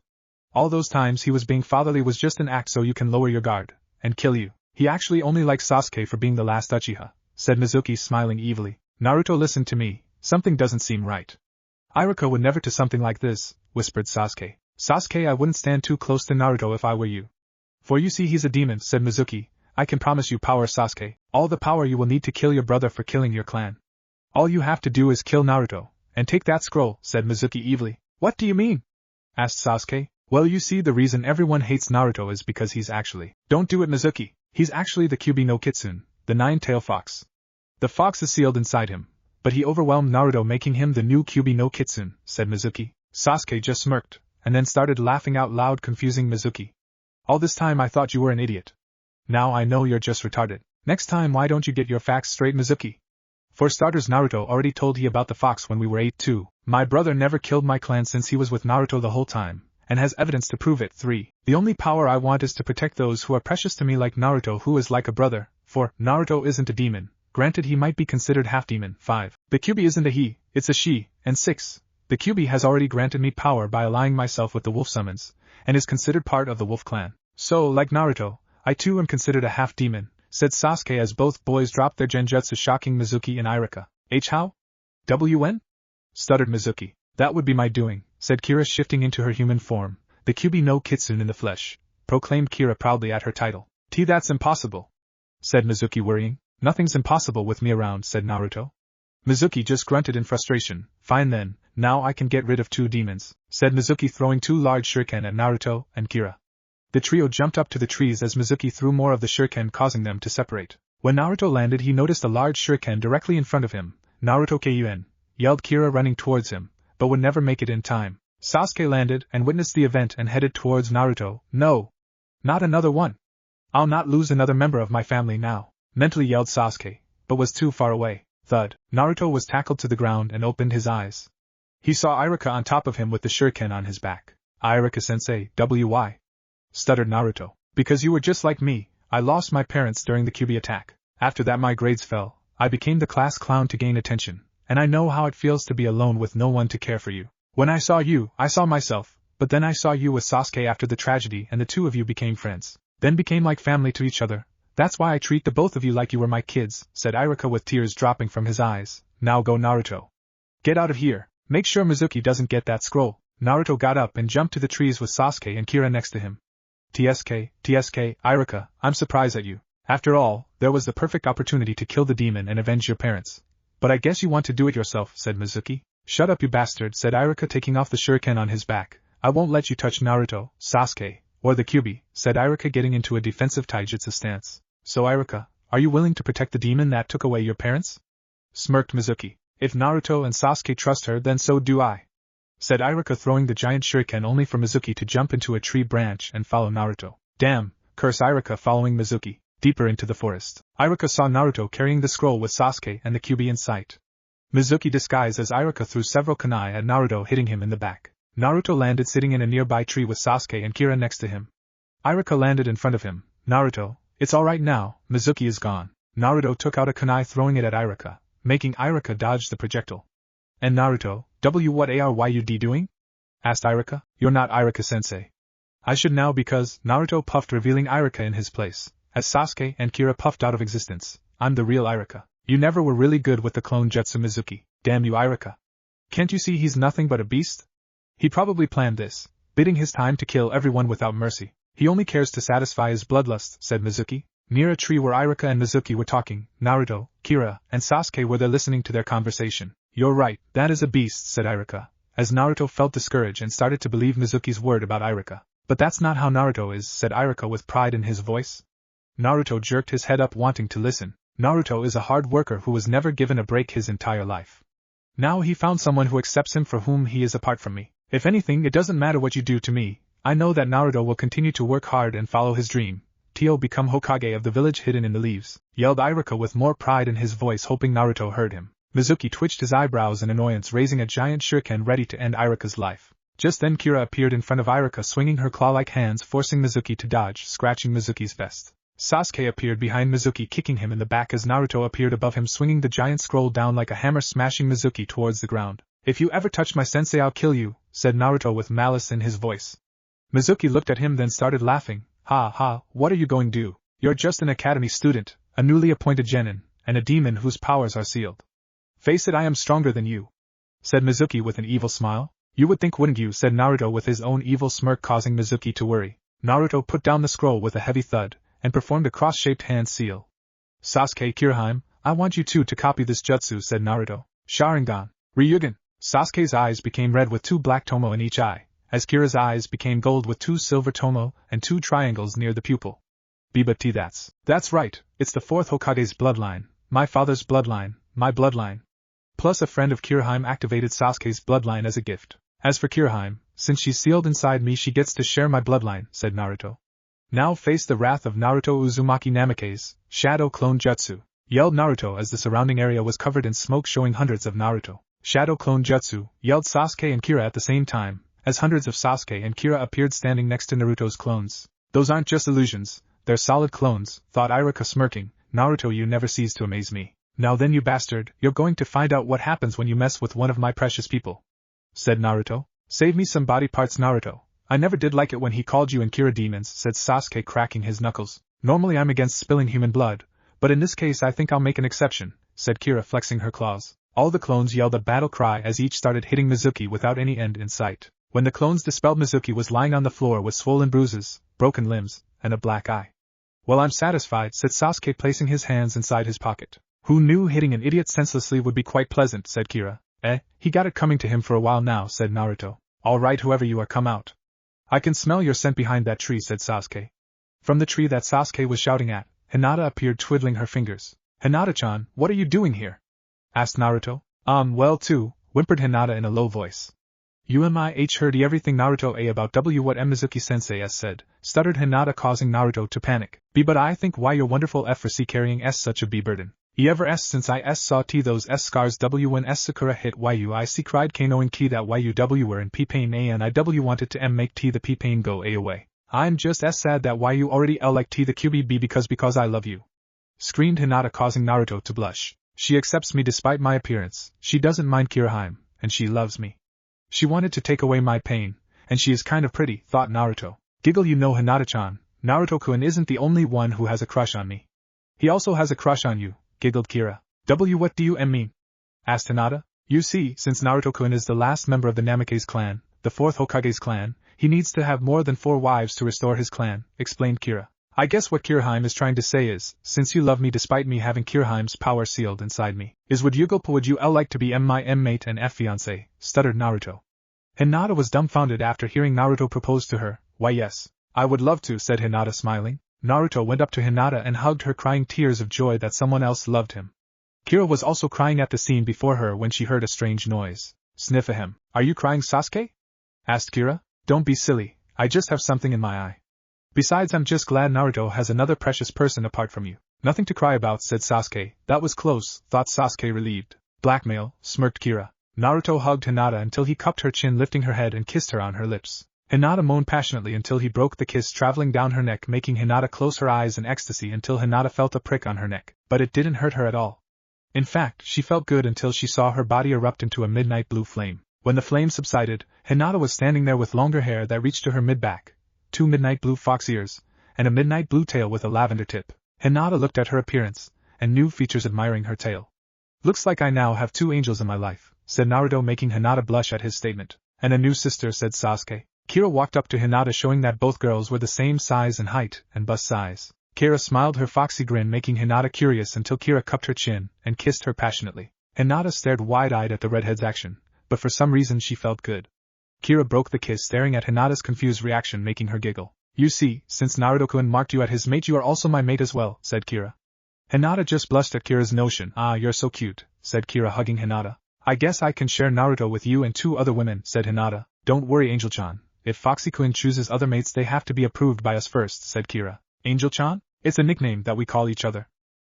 All those times he was being fatherly was just an act so you can lower your guard and kill you. He actually only likes Sasuke for being the last Uchiha, said Mizuki, smiling evilly. Naruto, listen to me, something doesn't seem right. Iruka would never do something like this, whispered Sasuke. Sasuke, I wouldn't stand too close to Naruto if I were you. For you see he's a demon, said Mizuki. I can promise you power, Sasuke, all the power you will need to kill your brother for killing your clan. All you have to do is kill Naruto, and take that scroll, said Mizuki evilly. What do you mean? Asked Sasuke. Well, you see, the reason everyone hates Naruto is because he's actually— Don't do it, Mizuki. He's actually the Kyuubi no Kitsune, the nine-tailed fox. The fox is sealed inside him, but he overwhelmed Naruto, making him the new Kyuubi no Kitsune, said Mizuki. Sasuke just smirked, and then started laughing out loud, confusing Mizuki. All this time I thought you were an idiot. Now I know you're just retarded. Next time why don't you get your facts straight, Mizuki? For starters, Naruto already told you about the fox when we were 8 too. My brother never killed my clan since he was with Naruto the whole time, and has evidence to prove it. 3. The only power I want is to protect those who are precious to me like Naruto, who is like a brother. 4. Naruto isn't a demon. Granted, he might be considered half-demon. 5. The Kyuubi isn't a he, it's a she. And 6. The Kyuubi has already granted me power by aligning myself with the wolf summons, and is considered part of the wolf clan. So, like Naruto, I too am considered a half-demon, said Sasuke as both boys dropped their genjutsu, shocking Mizuki and Iruka. How? WN? Stuttered Mizuki. That would be my doing, said Kira, shifting into her human form, the Kyuubi no Kitsune in the flesh, proclaimed Kira proudly at her title. That's impossible, said Mizuki, worrying. Nothing's impossible with me around, said Naruto. Mizuki just grunted in frustration. Fine then, now I can get rid of 2 demons, said Mizuki, throwing 2 large shuriken at Naruto and Kira. The trio jumped up to the trees as Mizuki threw more of the shuriken, causing them to separate. When Naruto landed, he noticed a large shuriken directly in front of him. Naruto Kyun, yelled Kira, running towards him, but would never make it in time. Sasuke landed and witnessed the event and headed towards Naruto. No! Not another one! I'll not lose another member of my family now, mentally yelled Sasuke, but was too far away. Thud. Naruto was tackled to the ground and opened his eyes. He saw Iruka on top of him with the shuriken on his back. Iruka-sensei, why? Stuttered Naruto. Because you were just like me, I lost my parents during the Kyuubi attack. After that my grades fell, I became the class clown to gain attention, and I know how it feels to be alone with no one to care for you. When I saw you, I saw myself, but then I saw you with Sasuke after the tragedy and the 2 of you became friends, then became like family to each other. That's why I treat the both of you like you were my kids, said Iruka with tears dropping from his eyes. Now go, Naruto. Get out of here. Make sure Mizuki doesn't get that scroll. Naruto got up and jumped to the trees with Sasuke and Kira next to him. TSK, Iruka, I'm surprised at you. After all, there was the perfect opportunity to kill the demon and avenge your parents. But I guess you want to do it yourself, said Mizuki. Shut up, you bastard, said Iruka, taking off the shuriken on his back. I won't let you touch Naruto, Sasuke, or the Kyuubi, said Iruka, getting into a defensive taijutsu stance. So Iruka, are you willing to protect the demon that took away your parents? Smirked Mizuki. If Naruto and Sasuke trust her, then so do I, said Iruka, throwing the giant shuriken only for Mizuki to jump into a tree branch and follow Naruto. Damn, cursed Iruka, following Mizuki deeper into the forest. Iruka saw Naruto carrying the scroll with Sasuke and the Kyuubi in sight. Mizuki disguised as Iruka threw several canine at Naruto, hitting him in the back. Naruto landed sitting in a nearby tree with Sasuke and Kira next to him. Iruka landed in front of him. Naruto, it's alright now, Mizuki is gone. Naruto took out a kunai, throwing it at Iruka, making Iruka dodge the projectile. And Naruto, what are you doing? Asked Iruka. You're not Iruka-sensei. I should now, because Naruto puffed, revealing Iruka in his place, as Sasuke and Kira puffed out of existence. I'm the real Iruka. You never were really good with the clone jutsu, Mizuki. Damn you, Iruka. Can't you see he's nothing but a beast? He probably planned this, bidding his time to kill everyone without mercy. He only cares to satisfy his bloodlust, said Mizuki. Near a tree where Iruka and Mizuki were talking, Naruto, Kira, and Sasuke were there listening to their conversation. You're right, that is a beast, said Iruka, as Naruto felt discouraged and started to believe Mizuki's word about Iruka. But that's not how Naruto is, said Iruka with pride in his voice. Naruto jerked his head up wanting to listen. Naruto is a hard worker who was never given a break his entire life. Now he found someone who accepts him for whom he is apart from me. If anything, it doesn't matter what you do to me. I know that Naruto will continue to work hard and follow his dream. Tio become Hokage of the village hidden in the leaves, yelled Iruka with more pride in his voice, hoping Naruto heard him. Mizuki twitched his eyebrows in annoyance, raising a giant shuriken ready to end Iruka's life. Just then Kira appeared in front of Iruka, swinging her claw-like hands, forcing Mizuki to dodge, scratching Mizuki's vest. Sasuke appeared behind Mizuki, kicking him in the back as Naruto appeared above him, swinging the giant scroll down like a hammer, smashing Mizuki towards the ground. If you ever touch my sensei, I'll kill you, said Naruto with malice in his voice. Mizuki looked at him, then started laughing. Ha ha, what are you going to do? You're just an academy student, a newly appointed genin, and a demon whose powers are sealed. Face it, I am stronger than you, said Mizuki with an evil smile. You would think, wouldn't you, said Naruto with his own evil smirk, causing Mizuki to worry. Naruto put down the scroll with a heavy thud, and performed a cross-shaped hand seal. Sasuke, Kiraheim, I want you two to copy this jutsu, said Naruto. Sharingan, Ryugen. Sasuke's eyes became red with 2 black tomo in each eye, as Kira's eyes became gold with 2 silver tomo and 2 triangles near the pupil. But that's right, it's the 4th Hokage's bloodline, my father's bloodline, my bloodline. Plus a friend of Kiraheim activated Sasuke's bloodline as a gift. As for Kiraheim, since she's sealed inside me, she gets to share my bloodline, said Naruto. Now face the wrath of Naruto Uzumaki Namake's Shadow Clone Jutsu, yelled Naruto as the surrounding area was covered in smoke, showing hundreds of Naruto Shadow Clone Jutsu, yelled Sasuke and Kira at the same time, as hundreds of Sasuke and Kira appeared standing next to Naruto's clones. Those aren't just illusions, they're solid clones, thought Iruka smirking. Naruto, you never cease to amaze me. Now then, you bastard, you're going to find out what happens when you mess with one of my precious people, said Naruto. Save me some body parts, Naruto. I never did like it when he called you and Kira demons, said Sasuke, cracking his knuckles. Normally I'm against spilling human blood, but in this case I think I'll make an exception, said Kira, flexing her claws. All the clones yelled a battle cry as each started hitting Mizuki without any end in sight. When the clones dispelled, Mizuki was lying on the floor with swollen bruises, broken limbs, and a black eye. Well, I'm satisfied, said Sasuke, placing his hands inside his pocket. Who knew hitting an idiot senselessly would be quite pleasant, said Kira. He got it coming to him for a while now, said Naruto. All right, whoever you are, come out. I can smell your scent behind that tree, said Sasuke. From the tree that Sasuke was shouting at, Hinata appeared, twiddling her fingers. Hinata-chan, what are you doing here? Asked Naruto. Well too, whimpered Hinata in a low voice. UMIH heard everything Naruto about what Mizuki-sensei said, stuttered Hinata, causing Naruto to panic. But I think why your wonderful F for C carrying S such a B burden. Ever S since I S saw T those S scars W when S Sakura hit YUIC cried K knowing K that YUW were in P pain A and IW wanted to M make T the P pain go A away. I'm just S sad that YU already L like T the QB B because I love you. Screamed Hinata, causing Naruto to blush. She accepts me despite my appearance, she doesn't mind Kiraheim, and she loves me. She wanted to take away my pain, and she is kind of pretty, thought Naruto. Giggle, you know Hinata-chan, Naruto-kun isn't the only one who has a crush on me. He also has a crush on you, giggled Kira. What do you mean? Asked Hinata. You see, since Naruto-kun is the last member of the Namake's clan, the 4th Hokage's clan, he needs to have more than 4 wives to restore his clan, explained Kira. I guess what Kiraheim is trying to say is, since you love me despite me having Kiraheim's power sealed inside me, would you like to be my M-mate and F-fiancé, stuttered Naruto. Hinata was dumbfounded after hearing Naruto propose to her. Why yes, I would love to, said Hinata, smiling. Naruto went up to Hinata and hugged her, crying tears of joy that someone else loved him. Kira was also crying at the scene before her when she heard a strange noise. Sniff ahem. Are you crying, Sasuke? Asked Kira. Don't be silly, I just have something in my eye. Besides, I'm just glad Naruto has another precious person apart from you. Nothing to cry about, said Sasuke. That was close, thought Sasuke, relieved. Blackmail, smirked Kira. Naruto hugged Hinata until he cupped her chin, lifting her head and kissed her on her lips. Hinata moaned passionately until he broke the kiss, traveling down her neck, making Hinata close her eyes in ecstasy until Hinata felt a prick on her neck. But it didn't hurt her at all. In fact, she felt good until she saw her body erupt into a midnight blue flame. When the flame subsided, Hinata was standing there with longer hair that reached to her mid-back, 2 midnight blue fox ears, and a midnight blue tail with a lavender tip. Hinata looked at her appearance and new features, admiring her tail. Looks like I now have 2 angels in my life, said Naruto, making Hinata blush at his statement. And a new sister, said Sasuke. Kira walked up to Hinata, showing that both girls were the same size and height and bust size. Kira smiled her foxy grin, making Hinata curious until Kira cupped her chin and kissed her passionately. Hinata stared wide-eyed at the redhead's action, but for some reason she felt good. Kira broke the kiss, staring at Hinata's confused reaction, making her giggle. You see, since Naruto-kun marked you as his mate, you are also my mate as well, said Kira. Hinata just blushed at Kira's notion. Ah, you're so cute, said Kira, hugging Hinata. I guess I can share Naruto with you and 2 other women, said Hinata. Don't worry, Angel-chan. If Foxy-kun chooses other mates, they have to be approved by us first, said Kira. Angel-chan? It's a nickname that we call each other.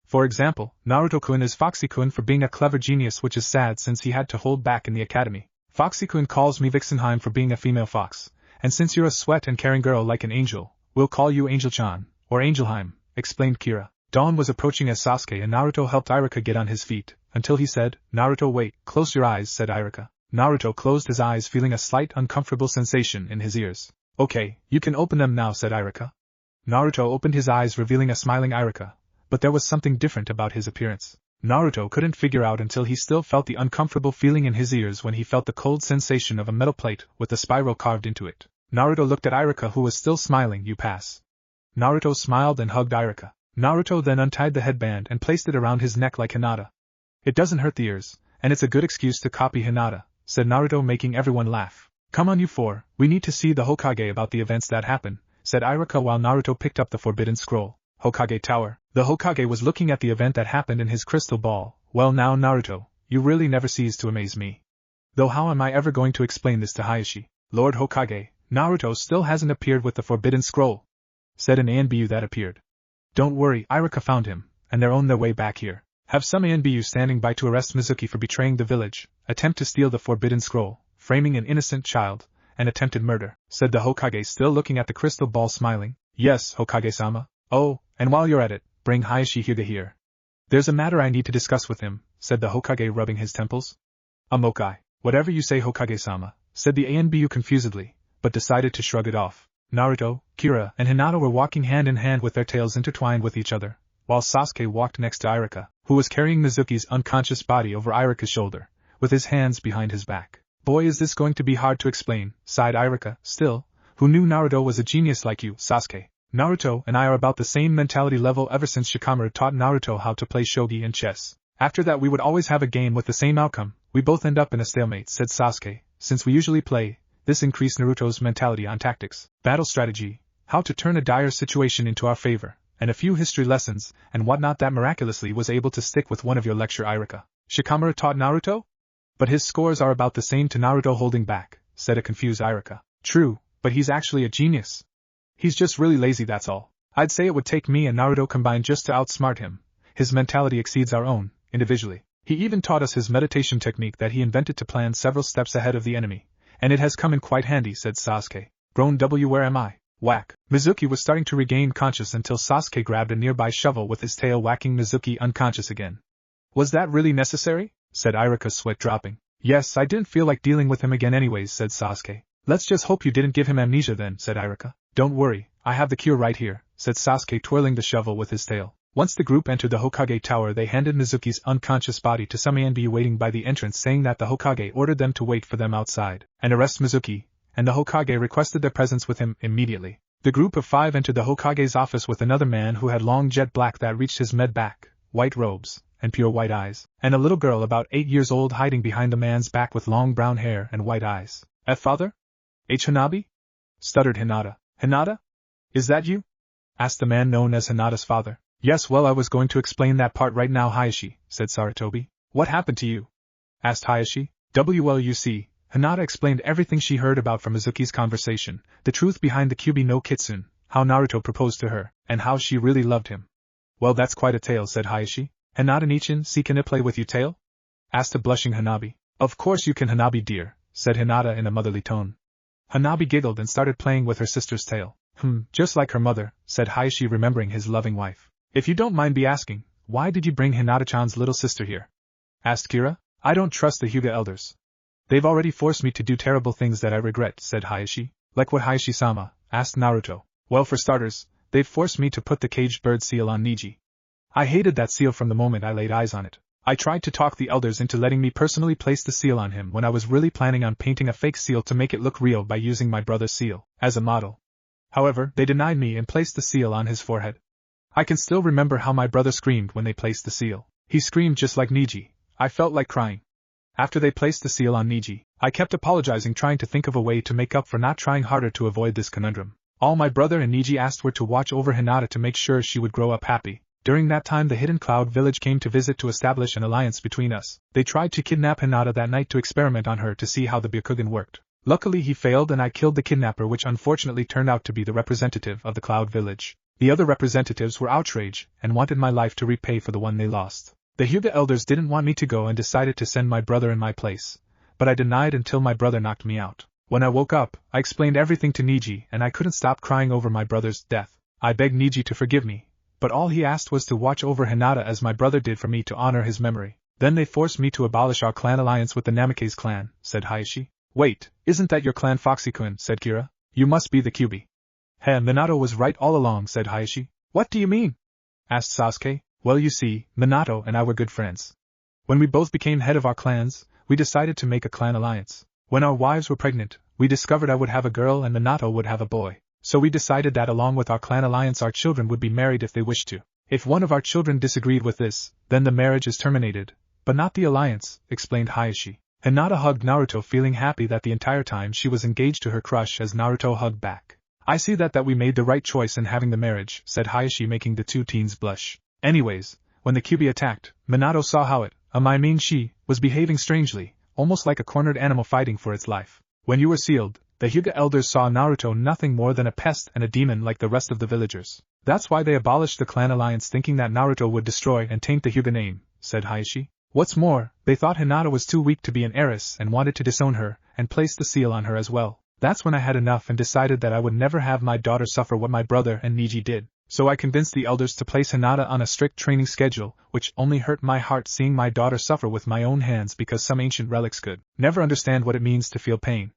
For example, Naruto-kun is Foxy-kun for being a clever genius, which is sad since he had to hold back in the academy. Foxy-kun calls me Vixenheim for being a female fox, and since you're a sweat and caring girl like an angel, we'll call you Angel-chan, or Angelheim, explained Kira. Dawn was approaching as Sasuke and Naruto helped Iruka get on his feet, until he said, Naruto, wait, close your eyes, said Iruka. Naruto closed his eyes, feeling a slight uncomfortable sensation in his ears. Okay, you can open them now, said Iruka. Naruto opened his eyes, revealing a smiling Iruka, but there was something different about his appearance. Naruto couldn't figure out until he still felt the uncomfortable feeling in his ears when he felt the cold sensation of a metal plate with a spiral carved into it. Naruto looked at Iruka, who was still smiling. You pass. Naruto smiled and hugged Iruka. Naruto then untied the headband and placed it around his neck like Hinata. It doesn't hurt the ears, and it's a good excuse to copy Hinata, said Naruto, making everyone laugh. Come on, you 4, we need to see the Hokage about the events that happen, said Iruka while Naruto picked up the forbidden scroll. Hokage Tower. The Hokage was looking at the event that happened in his crystal ball. Well now, Naruto, you really never cease to amaze me. Though how am I ever going to explain this to Hayashi? Lord Hokage, Naruto still hasn't appeared with the forbidden scroll, said an ANBU that appeared. Don't worry, Iruka found him, and they're on their way back here. Have some ANBU standing by to arrest Mizuki for betraying the village, attempt to steal the forbidden scroll, framing an innocent child, and attempted murder, said the Hokage, still looking at the crystal ball, smiling. Yes, Hokage-sama. Oh, and while you're at it, bring Hayashi here. There's a matter I need to discuss with him, said the Hokage, rubbing his temples. Amokai. Whatever you say, Hokage-sama, said the ANBU confusedly, but decided to shrug it off. Naruto, Kira, and Hinata were walking hand in hand with their tails intertwined with each other, while Sasuke walked next to Iruka, who was carrying Mizuki's unconscious body over Iruka's shoulder, with his hands behind his back. Boy, is this going to be hard to explain, sighed Iruka. Still, who knew Naruto was a genius like you, Sasuke? Naruto and I are about the same mentality level ever since Shikamaru taught Naruto how to play shogi and chess. After that we would always have a game with the same outcome, we both end up in a stalemate, said Sasuke. Since we usually play, this increased Naruto's mentality on tactics, battle strategy, how to turn a dire situation into our favor, and a few history lessons, and whatnot that miraculously was able to stick with one of your lecture, Iruka. Shikamaru taught Naruto? But his scores are about the same to Naruto holding back, said a confused Iruka. True, but he's actually a genius. He's just really lazy, that's all. I'd say it would take me and Naruto combined just to outsmart him. His mentality exceeds our own, individually. He even taught us his meditation technique that he invented to plan several steps ahead of the enemy, and it has come in quite handy, said Sasuke. Grown W, where am I? Whack. Mizuki was starting to regain conscious until Sasuke grabbed a nearby shovel with his tail, whacking Mizuki unconscious again. Was that really necessary? Said Iruka, sweat dropping. Yes, I didn't feel like dealing with him again anyways, said Sasuke. Let's just hope you didn't give him amnesia then, said Iruka. Don't worry, I have the cure right here, said Sasuke, twirling the shovel with his tail. Once the group entered the Hokage Tower, they handed Mizuki's unconscious body to some ANB waiting by the entrance, saying that the Hokage ordered them to wait for them outside and arrest Mizuki, and the Hokage requested their presence with him immediately. The group of 5 entered the Hokage's office with another man who had long jet black that reached his mid back, white robes, and pure white eyes, and a little girl about 8 years old hiding behind the man's back with long brown hair and white eyes. Father? H. Hanabi? Stuttered Hinata. Hinata? Is that you? Asked the man known as Hinata's father. Yes, well, I was going to explain that part right now, Hayashi, said Sarutobi. What happened to you? Asked Hayashi. Well, you see, Hinata explained everything she heard about from Mizuki's conversation, the truth behind the Kyuubi no Kitsune, how Naruto proposed to her, and how she really loved him. Well, that's quite a tale, said Hayashi. Hinata Nichin, see, can I play with you, tale? Asked a blushing Hanabi. Of course you can, Hanabi dear, said Hinata in a motherly tone. Hanabi giggled and started playing with her sister's tail. Just like her mother, said Hayashi, remembering his loving wife. If you don't mind me asking, why did you bring Hinata-chan's little sister here? Asked Kira. I don't trust the Hyuga elders. They've already forced me to do terrible things that I regret, said Hayashi. Like what, Hayashi-sama? Asked Naruto. Well, for starters, they've forced me to put the caged bird seal on Niji. I hated that seal from the moment I laid eyes on it. I tried to talk the elders into letting me personally place the seal on him when I was really planning on painting a fake seal to make it look real by using my brother's seal as a model. However, they denied me and placed the seal on his forehead. I can still remember how my brother screamed when they placed the seal. He screamed just like Niji. I felt like crying. After they placed the seal on Niji, I kept apologizing, trying to think of a way to make up for not trying harder to avoid this conundrum. All my brother and Niji asked were to watch over Hinata to make sure she would grow up happy. During that time the Hidden Cloud Village came to visit to establish an alliance between us. They tried to kidnap Hinata that night to experiment on her to see how the Byakugan worked. Luckily he failed and I killed the kidnapper, which unfortunately turned out to be the representative of the Cloud Village. The other representatives were outraged and wanted my life to repay for the one they lost. The Hyuga elders didn't want me to go and decided to send my brother in my place, but I denied until my brother knocked me out. When I woke up, I explained everything to Niji and I couldn't stop crying over my brother's death. I begged Niji to forgive me, but all he asked was to watch over Hinata as my brother did for me to honor his memory. Then they forced me to abolish our clan alliance with the Namikaze clan, said Hayashi. Wait, isn't that your clan, Foxy-kun, said Kira. You must be the Kyuubi. Heh, Minato was right all along, said Hayashi. What do you mean? Asked Sasuke. Well, you see, Minato and I were good friends. When we both became head of our clans, we decided to make a clan alliance. When our wives were pregnant, we discovered I would have a girl and Minato would have a boy. So we decided that along with our clan alliance our children would be married if they wished to. If one of our children disagreed with this, then the marriage is terminated, but not the alliance, explained Hayashi. Hinata hugged Naruto, feeling happy that the entire time she was engaged to her crush as Naruto hugged back. I see that we made the right choice in having the marriage, said Hayashi, making the two teens blush. Anyways, when the Kyuubi attacked, Minato saw how she was behaving strangely, almost like a cornered animal fighting for its life. When you were sealed, the Hyuga elders saw Naruto nothing more than a pest and a demon like the rest of the villagers. That's why they abolished the clan alliance, thinking that Naruto would destroy and taint the Hyuga name, said Hayashi. What's more, they thought Hinata was too weak to be an heiress and wanted to disown her, and placed the seal on her as well. That's when I had enough and decided that I would never have my daughter suffer what my brother and Niji did. So I convinced the elders to place Hinata on a strict training schedule, which only hurt my heart seeing my daughter suffer with my own hands, because some ancient relics could never understand what it means to feel pain.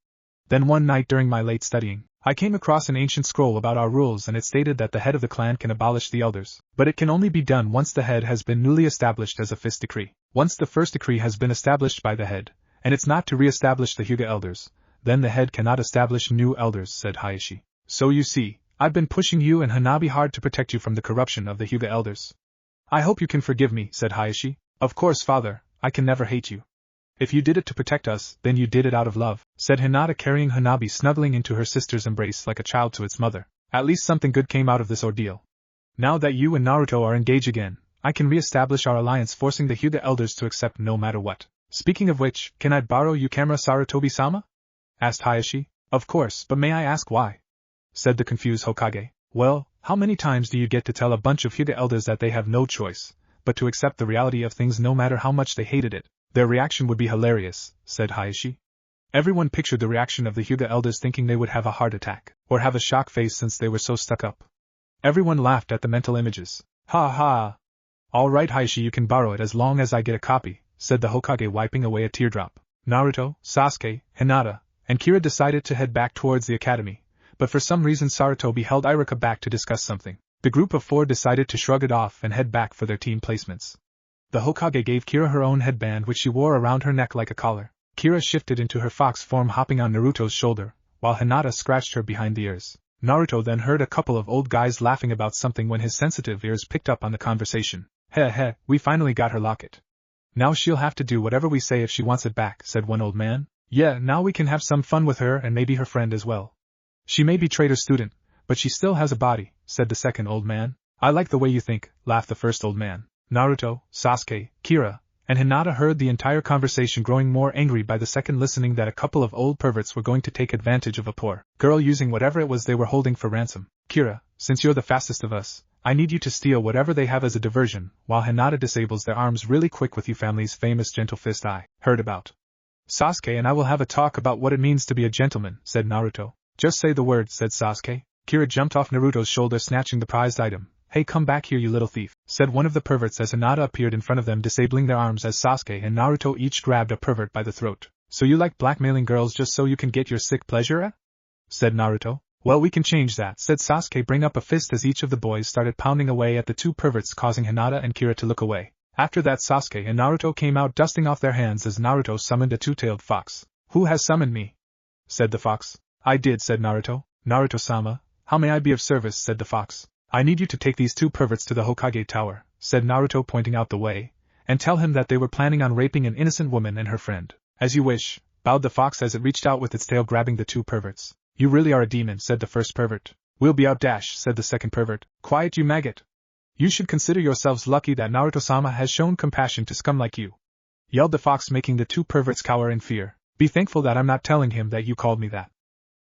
Then one night during my late studying, I came across an ancient scroll about our rules, and it stated that the head of the clan can abolish the elders, but it can only be done once the head has been newly established as a fifth decree. Once the first decree has been established by the head, and it's not to re-establish the Hyuga elders, then the head cannot establish new elders, said Hayashi. So you see, I've been pushing you and Hanabi hard to protect you from the corruption of the Hyuga elders. I hope you can forgive me, said Hayashi. Of course, father, I can never hate you. If you did it to protect us, then you did it out of love, said Hinata, carrying Hanabi snuggling into her sister's embrace like a child to its mother. At least something good came out of this ordeal. Now that you and Naruto are engaged again, I can re-establish our alliance, forcing the Hyuga elders to accept no matter what. Speaking of which, can I borrow you camera, Sarutobi-sama? Asked Hayashi. Of course, but may I ask why? Said the confused Hokage. Well, how many times do you get to tell a bunch of Hyuga elders that they have no choice but to accept the reality of things no matter how much they hated it? Their reaction would be hilarious, said Hayashi. Everyone pictured the reaction of the Hyuga elders, thinking they would have a heart attack, or have a shock face since they were so stuck up. Everyone laughed at the mental images. Ha ha! All right, Hayashi, you can borrow it as long as I get a copy, said the Hokage, wiping away a teardrop. Naruto, Sasuke, Hinata, and Kira decided to head back towards the academy, but for some reason Sarutobi held Iruka back to discuss something. The group of four decided to shrug it off and head back for their team placements. The Hokage gave Kira her own headband, which she wore around her neck like a collar. Kira shifted into her fox form, hopping on Naruto's shoulder, while Hinata scratched her behind the ears. Naruto then heard a couple of old guys laughing about something when his sensitive ears picked up on the conversation. Heh heh, we finally got her locket. Now she'll have to do whatever we say if she wants it back, said one old man. Yeah, now we can have some fun with her and maybe her friend as well. She may be traitor student, but she still has a body, said the second old man. I like the way you think, laughed the first old man. Naruto, Sasuke, Kira, and Hinata heard the entire conversation, growing more angry by the second listening that a couple of old perverts were going to take advantage of a poor girl using whatever it was they were holding for ransom. Kira, since you're the fastest of us, I need you to steal whatever they have as a diversion, while Hinata disables their arms really quick with you family's famous gentle fist I heard about. Sasuke and I will have a talk about what it means to be a gentleman, said Naruto. Just say the word, said Sasuke. Kira jumped off Naruto's shoulder, snatching the prized item. Hey, come back here, you little thief, said one of the perverts as Hinata appeared in front of them, disabling their arms as Sasuke and Naruto each grabbed a pervert by the throat. So you like blackmailing girls just so you can get your sick pleasure, eh? Said Naruto. Well, we can change that, said Sasuke, bring up a fist as each of the boys started pounding away at the two perverts, causing Hinata and Kira to look away. After that, Sasuke and Naruto came out, dusting off their hands as Naruto summoned a two-tailed fox. Who has summoned me? Said the fox. I did, said Naruto. Naruto-sama, how may I be of service, said the fox. I need you to take these two perverts to the Hokage Tower, said Naruto pointing out the way, and tell him that they were planning on raping an innocent woman and her friend. As you wish, bowed the fox as it reached out with its tail grabbing the two perverts. You really are a demon, said the first pervert. We'll be out dash, said the second pervert. Quiet you maggot. You should consider yourselves lucky that Naruto-sama has shown compassion to scum like you, yelled the fox, making the two perverts cower in fear. Be thankful that I'm not telling him that you called me that.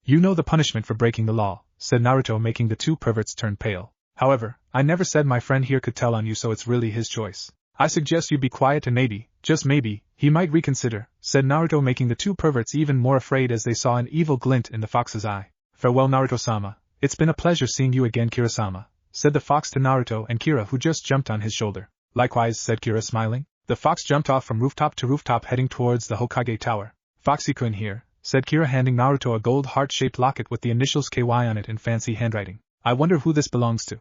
You know the punishment for breaking the law, said Naruto, making the two perverts turn pale. However, I never said my friend here could tell on you, so it's really his choice. I suggest you be quiet and maybe, just maybe, he might reconsider, said Naruto, making the two perverts even more afraid as they saw an evil glint in the fox's eye. Farewell Naruto-sama, it's been a pleasure seeing you again Kira-sama, said the fox to Naruto and Kira, who just jumped on his shoulder. Likewise, said Kira, smiling. The fox jumped off from rooftop to rooftop heading towards the Hokage Tower. Foxy-kun here, said Kira, handing Naruto a gold heart-shaped locket with the initials KY on it in fancy handwriting. I wonder who this belongs to,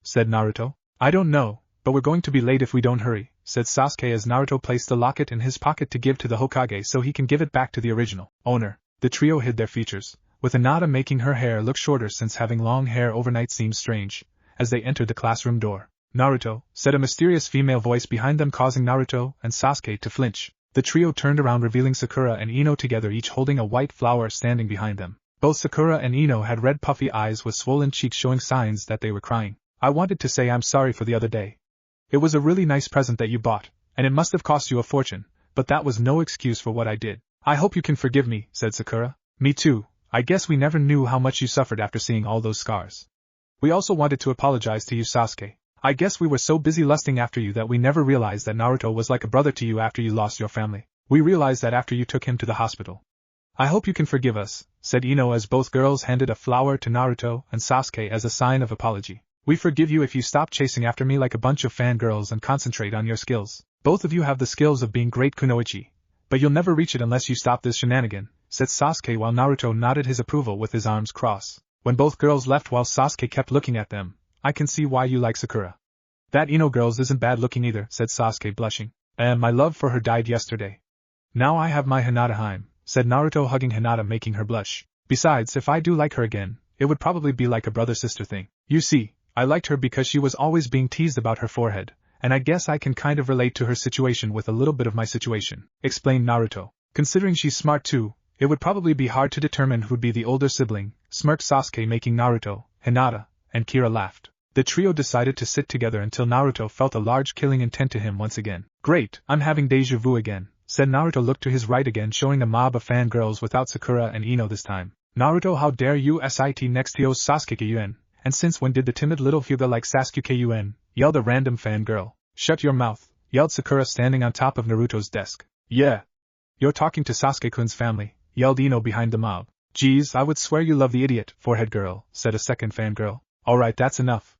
said Naruto. I don't know, but we're going to be late if we don't hurry, said Sasuke as Naruto placed the locket in his pocket to give to the Hokage so he can give it back to the original owner. The trio hid their features, with Hinata making her hair look shorter since having long hair overnight seems strange, as they entered the classroom door. Naruto, said a mysterious female voice behind them, causing Naruto and Sasuke to flinch. The trio turned around, revealing Sakura and Ino together, each holding a white flower standing behind them. Both Sakura and Ino had red puffy eyes with swollen cheeks showing signs that they were crying. I wanted to say I'm sorry for the other day. It was a really nice present that you bought, and it must have cost you a fortune, but that was no excuse for what I did. I hope you can forgive me, said Sakura. Me too, I guess we never knew how much you suffered after seeing all those scars. We also wanted to apologize to you, Sasuke. I guess we were so busy lusting after you that we never realized that Naruto was like a brother to you after you lost your family. We realized that after you took him to the hospital. I hope you can forgive us, said Ino as both girls handed a flower to Naruto and Sasuke as a sign of apology. We forgive you if you stop chasing after me like a bunch of fangirls and concentrate on your skills. Both of you have the skills of being great kunoichi, but you'll never reach it unless you stop this shenanigan, said Sasuke while Naruto nodded his approval with his arms crossed. When both girls left while Sasuke kept looking at them, I can see why you like Sakura. That Ino girls isn't bad looking either, said Sasuke blushing. My love for her died yesterday. Now I have my Hinata, said Naruto, hugging Hinata, making her blush. Besides, if I do like her again, it would probably be like a brother-sister thing. You see, I liked her because she was always being teased about her forehead, and I guess I can kind of relate to her situation with a little bit of my situation, explained Naruto. Considering she's smart too, it would probably be hard to determine who'd be the older sibling, smirked Sasuke, making Naruto, Hinata, and Kira laughed. The trio decided to sit together until Naruto felt a large killing intent to him once again. Great, I'm having deja vu again, said Naruto. Looked to his right again, showing a mob of fangirls without Sakura and Ino this time. Naruto, how dare you sit next to Sasuke-kun, and since when did the timid little Hyuga like Sasuke-kun, yelled a random fangirl. Shut your mouth, yelled Sakura, standing on top of Naruto's desk. Yeah. You're talking to Sasuke-kun's family, yelled Ino behind the mob. Geez, I would swear you love the idiot, forehead girl, said a second fangirl. Alright, that's enough.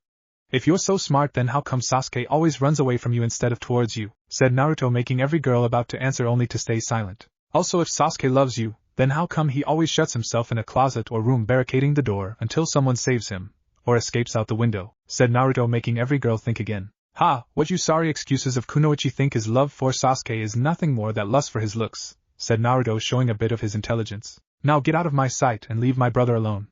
If you're so smart, then how come Sasuke always runs away from you instead of towards you, said Naruto, making every girl about to answer only to stay silent. Also, if Sasuke loves you, then how come he always shuts himself in a closet or room, barricading the door until someone saves him, or escapes out the window, said Naruto, making every girl think again. Ha, what you sorry excuses of kunoichi think his love for Sasuke is nothing more than lust for his looks, said Naruto, showing a bit of his intelligence. Now get out of my sight and leave my brother alone.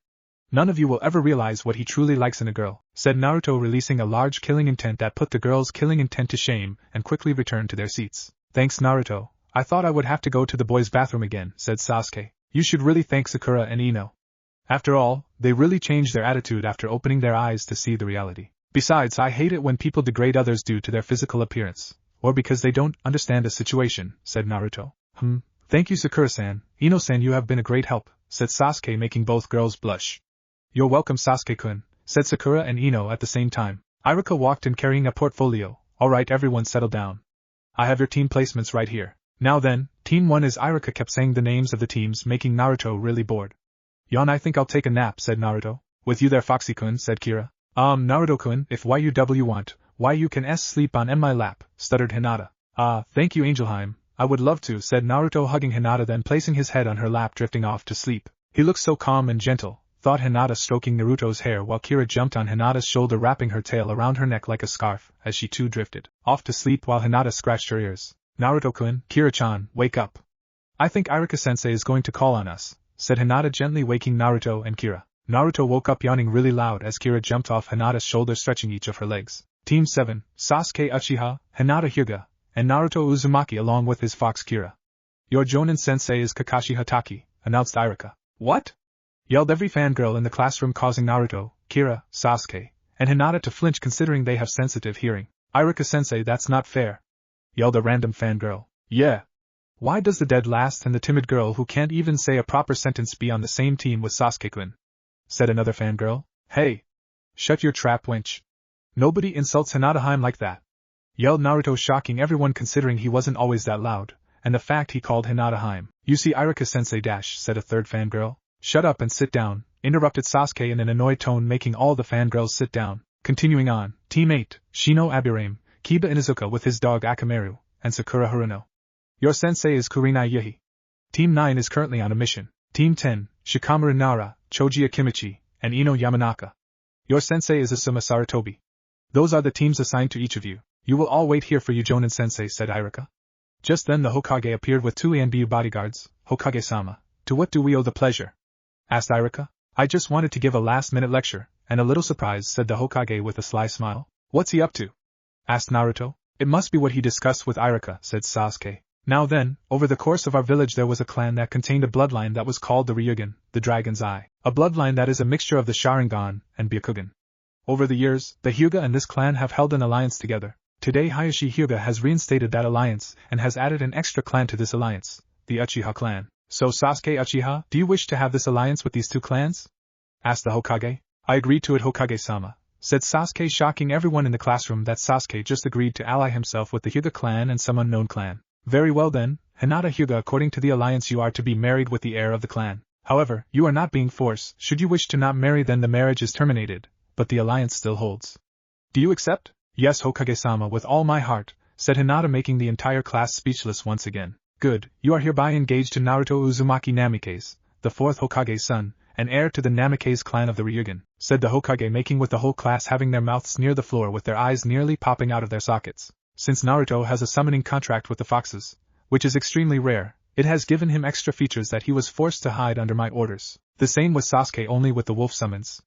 None of you will ever realize what he truly likes in a girl, said Naruto, releasing a large killing intent that put the girls' killing intent to shame and quickly returned to their seats. Thanks, Naruto. I thought I would have to go to the boys' bathroom again, said Sasuke. You should really thank Sakura and Ino. After all, they really changed their attitude after opening their eyes to see the reality. Besides, I hate it when people degrade others due to their physical appearance, or because they don't understand a situation, said Naruto. Thank you, Sakura-san. Ino-san, you have been a great help, said Sasuke, making both girls blush. You're welcome, Sasuke-kun, said Sakura and Ino at the same time. Iruka walked in carrying a portfolio. Alright, everyone settle down. I have your team placements right here. Now then, Team 1 is Iruka kept saying the names of the teams, making Naruto really bored. Yawn, I think I'll take a nap, said Naruto. With you there, Foxy-kun, said Kira. Naruto-kun, if you want, why you can sleep on my lap, stuttered Hinata. Thank you, Angelheim. I would love to, said Naruto, hugging Hinata, then placing his head on her lap, drifting off to sleep. He looks so calm and gentle, thought Hinata, stroking Naruto's hair while Kira jumped on Hinata's shoulder, wrapping her tail around her neck like a scarf, as she too drifted off to sleep while Hinata scratched her ears. Naruto-kun, Kira-chan, wake up. I think Iruka-sensei is going to call on us, said Hinata, gently waking Naruto and Kira. Naruto woke up yawning really loud as Kira jumped off Hinata's shoulder, stretching each of her legs. Team 7, Sasuke Uchiha, Hinata Hyuga, and Naruto Uzumaki along with his fox Kira. Your Jonin sensei is Kakashi Hatake, announced Irika. What? Yelled every fangirl in the classroom, causing Naruto, Kira, Sasuke, and Hinata to flinch considering they have sensitive hearing. Irika sensei, that's not fair, yelled a random fangirl. Yeah. Why does the dead last and the timid girl who can't even say a proper sentence be on the same team with Sasuke-kun? Said another fangirl. Hey! Shut your trap, wench. Nobody insults Hinata like that, yelled Naruto, shocking everyone considering he wasn't always that loud, and the fact he called Hinata. You see, Irika sensei dash, said a third fangirl. Shut up and sit down, interrupted Sasuke in an annoyed tone, making all the fangirls sit down. Continuing on, Team 8, Shino Abirame, Kiba Inuzuka with his dog Akamaru, and Sakura Haruno. Your sensei is Kurenai Yuhi. Team 9 is currently on a mission. Team 10, Shikamaru Nara, Choji Akimichi, and Ino Yamanaka. Your sensei is Asuma Sarutobi. Those are the teams assigned to each of you. You will all wait here for you, Jonin sensei, said Irika. Just then the Hokage appeared with 2 Anbu bodyguards. Hokage-sama, to what do we owe the pleasure? Asked Irika. I just wanted to give a last-minute lecture, and a little surprise, said the Hokage with a sly smile. What's he up to? Asked Naruto. It must be what he discussed with Irika, said Sasuke. Now then, over the course of our village there was a clan that contained a bloodline that was called the Ryugen, the Dragon's Eye, a bloodline that is a mixture of the Sharingan and Byakugan. Over the years, the Hyuga and this clan have held an alliance together. Today Hayashi Hyuga has reinstated that alliance and has added an extra clan to this alliance, the Uchiha clan. So Sasuke Uchiha, do you wish to have this alliance with these 2 clans? Asked the Hokage. I agreed to it, Hokage-sama, said Sasuke, shocking everyone in the classroom that Sasuke just agreed to ally himself with the Hyuga clan and some unknown clan. Very well then, Hinata Hyuga, according to the alliance you are to be married with the heir of the clan. However, you are not being forced. Should you wish to not marry, then the marriage is terminated, but the alliance still holds. Do you accept? Yes, Hokage-sama, with all my heart, said Hinata, making the entire class speechless once again. Good, you are hereby engaged to Naruto Uzumaki Namikaze, the 4th Hokage's son, and heir to the Namikaze clan of the Ryugen, said the Hokage, making with the whole class having their mouths near the floor with their eyes nearly popping out of their sockets. Since Naruto has a summoning contract with the foxes, which is extremely rare, it has given him extra features that he was forced to hide under my orders. The same with Sasuke, only with the wolf summons.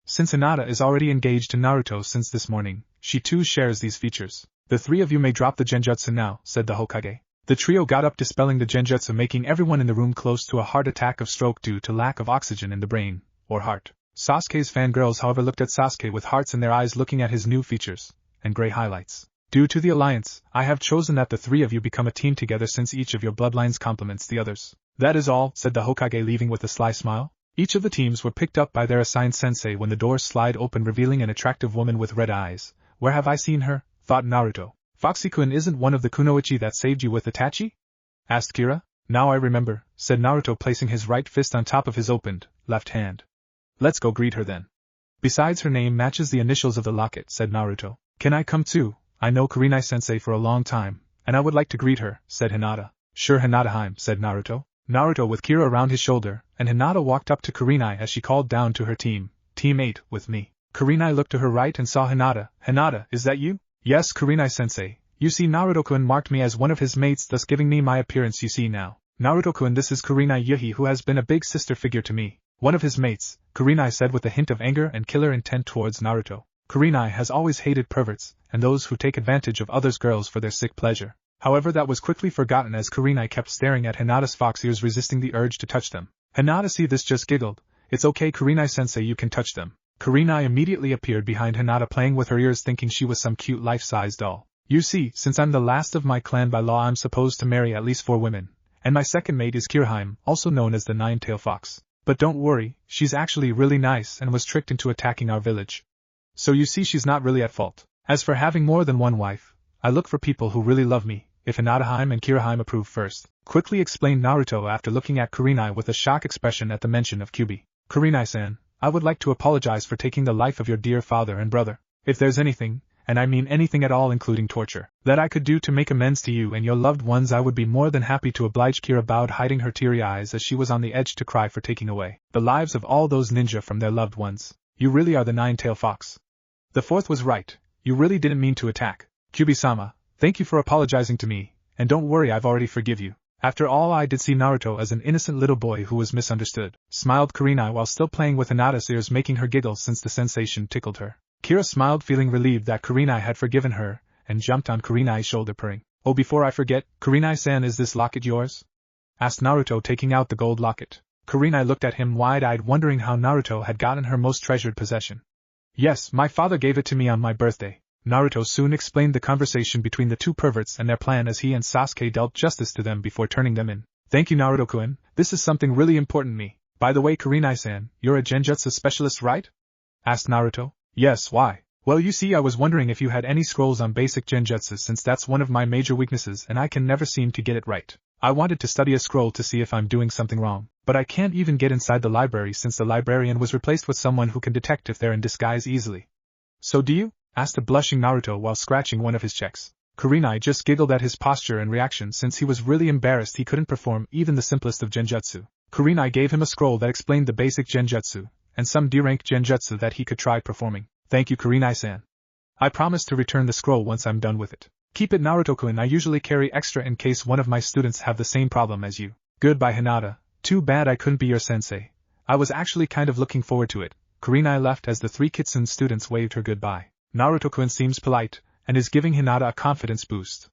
Since Hinata is already engaged to Naruto since this morning, she too shares these features. The 3 of you may drop the genjutsu now, said the Hokage. The trio got up, dispelling the genjutsu, making everyone in the room close to a heart attack of stroke due to lack of oxygen in the brain, or heart. Sasuke's fangirls however looked at Sasuke with hearts in their eyes, looking at his new features and gray highlights. Due to the alliance, I have chosen that the 3 of you become a team together, since each of your bloodlines complements the others. That is all, said the Hokage, leaving with a sly smile. Each of the teams were picked up by their assigned sensei when the doors slide open, revealing an attractive woman with red eyes. Where have I seen her? Thought Naruto. Foxy-kun isn't one of the kunoichi that saved you with Itachi? Asked Kira. Now I remember, said Naruto, placing his right fist on top of his opened left hand. Let's go greet her then. Besides, her name matches the initials of the locket, said Naruto. Can I come too? I know Kurenai-sensei for a long time, and I would like to greet her, said Hinata. Sure, Hinata-heim, said Naruto. Naruto with Kira around his shoulder, and Hinata walked up to Kurenai as she called down to her team. Team 8, with me. Kurenai looked to her right and saw Hinata. Hinata, is that you? Yes, Kurenai-sensei. You see, Naruto-kun marked me as one of his mates, thus giving me my appearance you see now. Naruto-kun, this is Kurenai Yuhi, who has been a big sister figure to me. One of his mates, Kurenai said with a hint of anger and killer intent towards Naruto. Kurenai has always hated perverts, and those who take advantage of others' girls for their sick pleasure. However, that was quickly forgotten as Kurenai kept staring at Hinata's fox ears, resisting the urge to touch them. Hinata see this just giggled. It's okay, Kurenai-sensei, you can touch them. Kurenai immediately appeared behind Hinata, playing with her ears, thinking she was some cute life-size doll. You see, since I'm the last of my clan by law, I'm supposed to marry at least 4 women, and my second mate is Kiraheim, also known as the Nine-Tailed Fox. But don't worry, she's actually really nice and was tricked into attacking our village. So you see, she's not really at fault. As for having more than one wife, I look for people who really love me, if Hinata-heim and Kiraheim approve first, quickly explained Naruto after looking at Kurenai with a shocked expression at the mention of Kyuubi. Kurenai-san, I would like to apologize for taking the life of your dear father and brother. If there's anything, and I mean anything at all including torture, that I could do to make amends to you and your loved ones, I would be more than happy to oblige. Kira bowed, hiding her teary eyes as she was on the edge to cry for taking away the lives of all those ninja from their loved ones. You really are the Nine-Tailed Fox. The 4th was right, you really didn't mean to attack. Kyuubi-sama, thank you for apologizing to me, and don't worry, I've already forgive you. After all, I did see Naruto as an innocent little boy who was misunderstood, smiled Kurenai while still playing with Hinata's ears, making her giggle since the sensation tickled her. Kira smiled, feeling relieved that Kurenai had forgiven her, and jumped on Kurenai's shoulder, purring. Oh, before I forget, Kurenai-san, is this locket yours? Asked Naruto, taking out the gold locket. Kurenai looked at him wide-eyed, wondering how Naruto had gotten her most treasured possession. Yes, my father gave it to me on my birthday. Naruto soon explained the conversation between the two perverts and their plan as he and Sasuke dealt justice to them before turning them in. Thank you, Naruto-kun, this is something really important to me. By the way, Kurenai-san, you're a genjutsu specialist, right? Asked Naruto. Yes, why? Well, you see, I was wondering if you had any scrolls on basic genjutsu, since that's one of my major weaknesses and I can never seem to get it right. I wanted to study a scroll to see if I'm doing something wrong, but I can't even get inside the library since the librarian was replaced with someone who can detect if they're in disguise easily. So do you? Asked a blushing Naruto while scratching one of his checks. Kurenai just giggled at his posture and reaction since he was really embarrassed he couldn't perform even the simplest of genjutsu. Kurenai gave him a scroll that explained the basic genjutsu, and some D-rank genjutsu that he could try performing. Thank you, Kurenai-san. I promise to return the scroll once I'm done with it. Keep it, Naruto-kun, I usually carry extra in case one of my students have the same problem as you. Goodbye, Hinata. Too bad I couldn't be your sensei. I was actually kind of looking forward to it. Kurenai left as the three Kitsune students waved her goodbye. Naruto-kun seems polite, and is giving Hinata a confidence boost.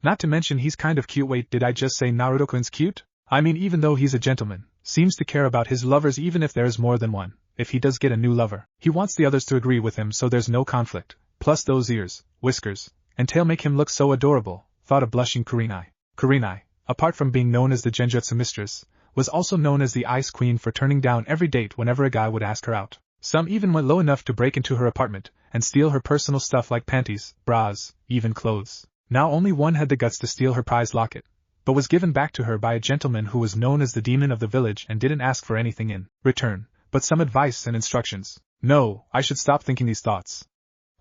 Not to mention he's kind of cute. Wait, did I just say Naruto-kun's cute? I mean, even though he's a gentleman, seems to care about his lovers even if there's more than one. If he does get a new lover, he wants the others to agree with him so there's no conflict. Plus those ears, whiskers, and tail make him look so adorable, thought a blushing Kurenai. Kurenai, apart from being known as the genjutsu mistress, was also known as the Ice Queen for turning down every date whenever a guy would ask her out. Some even went low enough to break into her apartment and steal her personal stuff like panties, bras, even clothes. Now only one had the guts to steal her prized locket, but was given back to her by a gentleman who was known as the demon of the village and didn't ask for anything in return, but some advice and instructions. No, I should stop thinking these thoughts.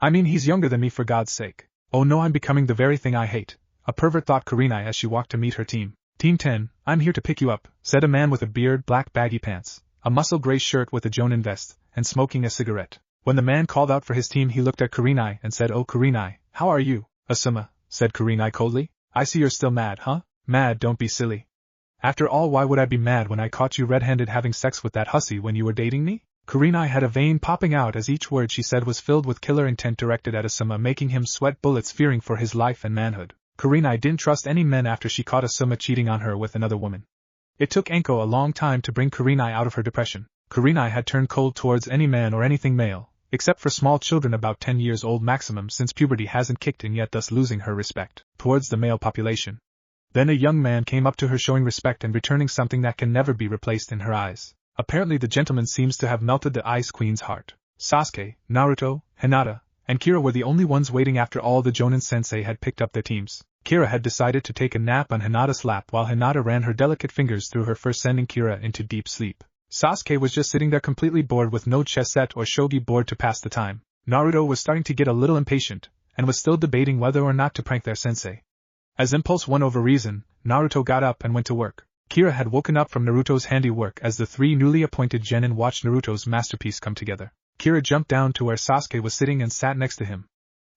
I mean, he's younger than me, for God's sake. Oh no, I'm becoming the very thing I hate. A pervert, thought Kurenai as she walked to meet her team. Team 10, I'm here to pick you up, said a man with a beard, black baggy pants, a muscle gray shirt with a jonin vest, and smoking a cigarette. When the man called out for his team, he looked at Kurenai and said, Oh Kurenai, how are you? Asuma, said Kurenai coldly. I see you're still mad, huh? Mad, don't be silly. After all, why would I be mad when I caught you red-handed having sex with that hussy when you were dating me? Kurenai had a vein popping out as each word she said was filled with killer intent directed at Asuma, making him sweat bullets, fearing for his life and manhood. Kurenai didn't trust any men after she caught Asuma cheating on her with another woman. It took Enko a long time to bring Kurenai out of her depression. Kurenai had turned cold towards any man or anything male, except for small children about 10 years old maximum, since puberty hasn't kicked in yet, thus losing her respect towards the male population. Then a young man came up to her showing respect and returning something that can never be replaced in her eyes. Apparently the gentleman seems to have melted the Ice Queen's heart. Sasuke, Naruto, Hinata, and Kira were the only ones waiting after all the Jonin sensei had picked up their teams. Kira had decided to take a nap on Hinata's lap while Hinata ran her delicate fingers through her fur, sending Kira into deep sleep. Sasuke was just sitting there completely bored with no chess set or shogi board to pass the time. Naruto was starting to get a little impatient, and was still debating whether or not to prank their sensei. As impulse won over reason, Naruto got up and went to work. Kira had woken up from Naruto's handiwork as the three newly appointed genin watched Naruto's masterpiece come together. Kira jumped down to where Sasuke was sitting and sat next to him.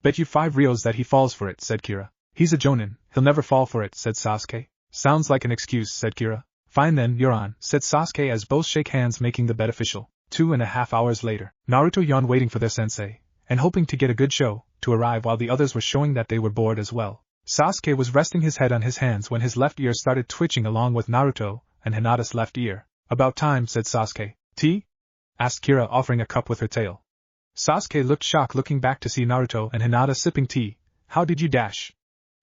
Bet you 5 ryos that he falls for it, said Kira. He's a jonin, he'll never fall for it, said Sasuke. Sounds like an excuse, said Kira. Fine then, you're on, said Sasuke as both shake hands, making the bet official. 2.5 hours later, Naruto yawned waiting for their sensei, and hoping to get a good show, to arrive while the others were showing that they were bored as well. Sasuke was resting his head on his hands when his left ear started twitching along with Naruto and Hinata's left ear. About time, said Sasuke. Tea? Asked Kira, offering a cup with her tail. Sasuke looked shocked, looking back to see Naruto and Hinata sipping tea. How did you dash?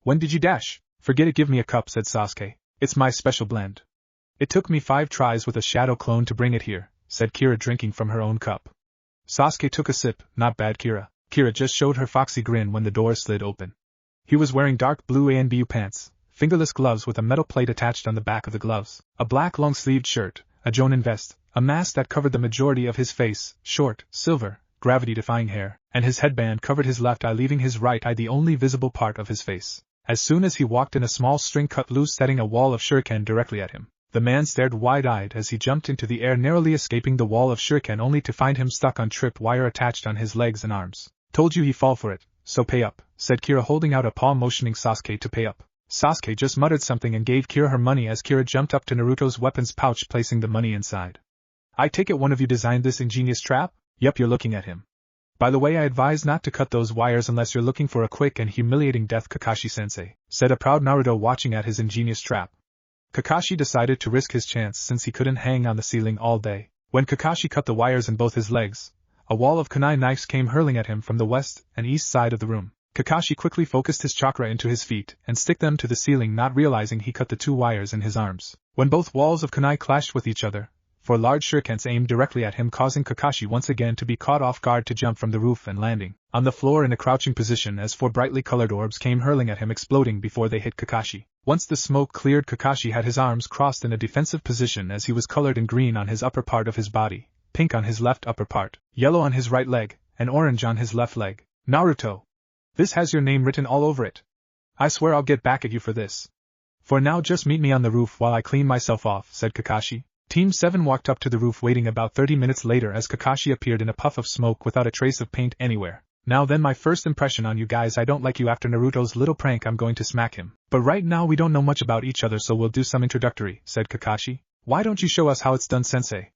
When did you dash? Forget it, give me a cup, said Sasuke. It's my special blend. It took me 5 tries with a shadow clone to bring it here, said Kira, drinking from her own cup. Sasuke took a sip. Not bad, Kira. Kira just showed her foxy grin when the door slid open. He was wearing dark blue ANBU pants, fingerless gloves with a metal plate attached on the back of the gloves, a black long-sleeved shirt, a jonin vest, a mask that covered the majority of his face, short, silver, gravity-defying hair, and his headband covered his left eye, leaving his right eye the only visible part of his face. As soon as he walked in, a small string cut loose, setting a wall of shuriken directly at him. The man stared wide-eyed as he jumped into the air, narrowly escaping the wall of shuriken, only to find him stuck on trip wire attached on his legs and arms. Told you he'd fall for it, so pay up, said Kira, holding out a paw, motioning Sasuke to pay up. Sasuke just muttered something and gave Kira her money as Kira jumped up to Naruto's weapons pouch, placing the money inside. I take it one of you designed this ingenious trap? Yup, you're looking at him. By the way, I advise not to cut those wires unless you're looking for a quick and humiliating death, Kakashi-sensei, said a proud Naruto watching at his ingenious trap. Kakashi decided to risk his chance since he couldn't hang on the ceiling all day. When Kakashi cut the wires in both his legs, a wall of kunai knives came hurling at him from the west and east side of the room. Kakashi quickly focused his chakra into his feet and stick them to the ceiling, not realizing he cut the 2 wires in his arms. When both walls of kunai clashed with each other, 4 large shurikens aimed directly at him, causing Kakashi once again to be caught off guard to jump from the roof and landing on the floor in a crouching position as 4 brightly colored orbs came hurling at him, exploding before they hit Kakashi. Once the smoke cleared, Kakashi had his arms crossed in a defensive position as he was colored in green on his upper part of his body, pink on his left upper part, yellow on his right leg, and orange on his left leg. Naruto! This has your name written all over it. I swear I'll get back at you for this. For now, just meet me on the roof while I clean myself off, said Kakashi. Team 7 walked up to the roof, waiting about 30 minutes later as Kakashi appeared in a puff of smoke without a trace of paint anywhere. Now then, my first impression on you guys: I don't like you. After Naruto's little prank, I'm going to smack him. But right now we don't know much about each other, so we'll do some introductory, said Kakashi. Why don't you show us how it's done, sensei?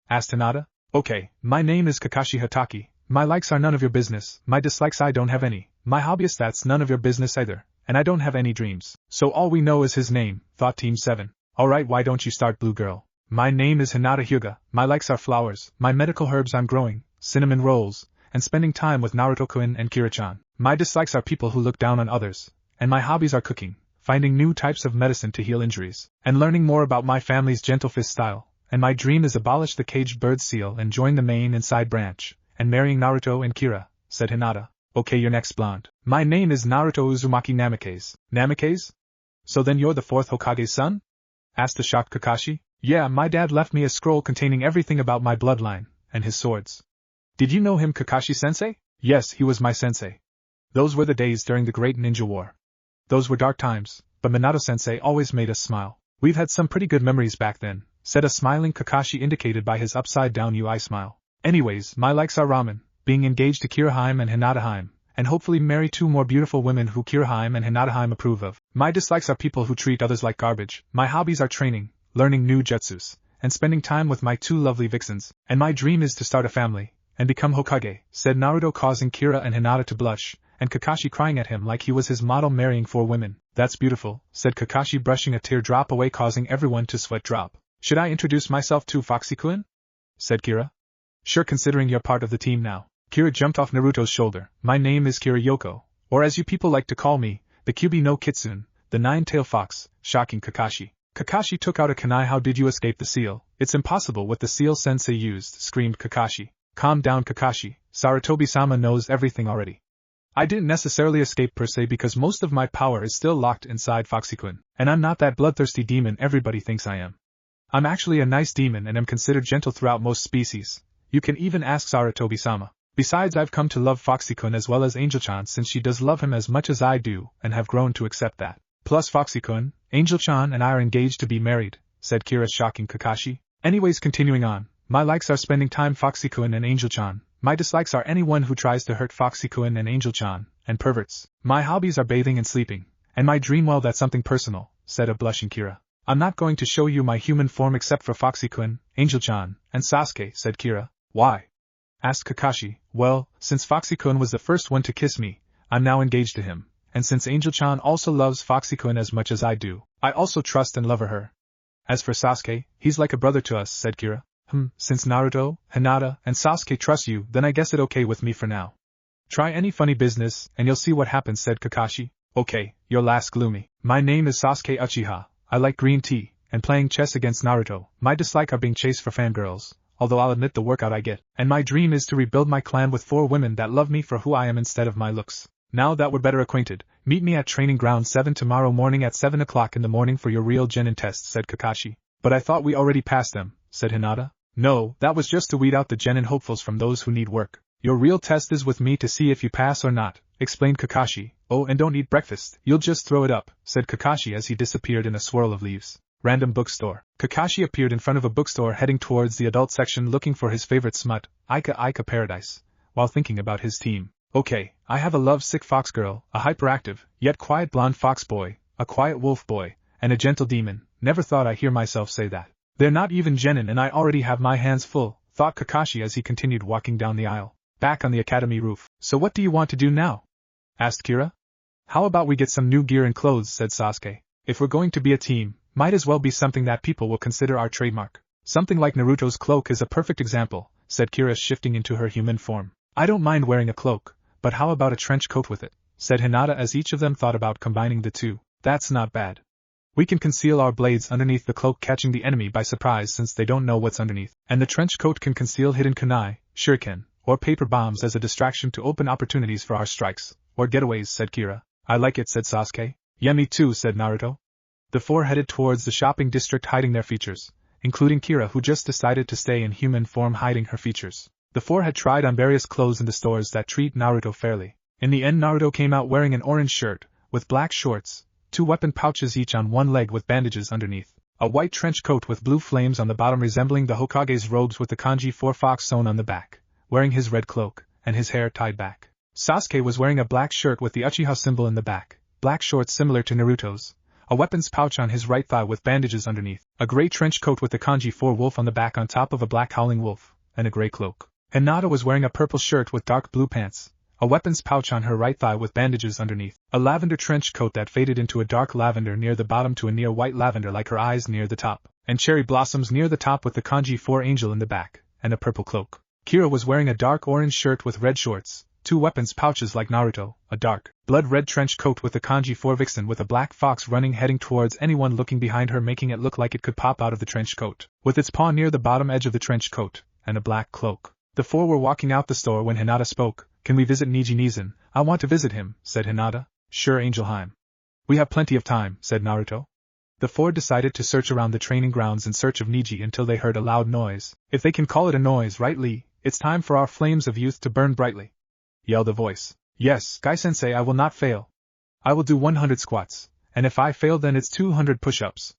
Asked Hinata. Okay, my name is Kakashi Hatake. My likes are none of your business, my dislikes I don't have any, my hobbyist that's none of your business either, and I don't have any dreams. So all we know is his name, thought Team 7. Alright, why don't you start, Blue Girl? My name is Hinata Hyuga, my likes are flowers, my medical herbs I'm growing, cinnamon rolls, and spending time with Naruto-kun and Kira-chan. My dislikes are people who look down on others, and my hobbies are cooking, finding new types of medicine to heal injuries, and learning more about my family's gentle fist style, and my dream is abolish the caged bird seal and join the main and side branch, and marrying Naruto and Kira, said Hinata. Okay, you're next, blonde. My name is Naruto Uzumaki Namikaze. Namikaze? So then you're the 4th Hokage's son? Asked the shocked Kakashi. Yeah, my dad left me a scroll containing everything about my bloodline, and his swords. Did you know him, Kakashi-sensei? Yes, he was my sensei. Those were the days during the Great Ninja War. Those were dark times, but Minato-sensei always made us smile. We've had some pretty good memories back then, said a smiling Kakashi, indicated by his upside-down UI smile. Anyways, my likes are ramen, being engaged to Kiraheim and Hinataheim, and hopefully marry 2 more beautiful women who Kiraheim and Hinataheim approve of. My dislikes are people who treat others like garbage. My hobbies are training, learning new jutsus, and spending time with my 2 lovely vixens, and my dream is to start a family, and become Hokage, said Naruto, causing Kira and Hinata to blush, and Kakashi crying at him like he was his model, marrying 4 women. That's beautiful, said Kakashi, brushing a teardrop away, causing everyone to sweat drop. Should I introduce myself to Foxy-kun? Said Kira. Sure, considering you're part of the team now. Kira jumped off Naruto's shoulder. My name is Kira Yoko, or as you people like to call me, the Kyuubi no Kitsune, the 9-tailed fox, shocking Kakashi. Kakashi took out a kunai. How did you escape the seal? It's impossible what the seal sensei used, screamed Kakashi. Calm down, Kakashi. Sarutobi-sama knows everything already. I didn't necessarily escape per se because most of my power is still locked inside Foxy-kun, and I'm not that bloodthirsty demon everybody thinks I am. I'm actually a nice demon and am considered gentle throughout most species. You can even ask Sarutobi-sama. Besides, I've come to love Foxy-kun as well as Angel-chan, since she does love him as much as I do, and have grown to accept that. Plus Foxy-kun, Angel-chan and I are engaged to be married, said Kira, shocking Kakashi. Anyways, continuing on, my likes are spending time Foxy-kun and Angel-chan. My dislikes are anyone who tries to hurt Foxy-kun and Angel-chan, and perverts. My hobbies are bathing and sleeping, and my dream, well, that's something personal, said a blushing Kira. I'm not going to show you my human form except for Foxy-kun, Angel-chan, and Sasuke, said Kira. Why? Asked Kakashi. Well, since Foxy-kun was the first one to kiss me, I'm now engaged to him, and since Angel-chan also loves Foxy-kun as much as I do, I also trust and love her. As for Sasuke, he's like a brother to us, said Kira. Since Naruto, Hinata, and Sasuke trust you, then I guess it's okay with me for now. Try any funny business, and you'll see what happens, said Kakashi. Okay, your last, gloomy. My name is Sasuke Uchiha. I like green tea, and playing chess against Naruto. My dislike are being chased for fangirls, although I'll admit the workout I get. And my dream is to rebuild my clan with 4 women that love me for who I am instead of my looks. Now that we're better acquainted, meet me at Training Ground 7 tomorrow morning at 7 o'clock in the morning for your real genin test, said Kakashi. But I thought we already passed them, said Hinata. No, that was just to weed out the genin hopefuls from those who need work. Your real test is with me to see if you pass or not, explained Kakashi. Oh, and don't eat breakfast, you'll just throw it up, said Kakashi as he disappeared in a swirl of leaves. Random bookstore. Kakashi appeared in front of a bookstore heading towards the adult section looking for his favorite smut, Ika Ika Paradise, while thinking about his team. Okay, I have a love-sick fox girl, a hyperactive, yet quiet blonde fox boy, a quiet wolf boy, and a gentle demon. Never thought I'd hear myself say that. They're not even genin and I already have my hands full, thought Kakashi as he continued walking down the aisle. Back on the academy roof. So what do you want to do now? Asked Kira. How about we get some new gear and clothes, said Sasuke. If we're going to be a team, might as well be something that people will consider our trademark. Something like Naruto's cloak is a perfect example, said Kira, shifting into her human form. I don't mind wearing a cloak, but how about a trench coat with it? Said Hinata as each of them thought about combining the two. That's not bad. We can conceal our blades underneath the cloak, catching the enemy by surprise since they don't know what's underneath, and the trench coat can conceal hidden kunai, shuriken, or paper bombs as a distraction to open opportunities for our strikes, or getaways, said Kira. I like it, said Sasuke. Yeah, me too, said Naruto. The four headed towards the shopping district, hiding their features, including Kira, who just decided to stay in human form, hiding her features. The four had tried on various clothes in the stores that treat Naruto fairly. In the end, Naruto came out wearing an orange shirt, with black shorts, 2 weapon pouches each on one leg with bandages underneath, a white trench coat with blue flames on the bottom resembling the Hokage's robes with the kanji 4 fox sewn on the back, wearing his red cloak, and his hair tied back. Sasuke was wearing a black shirt with the Uchiha symbol in the back, black shorts similar to Naruto's, a weapons pouch on his right thigh with bandages underneath, a gray trench coat with the kanji 4 wolf on the back on top of a black howling wolf, and a gray cloak. Hinata was wearing a purple shirt with dark blue pants, a weapons pouch on her right thigh with bandages underneath, a lavender trench coat that faded into a dark lavender near the bottom to a near white lavender like her eyes near the top, and cherry blossoms near the top with the kanji 4 angel in the back, and a purple cloak. Kira was wearing a dark orange shirt with red shorts, 2 weapons pouches like Naruto, a dark, blood red trench coat with the kanji 4 vixen with a black fox running heading towards anyone looking behind her, making it look like it could pop out of the trench coat, with its paw near the bottom edge of the trench coat, and a black cloak. The four were walking out the store when Hinata spoke. Can we visit Neji Nizen? I want to visit him, said Hinata. Sure, Angelheim. We have plenty of time, said Naruto. The four decided to search around the training grounds in search of Neji until they heard a loud noise. If they can call it a noise, right, Lee? It's time for our flames of youth to burn brightly, yelled a voice. Yes, Guy-sensei, I will not fail. I will do 100 squats, and if I fail then it's 200 push-ups,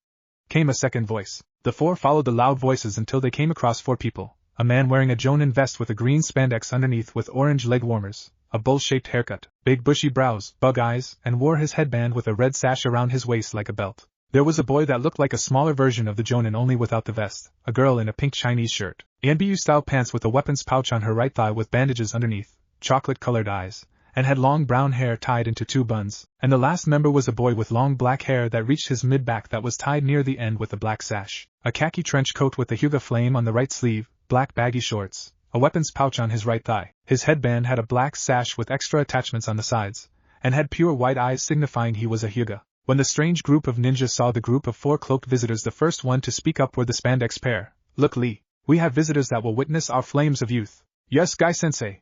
came a second voice. The four followed the loud voices until they came across 4 people. A man wearing a jonin vest with a green spandex underneath with orange leg warmers, a bowl-shaped haircut, big bushy brows, bug eyes, and wore his headband with a red sash around his waist like a belt. There was a boy that looked like a smaller version of the jonin only without the vest, a girl in a pink Chinese shirt, NBU-style pants with a weapons pouch on her right thigh with bandages underneath, chocolate-colored eyes, and had long brown hair tied into 2 buns, and the last member was a boy with long black hair that reached his mid-back that was tied near the end with a black sash, a khaki trench coat with a Hyuga flame on the right sleeve, black baggy shorts, a weapons pouch on his right thigh. His headband had a black sash with extra attachments on the sides, and had pure white eyes signifying he was a Hyuga. When the strange group of ninjas saw the group of 4 cloaked visitors, the first one to speak up were the spandex pair. Look, Lee, we have visitors that will witness our flames of youth. Yes, Guy-sensei.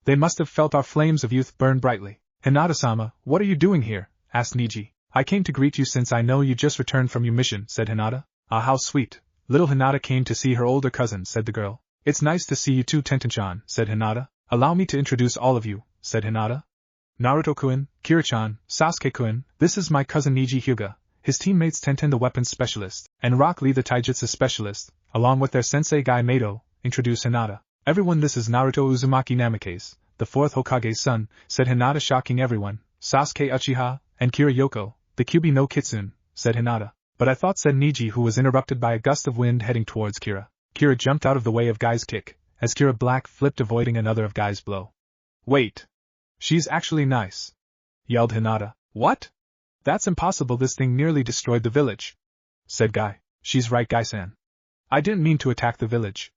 They must have felt our flames of youth burn brightly. Hinata-sama, what are you doing here? Asked Neji. I came to greet you since I know you just returned from your mission, said Hinata. Ah, how sweet. Little Hinata came to see her older cousin, said the girl. It's nice to see you too, Tenten-chan, said Hinata. Allow me to introduce all of you, said Hinata. Naruto-kun, Kira-chan, Sasuke-kun, this is my cousin Neji Hyuga, his teammates Tenten the weapons specialist, and Rock Lee the taijutsu specialist, along with their sensei Guy Mato, introduced Hinata. Everyone, this is Naruto Uzumaki Namikaze, the 4th Hokage's son, said Hinata, shocking everyone. Sasuke Uchiha, and Kira Yoko, the Kyuubi no Kitsune, said Hinata. But I thought, said Neji, who was interrupted by a gust of wind heading towards Kira. Kira jumped out of the way of Guy's kick, as Kira Black flipped, avoiding another of Guy's blow. Wait! She's actually nice! Yelled Hinata. What? That's impossible, this thing nearly destroyed the village, said Guy. She's right, Guy-san. I didn't mean to attack the village.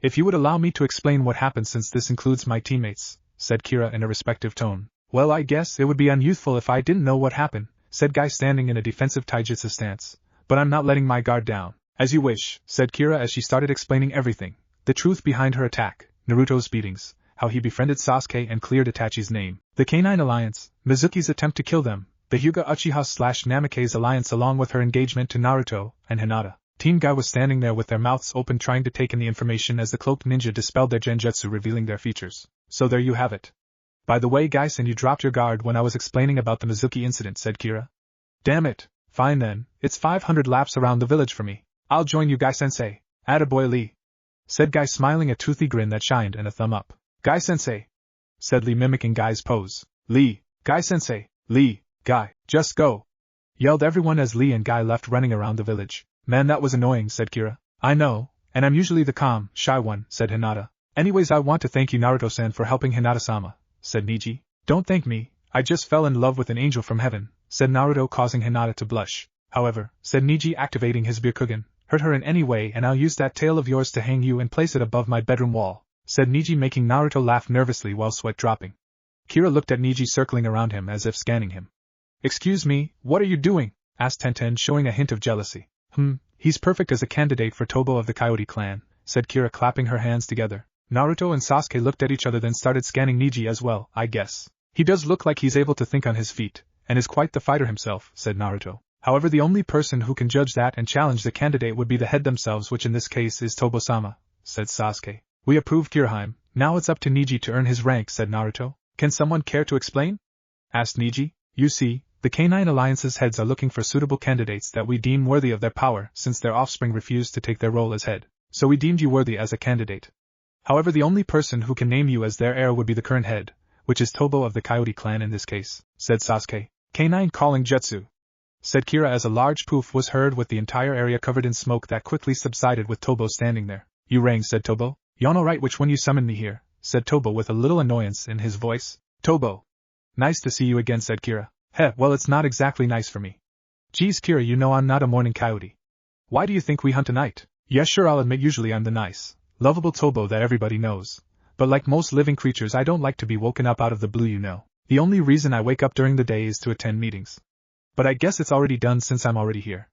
If you would allow me to explain what happened, since this includes my teammates, said Kira in a respectful tone. Well, I guess it would be unyouthful if I didn't know what happened, said Guy, standing in a defensive taijutsu stance. But I'm not letting my guard down. As you wish, said Kira as she started explaining everything. The truth behind her attack, Naruto's beatings, how he befriended Sasuke and cleared Itachi's name, the Canine Alliance, Mizuki's attempt to kill them, the Hyuga Uchiha/Namikaze alliance, along with her engagement to Naruto and Hinata. Team Guy was standing there with their mouths open, trying to take in the information as the cloaked ninja dispelled their genjutsu, revealing their features. So there you have it. By the way, Guy-san, you dropped your guard when I was explaining about the Mizuki incident, said Kira. Damn it. Fine then, it's 500 laps around the village for me. I'll join you, Guy-sensei. Attaboy, Lee, said Guy, smiling a toothy grin that shined, and a thumb up. Guy-sensei, said Lee, mimicking Guy's pose. Lee, Guy-sensei, Lee, Guy, just go, yelled everyone as Lee and Guy left running around the village. Man, that was annoying, said Kira. I know, and I'm usually the calm, shy one, said Hinata. Anyways, I want to thank you Naruto-san for helping Hinata-sama, said Niji. Don't thank me, I just fell in love with an angel from heaven, said Naruto, causing Hinata to blush. However, said Niji, activating his Byakugan, hurt her in any way and I'll use that tail of yours to hang you and place it above my bedroom wall, said Niji, making Naruto laugh nervously while sweat dropping. Kira looked at Niji circling around him as if scanning him. Excuse me, what are you doing? Asked Tenten, showing a hint of jealousy. He's perfect as a candidate for Tobo of the Coyote clan, said Kira, clapping her hands together. Naruto and Sasuke looked at each other, then started scanning Niji as well. I guess he does look like he's able to think on his feet, and is quite the fighter himself, said Naruto. However, the only person who can judge that and challenge the candidate would be the head themselves, which in this case is Tobo-sama, said Sasuke. We approve, Kiraheim. Now it's up to Niji to earn his rank, said Naruto. Can someone care to explain? Asked Niji. You see, the Canine Alliance's heads are looking for suitable candidates that we deem worthy of their power, since their offspring refused to take their role as head. So we deemed you worthy as a candidate. However, the only person who can name you as their heir would be the current head, which is Tobo of the Coyote clan in this case, said Sasuke. Canine calling jutsu, said Kira as a large poof was heard with the entire area covered in smoke that quickly subsided with Tobo standing there. You rang, said Tobo. Y'all know right which one you summoned me here, said Tobo with a little annoyance in his voice. Tobo. Nice to see you again, said Kira. Heh, well it's not exactly nice for me. Geez Kira, you know I'm not a morning coyote. Why do you think we hunt tonight? Yeah sure, I'll admit usually I'm the nice, lovable Tobo that everybody knows. But like most living creatures I don't like to be woken up out of the blue, you know. The only reason I wake up during the day is to attend meetings. But I guess it's already done since I'm already here.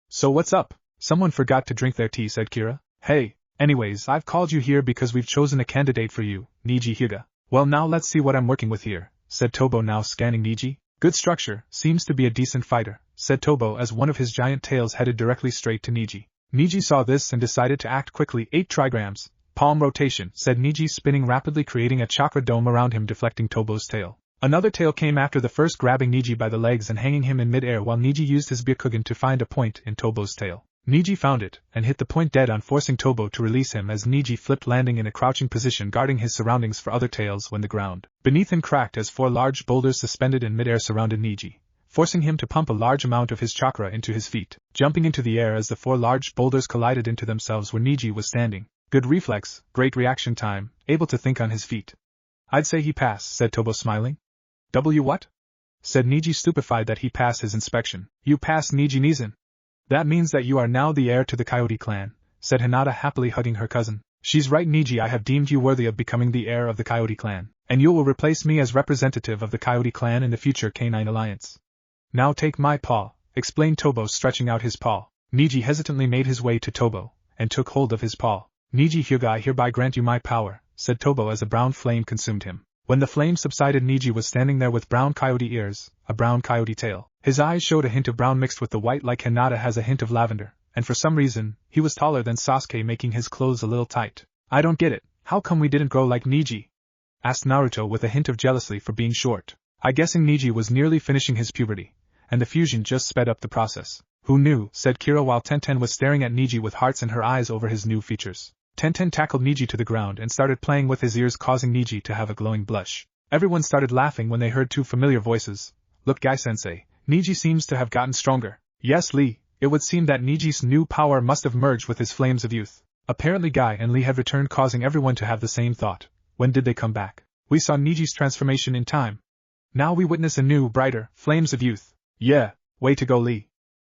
So what's up? Someone forgot to drink their tea, said Kira. Hey, anyways, I've called you here because we've chosen a candidate for you, Niji Hyuga. Well now let's see what I'm working with here, said Tobo, now scanning Niji. Good structure, seems to be a decent fighter, said Tobo as one of his giant tails headed directly straight to Niji. Niji saw this and decided to act quickly. 8 trigrams, palm rotation, said Niji, spinning rapidly, creating a chakra dome around him, deflecting Tobo's tail. Another tail came after the first, grabbing Niji by the legs and hanging him in mid-air while Niji used his Byakugan to find a point in Tobo's tail. Niji found it, and hit the point dead on, forcing Tobo to release him as Niji flipped, landing in a crouching position, guarding his surroundings for other tails when the ground beneath him cracked as 4 large boulders suspended in mid-air surrounded Niji, forcing him to pump a large amount of his chakra into his feet, jumping into the air as the 4 large boulders collided into themselves where Niji was standing. Good reflex, great reaction time, able to think on his feet. I'd say he passed, said Tobo, smiling. What? Said Niji, stupefied that he passed his inspection. You passed, Niji Nizan. That means that you are now the heir to the Coyote clan, said Hinata, happily hugging her cousin. She's right, Niji, I have deemed you worthy of becoming the heir of the Coyote clan, and you will replace me as representative of the Coyote clan in the future Canine Alliance. Now take my paw, explained Tobo, stretching out his paw. Niji hesitantly made his way to Tobo, and took hold of his paw. Niji Hyuga, I hereby grant you my power, said Tobo as a brown flame consumed him. When the flame subsided, Niji was standing there with brown coyote ears, a brown coyote tail. His eyes showed a hint of brown mixed with the white, like Hinata has a hint of lavender, and for some reason, he was taller than Sasuke, making his clothes a little tight. I don't get it, how come we didn't grow like Niji? Asked Naruto with a hint of jealousy for being short. I guessing Niji was nearly finishing his puberty, and the fusion just sped up the process. Who knew, said Kira while Tenten was staring at Niji with hearts in her eyes over his new features. Tenten tackled Niji to the ground and started playing with his ears, causing Niji to have a glowing blush. Everyone started laughing when they heard 2 familiar voices. Look, Guy-sensei, Niji seems to have gotten stronger. Yes, Lee, it would seem that Niji's new power must have merged with his flames of youth. Apparently Guy and Lee had returned, causing everyone to have the same thought. When did they come back? We saw Niji's transformation in time. Now we witness a new, brighter, flames of youth. Yeah, way to go, Lee.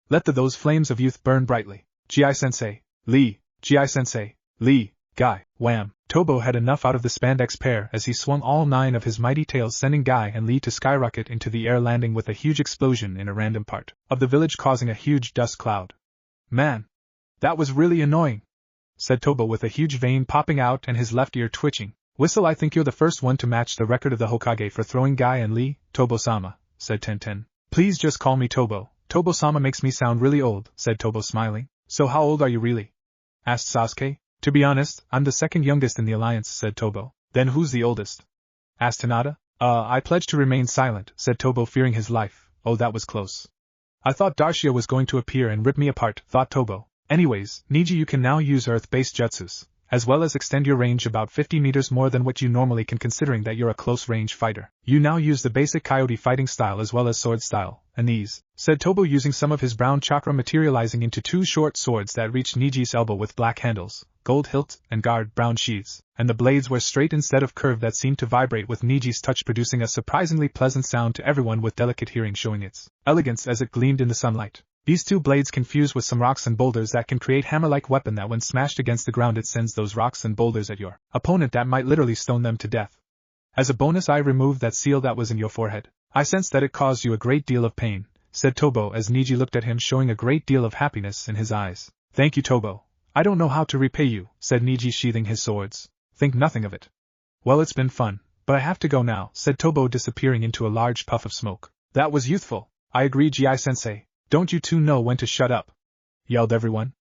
Let those flames of youth burn brightly. Gi-sensei, Lee, Gi-sensei, Lee, Guy, wham. Tobo had enough out of the spandex pair as he swung all 9 of his mighty tails, sending Guy and Lee to skyrocket into the air, landing with a huge explosion in a random part of the village, causing a huge dust cloud. Man, that was really annoying, said Tobo with a huge vein popping out and his left ear twitching. Whistle, I think you're the first one to match the record of the Hokage for throwing Guy and Lee, Tobo-sama, said Tenten. Please just call me Tobo. Tobo-sama makes me sound really old, said Tobo, smiling. So how old are you really? Asked Sasuke. To be honest, I'm the second youngest in the alliance, said Tobo. Then who's the oldest? Asked Hinata. I pledge to remain silent, said Tobo, fearing his life. Oh, that was close. I thought Darshia was going to appear and rip me apart, thought Tobo. Anyways, Niji, you can now use earth-based jutsus, as well as extend your range about 50 meters more than what you normally can considering that you're a close-range fighter. You now use the basic coyote fighting style as well as sword style, and these, said Tobo using some of his brown chakra materializing into 2 short swords that reached Niji's elbow with black handles, gold hilt, and guard brown sheaths, and the blades were straight instead of curved that seemed to vibrate with Niji's touch, producing a surprisingly pleasant sound to everyone with delicate hearing, showing its elegance as it gleamed in the sunlight. These 2 blades confused with some rocks and boulders that can create hammer-like weapon that when smashed against the ground it sends those rocks and boulders at your opponent that might literally stone them to death. As a bonus, I removed that seal that was in your forehead. I sense that it caused you a great deal of pain, said Tobo as Niji looked at him, showing a great deal of happiness in his eyes. Thank you, Tobo. I don't know how to repay you, said Niji, sheathing his swords. Think nothing of it. Well, it's been fun, but I have to go now, said Tobo, disappearing into a large puff of smoke. That was youthful. I agree, Gi-sensei. Don't you two know when to shut up? Yelled everyone.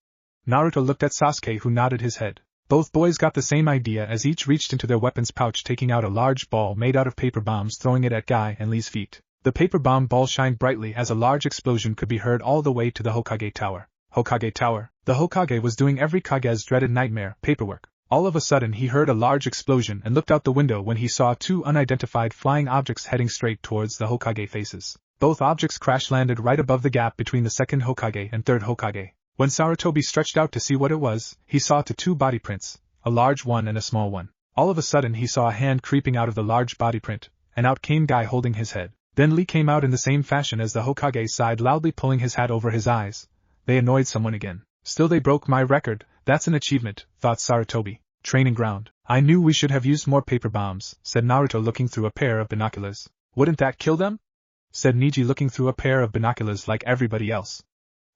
Naruto looked at Sasuke, who nodded his head. Both boys got the same idea as each reached into their weapons pouch, taking out a large ball made out of paper bombs, throwing it at Guy and Lee's feet. The paper bomb ball shined brightly as a large explosion could be heard all the way to the Hokage Tower. Hokage Tower. The Hokage was doing every Kage's dreaded nightmare, paperwork. All of a sudden he heard a large explosion and looked out the window when he saw 2 unidentified flying objects heading straight towards the Hokage faces. Both objects crash-landed right above the gap between the second Hokage and third Hokage. When Sarutobi stretched out to see what it was, he saw 2 body prints, a large one and a small one. All of a sudden he saw a hand creeping out of the large body print, and out came Guy holding his head. Then Lee came out in the same fashion as the Hokage, sighed loudly, pulling his hat over his eyes. They annoyed someone again. Still, they broke my record. That's an achievement, thought Sarutobi. Training ground. I knew we should have used more paper bombs, said Naruto, looking through a pair of binoculars. Wouldn't that kill them? Said Niji, looking through a pair of binoculars like everybody else.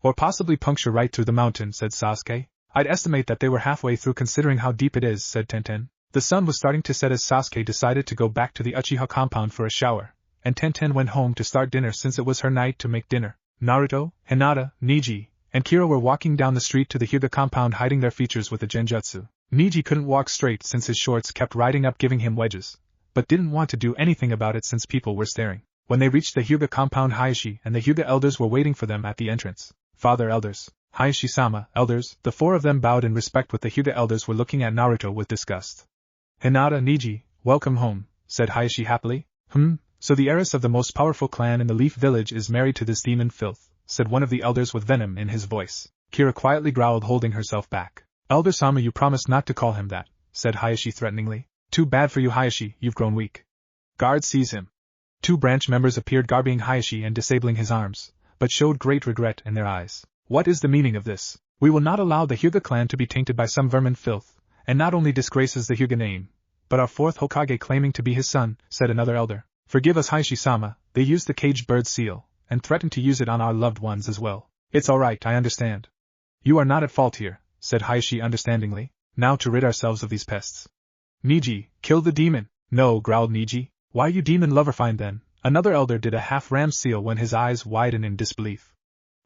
Or possibly puncture right through the mountain, said Sasuke. I'd estimate that they were halfway through considering how deep it is, said Tenten. The sun was starting to set as Sasuke decided to go back to the Uchiha compound for a shower, and Tenten went home to start dinner since it was her night to make dinner. Naruto, Hinata, Niji, and Kira were walking down the street to the Hyuga compound, hiding their features with the genjutsu. Niji couldn't walk straight since his shorts kept riding up, giving him wedges, but didn't want to do anything about it since people were staring. When they reached the Hyuga compound, Hayashi and the Hyuga elders were waiting for them at the entrance. Father elders, Hayashi-sama, elders, the 4 of them bowed in respect, with the Hyuga elders were looking at Naruto with disgust. Hinata, Niji, welcome home, said Hayashi happily. So the heiress of the most powerful clan in the Leaf Village is married to this demon filth, said one of the elders with venom in his voice. Kira quietly growled, holding herself back. Elder-sama, you promised not to call him that, said Hayashi threateningly. Too bad for you, Hayashi, you've grown weak. Guard, seize him. 2 branch members appeared, guarding Hayashi and disabling his arms, but showed great regret in their eyes. What is the meaning of this? We will not allow the Hyuga clan to be tainted by some vermin filth, and not only disgraces the Hyuga name, but our 4th Hokage claiming to be his son, said another elder. Forgive us, Hayashi-sama, they used the caged bird seal, and threatened to use it on our loved ones as well. It's alright, I understand. You are not at fault here, said Hayashi understandingly. Now to rid ourselves of these pests. Niji, kill the demon. No, growled Niji. Why, you demon lover, fine then. Another elder did a half-ram seal when his eyes widened in disbelief.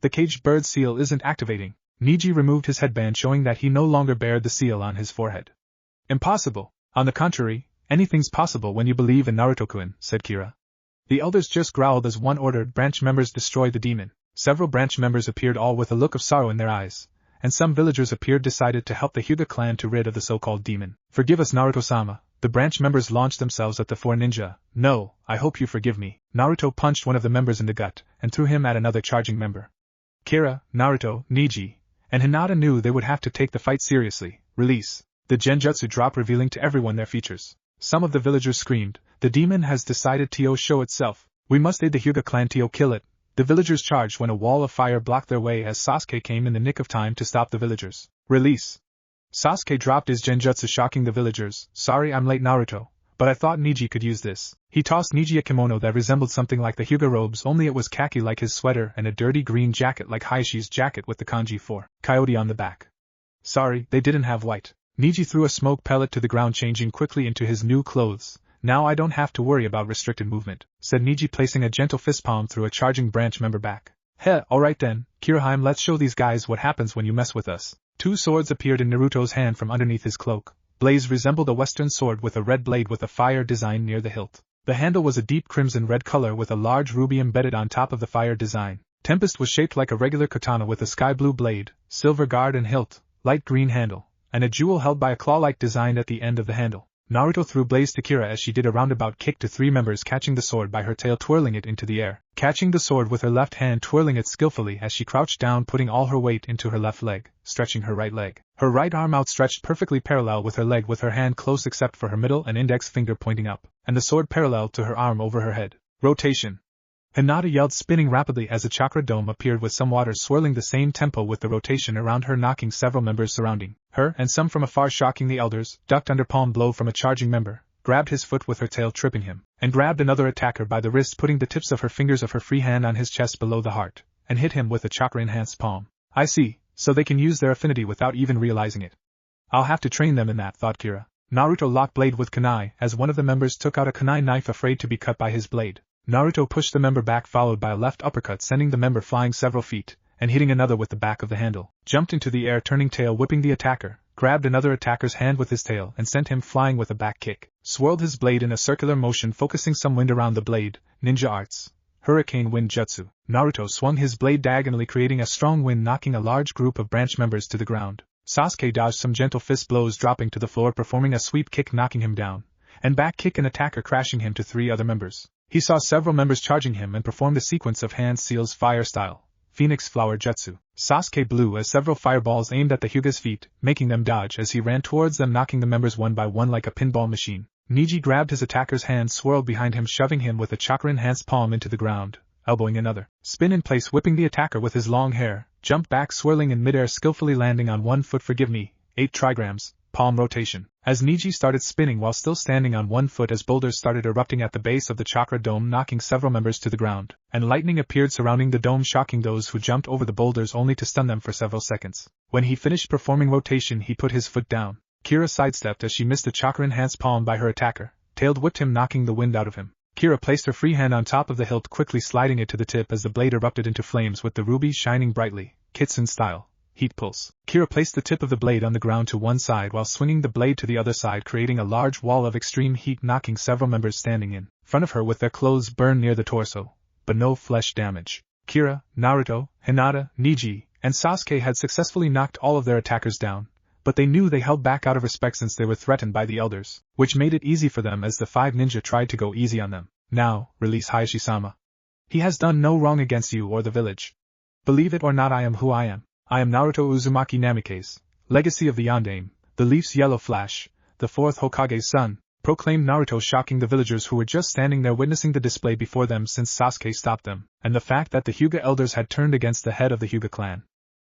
The caged bird seal isn't activating. Niji removed his headband, showing that he no longer bared the seal on his forehead. Impossible. On the contrary, anything's possible when you believe in Naruto-kun, said Kira. The elders just growled as one ordered branch members destroy the demon. Several branch members appeared, all with a look of sorrow in their eyes, and some villagers appeared decided to help the Hyuga clan to rid of the so-called demon. Forgive us, Naruto-sama. The branch members launched themselves at the 4 ninja. No, I hope you forgive me. Naruto punched one of the members in the gut, and threw him at another charging member. Kira, Naruto, Niji, and Hinata knew they would have to take the fight seriously. Release. The genjutsu dropped, revealing to everyone their features. Some of the villagers screamed, the demon has decided to show itself. We must aid the Hyuga clan to kill it. The villagers charged when a wall of fire blocked their way as Sasuke came in the nick of time to stop the villagers. Release. Sasuke dropped his genjutsu, shocking the villagers. Sorry I'm late, Naruto, but I thought Niji could use this. He tossed Niji a kimono that resembled something like the Hyuga robes, only it was khaki like his sweater, and a dirty green jacket like Hayashi's jacket with the kanji for coyote on the back. Sorry, they didn't have white. Niji threw a smoke pellet to the ground, changing quickly into his new clothes. Now I don't have to worry about restricted movement, said Niji, placing a gentle fist palm through a charging branch member back. Heh, alright then, Kiraheim, let's show these guys what happens when you mess with us. 2 swords appeared in Naruto's hand from underneath his cloak. Blaze resembled a western sword with a red blade with a fire design near the hilt. The handle was a deep crimson red color with a large ruby embedded on top of the fire design. Tempest was shaped like a regular katana with a sky blue blade, silver guard and hilt, light green handle, and a jewel held by a claw-like design at the end of the handle. Naruto threw Blaze to Kira as she did a roundabout kick to three members, catching the sword by her tail, twirling it into the air, catching the sword with her left hand, twirling it skillfully as she crouched down, putting all her weight into her left leg, stretching her right leg. Her right arm outstretched perfectly parallel with her leg, with her hand close except for her middle and index finger pointing up, and the sword parallel to her arm over her head. Rotation. Hinata yelled, spinning rapidly as a chakra dome appeared with some water swirling the same tempo with the rotation around her, knocking several members surrounding her and some from afar, shocking the elders, ducked under palm blow from a charging member, grabbed his foot with her tail, tripping him, and grabbed another attacker by the wrist, putting the tips of her fingers of her free hand on his chest below the heart, and hit him with a chakra-enhanced palm. I see, so they can use their affinity without even realizing it. I'll have to train them in that, thought Kira. Naruto locked blade with kunai as one of the members took out a kunai knife, afraid to be cut by his blade. Naruto pushed the member back, followed by a left uppercut, sending the member flying several feet, and hitting another with the back of the handle. Jumped into the air, turning tail, whipping the attacker, grabbed another attacker's hand with his tail and sent him flying with a back kick. Swirled his blade in a circular motion, focusing some wind around the blade. Ninja arts. Hurricane wind jutsu. Naruto swung his blade diagonally, creating a strong wind, knocking a large group of branch members to the ground. Sasuke dodged some gentle fist blows, dropping to the floor, performing a sweep kick, knocking him down, and back kick an attacker, crashing him to three other members. He saw several members charging him and performed a sequence of hand seals fire style, Phoenix Flower Jutsu. Sasuke blew as several fireballs aimed at the Hyuga's feet, making them dodge as he ran towards them, knocking the members one by one like a pinball machine. Neji grabbed his attacker's hand, swirled behind him, shoving him with a chakra-enhanced palm into the ground, elbowing another. Spin in place, whipping the attacker with his long hair, jumped back, swirling in midair, skillfully landing on 1 foot. Forgive me, 8 trigrams. Palm rotation. As Neji started spinning while still standing on 1 foot, as boulders started erupting at the base of the chakra dome, knocking several members to the ground, and lightning appeared surrounding the dome, shocking those who jumped over the boulders only to stun them for several seconds. When he finished performing rotation, he put his foot down. Kira sidestepped as she missed a chakra-enhanced palm by her attacker, tailed whipped him, knocking the wind out of him. Kira placed her free hand on top of the hilt, quickly sliding it to the tip as the blade erupted into flames with the ruby shining brightly, Kitsune style. Heat pulse. Kira placed the tip of the blade on the ground to one side while swinging the blade to the other side, creating a large wall of extreme heat, knocking several members standing in front of her with their clothes burned near the torso, but no flesh damage. Kira, Naruto, Hinata, Neji, and Sasuke had successfully knocked all of their attackers down, but they knew they held back out of respect since they were threatened by the elders, which made it easy for them as the 5 ninja tried to go easy on them. Now, release Hayashi-sama. He has done no wrong against you or the village. Believe it or not, I am who I am. I am Naruto Uzumaki Namikaze, legacy of the Yondaime, the Leaf's yellow flash, the 4th Hokage's son, proclaimed Naruto, shocking the villagers who were just standing there witnessing the display before them since Sasuke stopped them, and the fact that the Hyuga elders had turned against the head of the Hyuga clan.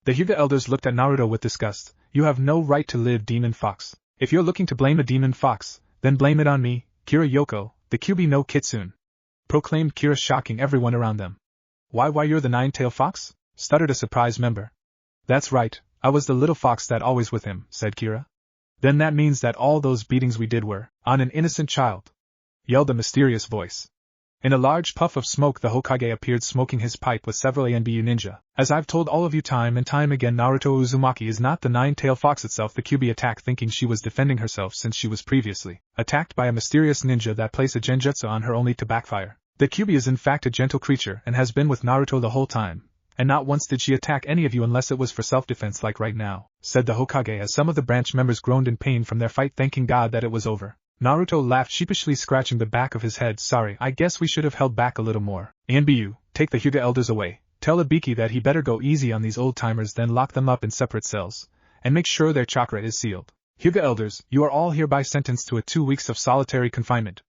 The Hyuga elders looked at Naruto with disgust. You have no right to live, demon fox. If you're looking to blame a demon fox, then blame it on me, Kira Yoko, the Kyuubi no Kitsune, proclaimed Kira, shocking everyone around them. Why you're the 9-tailed fox? Stuttered a surprised member. That's right, I was the little fox that always with him, said Kira. Then that means that all those beatings we did were on an innocent child, yelled a mysterious voice. In a large puff of smoke, the Hokage appeared, smoking his pipe with several ANBU ninja. As I've told all of you time and time again, Naruto Uzumaki is not the 9-tailed fox itself. The Kyuubi attacked thinking she was defending herself since she was previously attacked by a mysterious ninja that placed a genjutsu on her only to backfire. The Kyuubi is in fact a gentle creature and has been with Naruto the whole time, and not once did she attack any of you unless it was for self-defense like right now, said the Hokage as some of the branch members groaned in pain from their fight, thanking God that it was over. Naruto laughed sheepishly, scratching the back of his head. Sorry, I guess we should have held back a little more. ANBU, take the Hyuga elders away. Tell Ibiki that he better go easy on these old-timers, then lock them up in separate cells, and make sure their chakra is sealed. Hyuga elders, you are all hereby sentenced to 2 weeks of solitary confinement,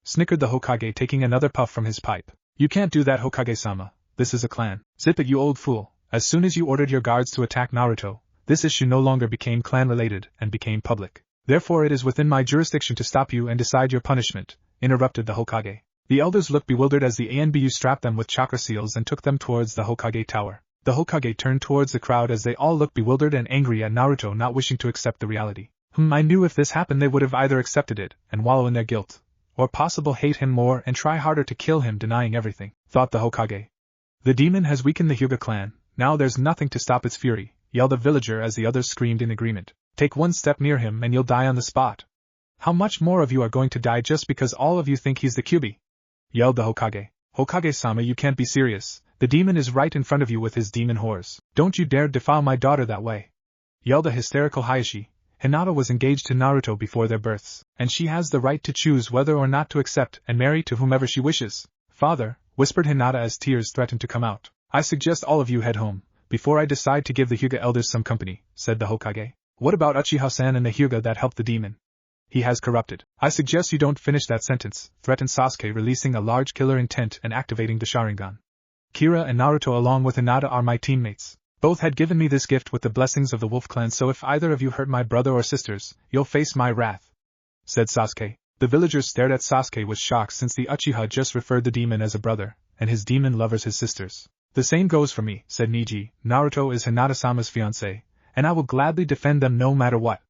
snickered the Hokage, taking another puff from his pipe. You can't do that, Hokage-sama. This is a clan. Zip it, you old fool. As soon as you ordered your guards to attack Naruto, this issue no longer became clan-related and became public. Therefore it is within my jurisdiction to stop you and decide your punishment, interrupted the Hokage. The elders looked bewildered as the ANBU strapped them with chakra seals and took them towards the Hokage tower. The Hokage turned towards the crowd as they all looked bewildered and angry at Naruto not wishing to accept the reality. I knew if this happened they would have either accepted it and wallow in their guilt, or possible hate him more and try harder to kill him, denying everything, thought the Hokage. The demon has weakened the Hyuga clan, now there's nothing to stop its fury, yelled a villager as the others screamed in agreement. Take 1 step near him and you'll die on the spot. How much more of you are going to die just because all of you think he's the Kyuubi? Yelled the Hokage. Hokage-sama, you can't be serious. The demon is right in front of you with his demon horse. Don't you dare defile my daughter that way. Yelled a hysterical Hayashi, Hinata was engaged to Naruto before their births, and she has the right to choose whether or not to accept and marry to whomever she wishes. Father, whispered Hinata as tears threatened to come out, I suggest all of you head home, before I decide to give the Hyuga elders some company, said the Hokage. What about Uchiha-san and the Hyuga that helped the demon? He has corrupted. I suggest you don't finish that sentence, threatened Sasuke, releasing a large killer intent and activating the Sharingan. Kira and Naruto along with Hinata are my teammates. Both had given me this gift with the blessings of the Wolf Clan, so if either of you hurt my brother or sisters, you'll face my wrath, said Sasuke. The villagers stared at Sasuke with shock since the Uchiha just referred the demon as a brother, and his demon lovers his sisters. The same goes for me, said Niji. Naruto is Hinata-sama's fiancé, and I will gladly defend them no matter what.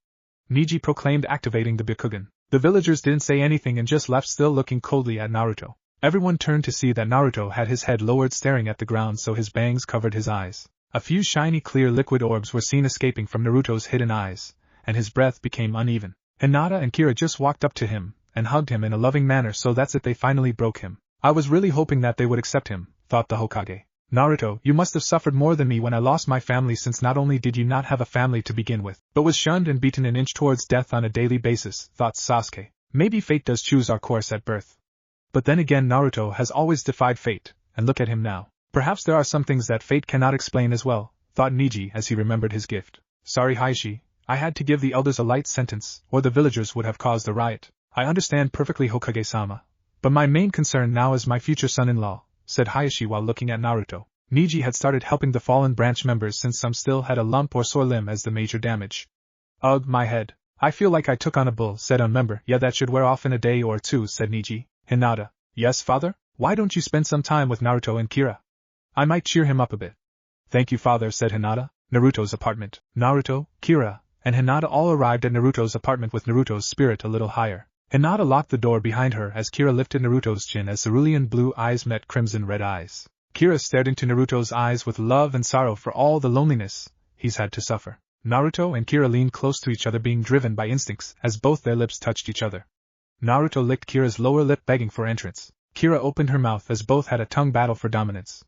Niji proclaimed, activating the Byakugan. The villagers didn't say anything and just left, still looking coldly at Naruto. Everyone turned to see that Naruto had his head lowered, staring at the ground so his bangs covered his eyes. A few shiny clear liquid orbs were seen escaping from Naruto's hidden eyes, and his breath became uneven. Hinata and Kira just walked up to him and hugged him in a loving manner, so that's it, they finally broke him. I was really hoping that they would accept him, thought the Hokage. Naruto, you must have suffered more than me when I lost my family, since not only did you not have a family to begin with, but was shunned and beaten an inch towards death on a daily basis, thought Sasuke. Maybe fate does choose our course at birth. But then again, Naruto has always defied fate, and look at him now. Perhaps there are some things that fate cannot explain as well, thought Niji as he remembered his gift. Sorry Hiashi, I had to give the elders a light sentence, or the villagers would have caused a riot. I understand perfectly, Hokage-sama. But my main concern now is my future son-in-law, said Hiashi while looking at Naruto. Niji had started helping the fallen branch members since some still had a lump or sore limb as the major damage. Ugh, my head. I feel like I took on a bull, said a member. Yeah, that should wear off in a day or two, said Niji. Hinata. Yes, father? Why don't you spend some time with Naruto and Kira? I might cheer him up a bit. Thank you, father, said Hinata. Naruto's apartment. Naruto, Kira, and Hinata all arrived at Naruto's apartment with Naruto's spirit a little higher. Hinata locked the door behind her as Kira lifted Naruto's chin as cerulean blue eyes met crimson red eyes. Kira stared into Naruto's eyes with love and sorrow for all the loneliness he's had to suffer. Naruto and Kira leaned close to each other, being driven by instincts as both their lips touched each other. Naruto licked Kira's lower lip, begging for entrance. Kira opened her mouth as both had a tongue battle for dominance.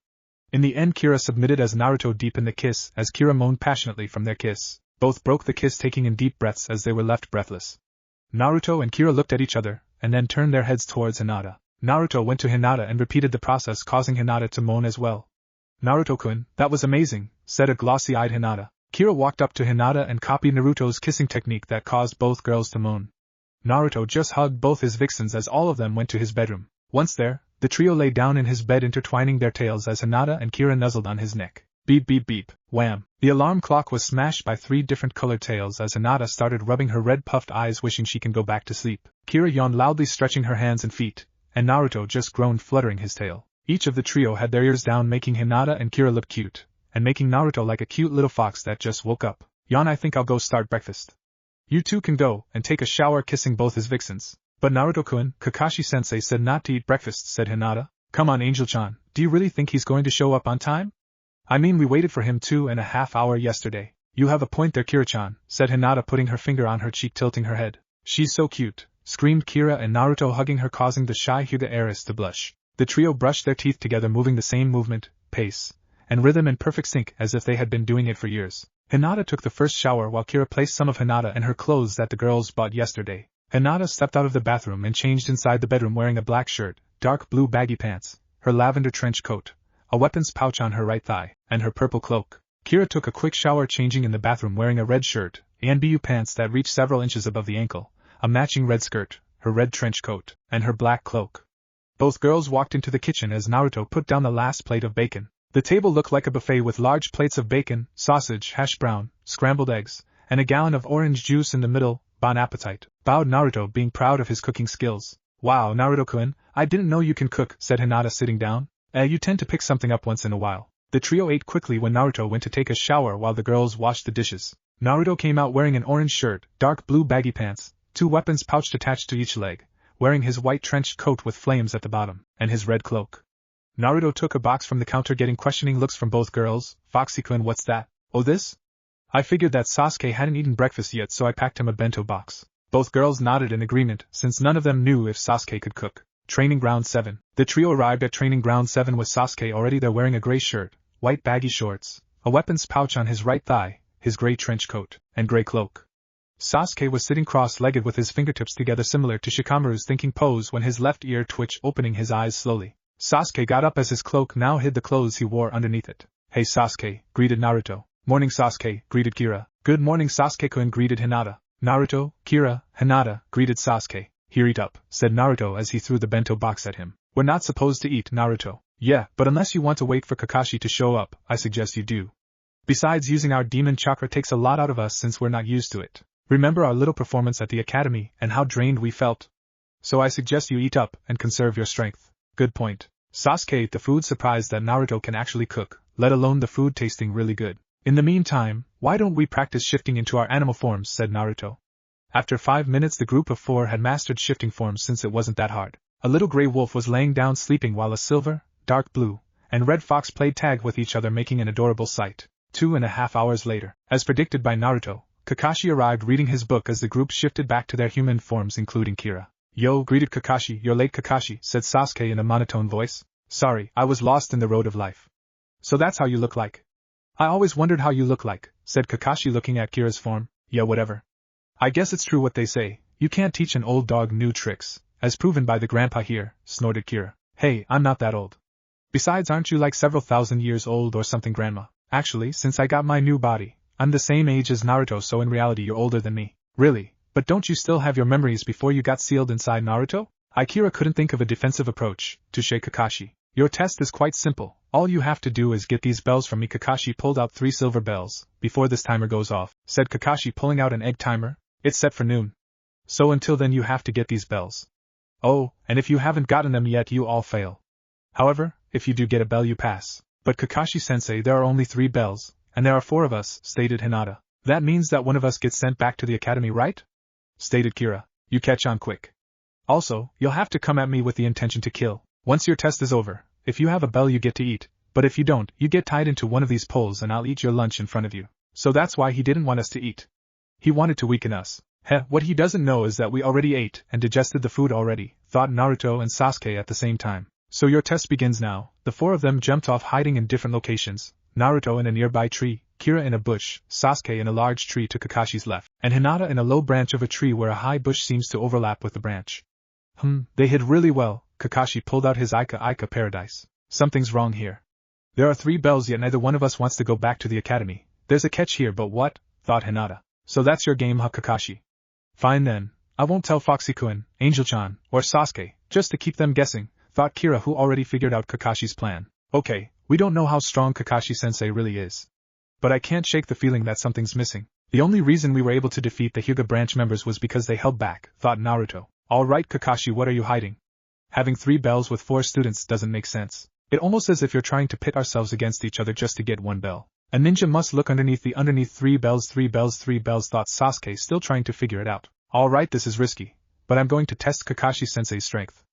In the end, Kira submitted as Naruto deepened the kiss as Kira moaned passionately from their kiss. Both broke the kiss, taking in deep breaths as they were left breathless. Naruto and Kira looked at each other, and then turned their heads towards Hinata. Naruto went to Hinata and repeated the process, causing Hinata to moan as well. Naruto-kun, that was amazing, said a glossy-eyed Hinata. Kira walked up to Hinata and copied Naruto's kissing technique that caused both girls to moan. Naruto just hugged both his vixens as all of them went to his bedroom. Once there, the trio lay down in his bed, intertwining their tails as Hinata and Kira nuzzled on his neck. Beep beep beep, wham. The alarm clock was smashed by 3 different colored tails as Hinata started rubbing her red puffed eyes, wishing she can go back to sleep. Kira yawned loudly, stretching her hands and feet, and Naruto just groaned, fluttering his tail. Each of the trio had their ears down, making Hinata and Kira look cute, and making Naruto like a cute little fox that just woke up. Yawn, I think I'll go start breakfast. You two can go and take a shower, kissing both his vixens. But Naruto-kun, Kakashi-sensei said not to eat breakfast, said Hinata. Come on, Angel-chan, do you really think he's going to show up on time? I mean, we waited for him 2.5 hours yesterday. You have a point there, Kira-chan, said Hinata, putting her finger on her cheek, tilting her head. She's so cute, screamed Kira and Naruto, hugging her, causing the shy Hyuga heiress to blush. The trio brushed their teeth together, moving the same movement, pace, and rhythm in perfect sync as if they had been doing it for years. Hinata took the first shower while Kira placed some of Hinata and her clothes that the girls bought yesterday. Hinata stepped out of the bathroom and changed inside the bedroom, wearing a black shirt, dark blue baggy pants, her lavender trench coat, a weapons pouch on her right thigh, and her purple cloak. Kira took a quick shower, changing in the bathroom, wearing a red shirt, ANBU pants that reached several inches above the ankle, a matching red skirt, her red trench coat, and her black cloak. Both girls walked into the kitchen as Naruto put down the last plate of bacon. The table looked like a buffet with large plates of bacon, sausage, hash brown, scrambled eggs, and a gallon of orange juice in the middle. Bon appetit, bowed Naruto, being proud of his cooking skills. Wow, Naruto-kun, I didn't know you can cook, said Hinata, sitting down. You tend to pick something up once in a while. The trio ate quickly when Naruto went to take a shower while the girls washed the dishes. Naruto came out wearing an orange shirt, dark blue baggy pants, 2 weapons pouched attached to each leg, wearing his white trench coat with flames at the bottom, and his red cloak. Naruto took a box from the counter, getting questioning looks from both girls. Foxy-kun, what's that? Oh, this? I figured that Sasuke hadn't eaten breakfast yet, so I packed him a bento box. Both girls nodded in agreement, since none of them knew if Sasuke could cook. Training Ground 7. The trio arrived at Training Ground 7 with Sasuke already there, wearing a gray shirt, white baggy shorts, a weapons pouch on his right thigh, his gray trench coat, and gray cloak. Sasuke was sitting cross-legged with his fingertips together similar to Shikamaru's thinking pose when his left ear twitched, opening his eyes slowly. Sasuke got up as his cloak now hid the clothes he wore underneath it. Hey Sasuke, greeted Naruto. Morning Sasuke, greeted Kira. Good morning Sasuke-kun, greeted Hinata. Naruto, Kira, Hinata, greeted Sasuke. Here, eat up, said Naruto as he threw the bento box at him. We're not supposed to eat, Naruto. Yeah, but unless you want to wait for Kakashi to show up, I suggest you do. Besides, using our demon chakra takes a lot out of us since we're not used to it. Remember our little performance at the academy and how drained we felt? So I suggest you eat up and conserve your strength. Good point. Sasuke ate the food, surprised that Naruto can actually cook, let alone the food tasting really good. In the meantime, why don't we practice shifting into our animal forms, said Naruto. After 5 minutes the group of 4 had mastered shifting forms since it wasn't that hard. A little gray wolf was laying down sleeping while a silver, dark blue, and red fox played tag with each other, making an adorable sight. 2.5 hours later, as predicted by Naruto, Kakashi arrived reading his book as the group shifted back to their human forms including Kira. Yo, greeted Kakashi. You're late, Kakashi, said Sasuke in a monotone voice. Sorry, I was lost in the road of life. So that's how you look like? I always wondered how you look like, said Kakashi looking at Kira's form. Yeah, whatever. I guess it's true what they say, you can't teach an old dog new tricks, as proven by the grandpa here, snorted Kira. Hey, I'm not that old. Besides, aren't you like several thousand years old or something, grandma? Actually, since I got my new body, I'm the same age as Naruto, so in reality you're older than me. Really? But don't you still have your memories before you got sealed inside Naruto? Kira couldn't think of a defensive approach to shake Kakashi. Your test is quite simple. All you have to do is get these bells from me. Kakashi pulled out 3 silver bells, before this timer goes off, said Kakashi, pulling out an egg timer. It's set for noon. So until then you have to get these bells. Oh, and if you haven't gotten them yet you all fail. However, if you do get a bell you pass. But Kakashi-sensei, there are only 3 bells, and there are 4 of us, stated Hinata. That means that one of us gets sent back to the academy, right? Stated Kira. You catch on quick. Also, you'll have to come at me with the intention to kill. Once your test is over, if you have a bell you get to eat, but if you don't, you get tied into one of these poles and I'll eat your lunch in front of you. So that's why he didn't want us to eat. He wanted to weaken us. Heh, what he doesn't know is that we already ate and digested the food already, thought Naruto and Sasuke at the same time. So your test begins now. The 4 of them jumped off, hiding in different locations. Naruto in a nearby tree, Kira in a bush, Sasuke in a large tree to Kakashi's left, and Hinata in a low branch of a tree where a high bush seems to overlap with the branch. They hid really well. Kakashi pulled out his Ika paradise. Something's wrong here. There are 3 bells yet neither one of us wants to go back to the academy. There's a catch here, but what? Thought Hinata. So that's your game, huh, Kakashi? Fine then. I won't tell Foxy-kun, Angel-chan, or Sasuke, just to keep them guessing, thought Kira, who already figured out Kakashi's plan. Okay, we don't know how strong Kakashi-sensei really is. But I can't shake the feeling that something's missing. The only reason we were able to defeat the Hyuga branch members was because they held back, thought Naruto. Alright Kakashi, what are you hiding? Having 3 bells with 4 students doesn't make sense. It almost as if you're trying to pit ourselves against each other just to get 1 bell. A ninja must look underneath 3 bells, 3 bells, 3 bells, thought Sasuke, still trying to figure it out. Alright, this is risky, but I'm going to test Kakashi-sensei's strength.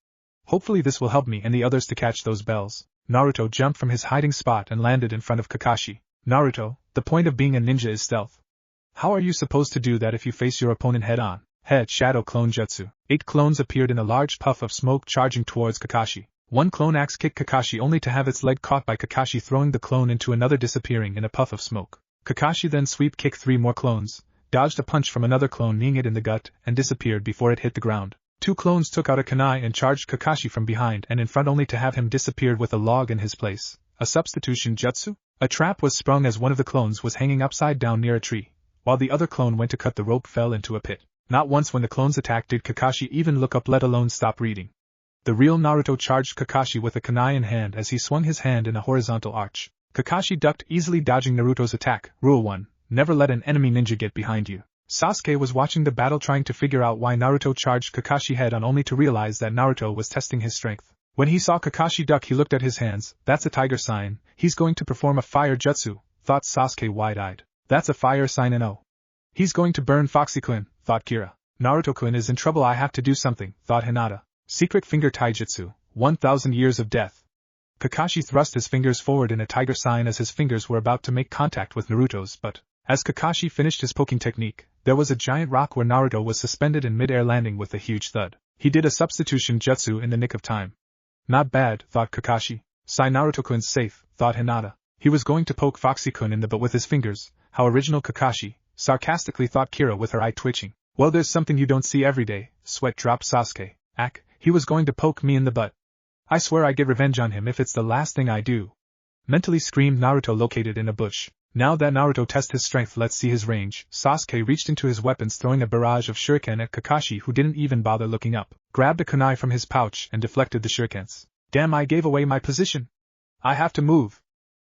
Hopefully this will help me and the others to catch those bells. Naruto jumped from his hiding spot and landed in front of Kakashi. Naruto, the point of being a ninja is stealth. How are you supposed to do that if you face your opponent head-on? Head Shadow Clone Jutsu. 8 clones appeared in a large puff of smoke charging towards Kakashi. 1 clone axe kicked Kakashi only to have its leg caught by Kakashi, throwing the clone into another, disappearing in a puff of smoke. Kakashi then sweep kicked 3 more clones, dodged a punch from another clone, kneeing it in the gut, and disappeared before it hit the ground. 2 clones took out a canine and charged Kakashi from behind and in front only to have him disappeared with a log in his place. A substitution jutsu? A trap was sprung as one of the clones was hanging upside down near a tree, while the other clone went to cut the rope, fell into a pit. Not once when the clones attacked did Kakashi even look up, let alone stop reading. The real Naruto charged Kakashi with a kunai in hand as he swung his hand in a horizontal arch. Kakashi ducked, easily dodging Naruto's attack. Rule 1. Never let an enemy ninja get behind you. Sasuke was watching the battle, trying to figure out why Naruto charged Kakashi head-on, only to realize that Naruto was testing his strength. When he saw Kakashi duck he looked at his hands. That's a tiger sign. He's going to perform a fire jutsu, thought Sasuke wide-eyed. That's a fire sign and oh. He's going to burn Foxy-kun, thought Kira. Naruto-kun is in trouble, I have to do something, thought Hinata. Secret finger taijutsu, 1000 years of death. Kakashi thrust his fingers forward in a tiger sign as his fingers were about to make contact with Naruto's, but as Kakashi finished his poking technique, there was a giant rock where Naruto was suspended in mid-air, landing with a huge thud. He did a substitution jutsu in the nick of time. Not bad, thought Kakashi. Sai, Naruto-kun's safe, thought Hinata. He was going to poke Foxy-kun in the butt with his fingers. How original, Kakashi. sarcastically thought Kira with her eye twitching. Well, there's something you don't see every day, sweat dropped Sasuke. Ack, he was going to poke me in the butt. I swear I get revenge on him if it's the last thing I do. Mentally screamed Naruto located in a bush. Now that Naruto tests his strength, let's see his range. Sasuke reached into his weapons, throwing a barrage of shuriken at Kakashi, who didn't even bother looking up, grabbed a kunai from his pouch and deflected the shurikens. Damn, I gave away my position. I have to move.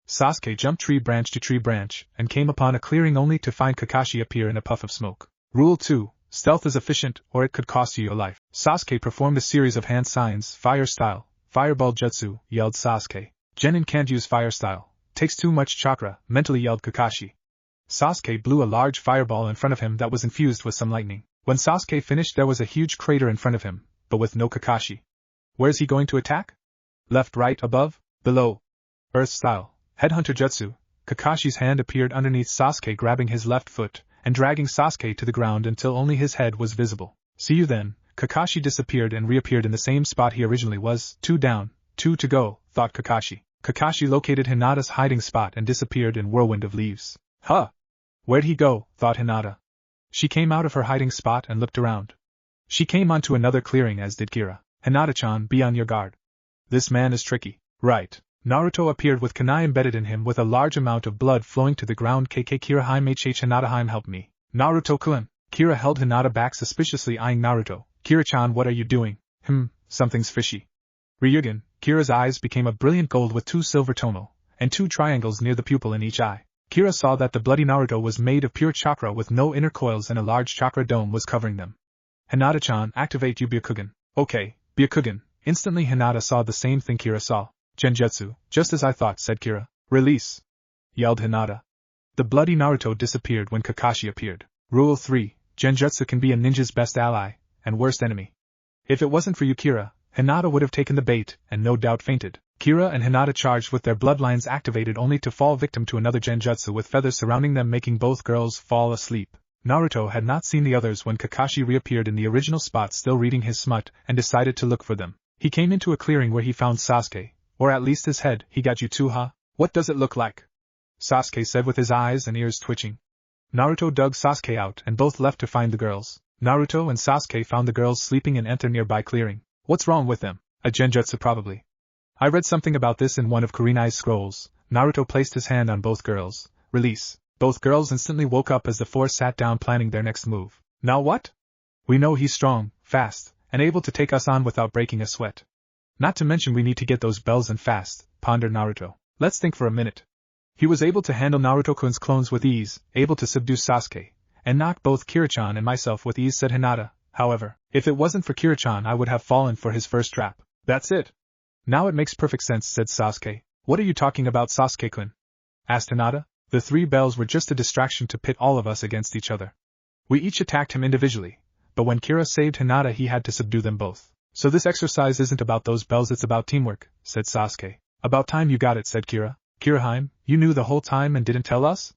Sasuke jumped tree branch to tree branch, and came upon a clearing only to find Kakashi appear in a puff of smoke. Rule 2. Stealth is efficient, or it could cost you your life. Sasuke performed a series of hand signs. Fire style. Fireball jutsu, yelled Sasuke. Genin can't use fire style. Takes too much chakra, mentally yelled Kakashi. Sasuke blew a large fireball in front of him that was infused with some lightning. When Sasuke finished, there was a huge crater in front of him, but with no Kakashi. Where's he going to attack? Left, right, above, below. Earth style. Headhunter jutsu. Kakashi's hand appeared underneath Sasuke, grabbing his left foot and dragging Sasuke to the ground until only his head was visible. See you then. Kakashi disappeared and reappeared in the same spot he originally was. 2 down, 2 to go, thought Kakashi. Kakashi located Hinata's hiding spot and disappeared in whirlwind of leaves. Huh! Where'd he go, thought Hinata. She came out of her hiding spot and looked around. She came onto another clearing, as did Kira. Hinata-chan, be on your guard. This man is tricky. Right. Naruto appeared with kunai embedded in him with a large amount of blood flowing to the ground. Kira-hime Hinata-hime, help me. Naruto-kun. Kira held Hinata back, suspiciously eyeing Naruto. Kira-chan, what are you doing? Something's fishy. Ryugen. Kira's eyes became a brilliant gold with 2 silver tonal, and 2 triangles near the pupil in each eye. Kira saw that the bloody Naruto was made of pure chakra with no inner coils and a large chakra dome was covering them. Hinata-chan, activate Byakugan. Okay, Byakugan. Instantly Hinata saw the same thing Kira saw. Genjutsu, just as I thought, said Kira. Release! Yelled Hinata. The bloody Naruto disappeared when Kakashi appeared. Rule 3. Genjutsu can be a ninja's best ally, and worst enemy. If it wasn't for you, Kira, Hinata would have taken the bait, and no doubt fainted. Kira and Hinata charged with their bloodlines activated only to fall victim to another genjutsu with feathers surrounding them, making both girls fall asleep. Naruto had not seen the others when Kakashi reappeared in the original spot, still reading his smut, and decided to look for them. He came into a clearing where he found Sasuke, or at least his head. He got you too, huh? What does it look like? Sasuke said with his eyes and ears twitching. Naruto dug Sasuke out and both left to find the girls. Naruto and Sasuke found the girls sleeping in a nearby clearing. What's wrong with them? A genjutsu probably. I read something about this in one of Kurenai's scrolls. Naruto placed his hand on both girls. Release. Both girls instantly woke up as the four sat down, planning their next move. Now what? We know he's strong, fast, and able to take us on without breaking a sweat. Not to mention we need to get those bells and fast, pondered Naruto. Let's think for a minute. He was able to handle Naruto-kun's clones with ease, able to subdue Sasuke, and knock both Kira-chan and myself with ease, said Hinata. However, if it wasn't for Kira-chan, I would have fallen for his first trap. That's it. Now it makes perfect sense, said Sasuke. What are you talking about, Sasuke-kun? Asked Hinata. The 3 bells were just a distraction to pit all of us against each other. We each attacked him individually, but when Kira saved Hinata he had to subdue them both. So this exercise isn't about those bells, it's about teamwork, said Sasuke. About time you got it, said Kira. Kira-hime, you knew the whole time and didn't tell us?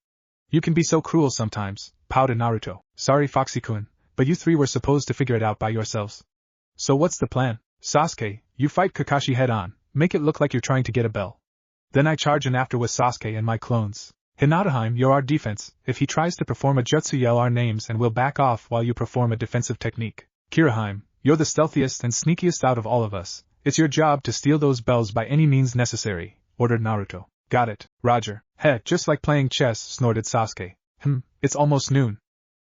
You can be so cruel sometimes, pouted Naruto. Sorry, Foxy-kun, but you 3 were supposed to figure it out by yourselves. So what's the plan? Sasuke, you fight Kakashi head on, make it look like you're trying to get a bell. Then I charge in after with Sasuke and my clones. Hinata-hime, you're our defense. If he tries to perform a jutsu, yell our names and we'll back off while you perform a defensive technique. Kira-hime, you're the stealthiest and sneakiest out of all of us. It's your job to steal those bells by any means necessary, ordered Naruto. Got it, Roger. Heh, just like playing chess, snorted Sasuke. It's almost noon.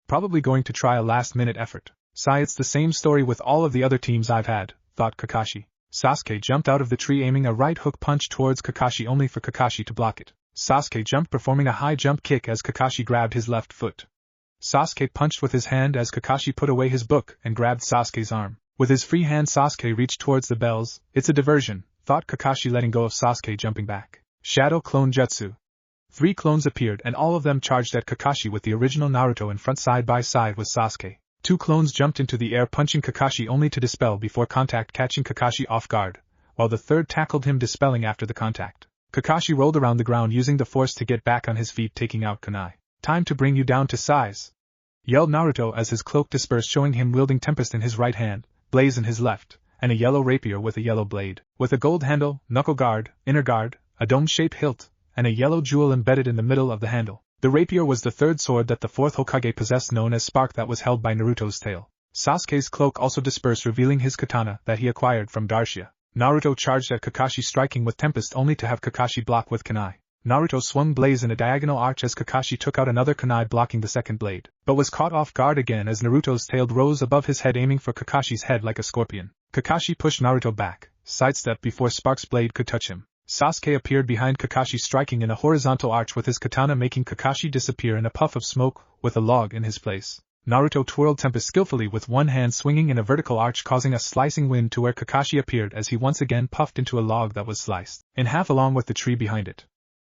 Probably going to try a last-minute effort. Sigh, it's the same story with all of the other teams I've had, thought Kakashi. Sasuke jumped out of the tree aiming a right hook punch towards Kakashi only for Kakashi to block it. Sasuke jumped performing a high jump kick as Kakashi grabbed his left foot. Sasuke punched with his hand as Kakashi put away his book and grabbed Sasuke's arm. With his free hand Sasuke reached towards the bells. It's a diversion, thought Kakashi, letting go of Sasuke, jumping back. Shadow Clone Jutsu. 3 clones appeared and all of them charged at Kakashi with the original Naruto in front side by side with Sasuke. 2 clones jumped into the air punching Kakashi only to dispel before contact, catching Kakashi off guard, while the 3rd tackled him, dispelling after the contact. Kakashi rolled around the ground using the force to get back on his feet, taking out kunai. Time to bring you down to size, yelled Naruto as his cloak dispersed, showing him wielding Tempest in his right hand, Blaze in his left, and a yellow rapier with a yellow blade, with a gold handle, knuckle guard, inner guard, a dome-shaped hilt, and a yellow jewel embedded in the middle of the handle. The rapier was the third sword that the fourth Hokage possessed, known as Spark, that was held by Naruto's tail. Sasuke's cloak also dispersed, revealing his katana that he acquired from Darsha. Naruto charged at Kakashi, striking with Tempest only to have Kakashi block with Kunai. Naruto swung Blaze in a diagonal arch as Kakashi took out another kunai, blocking the second blade, but was caught off guard again as Naruto's tail rose above his head, aiming for Kakashi's head like a scorpion. Kakashi pushed Naruto back, sidestepped before Spark's blade could touch him. Sasuke appeared behind Kakashi, striking in a horizontal arch with his katana, making Kakashi disappear in a puff of smoke, with a log in his place. Naruto twirled Tempest skillfully with one hand, swinging in a vertical arch, causing a slicing wind to where Kakashi appeared as he once again puffed into a log that was sliced in half along with the tree behind it.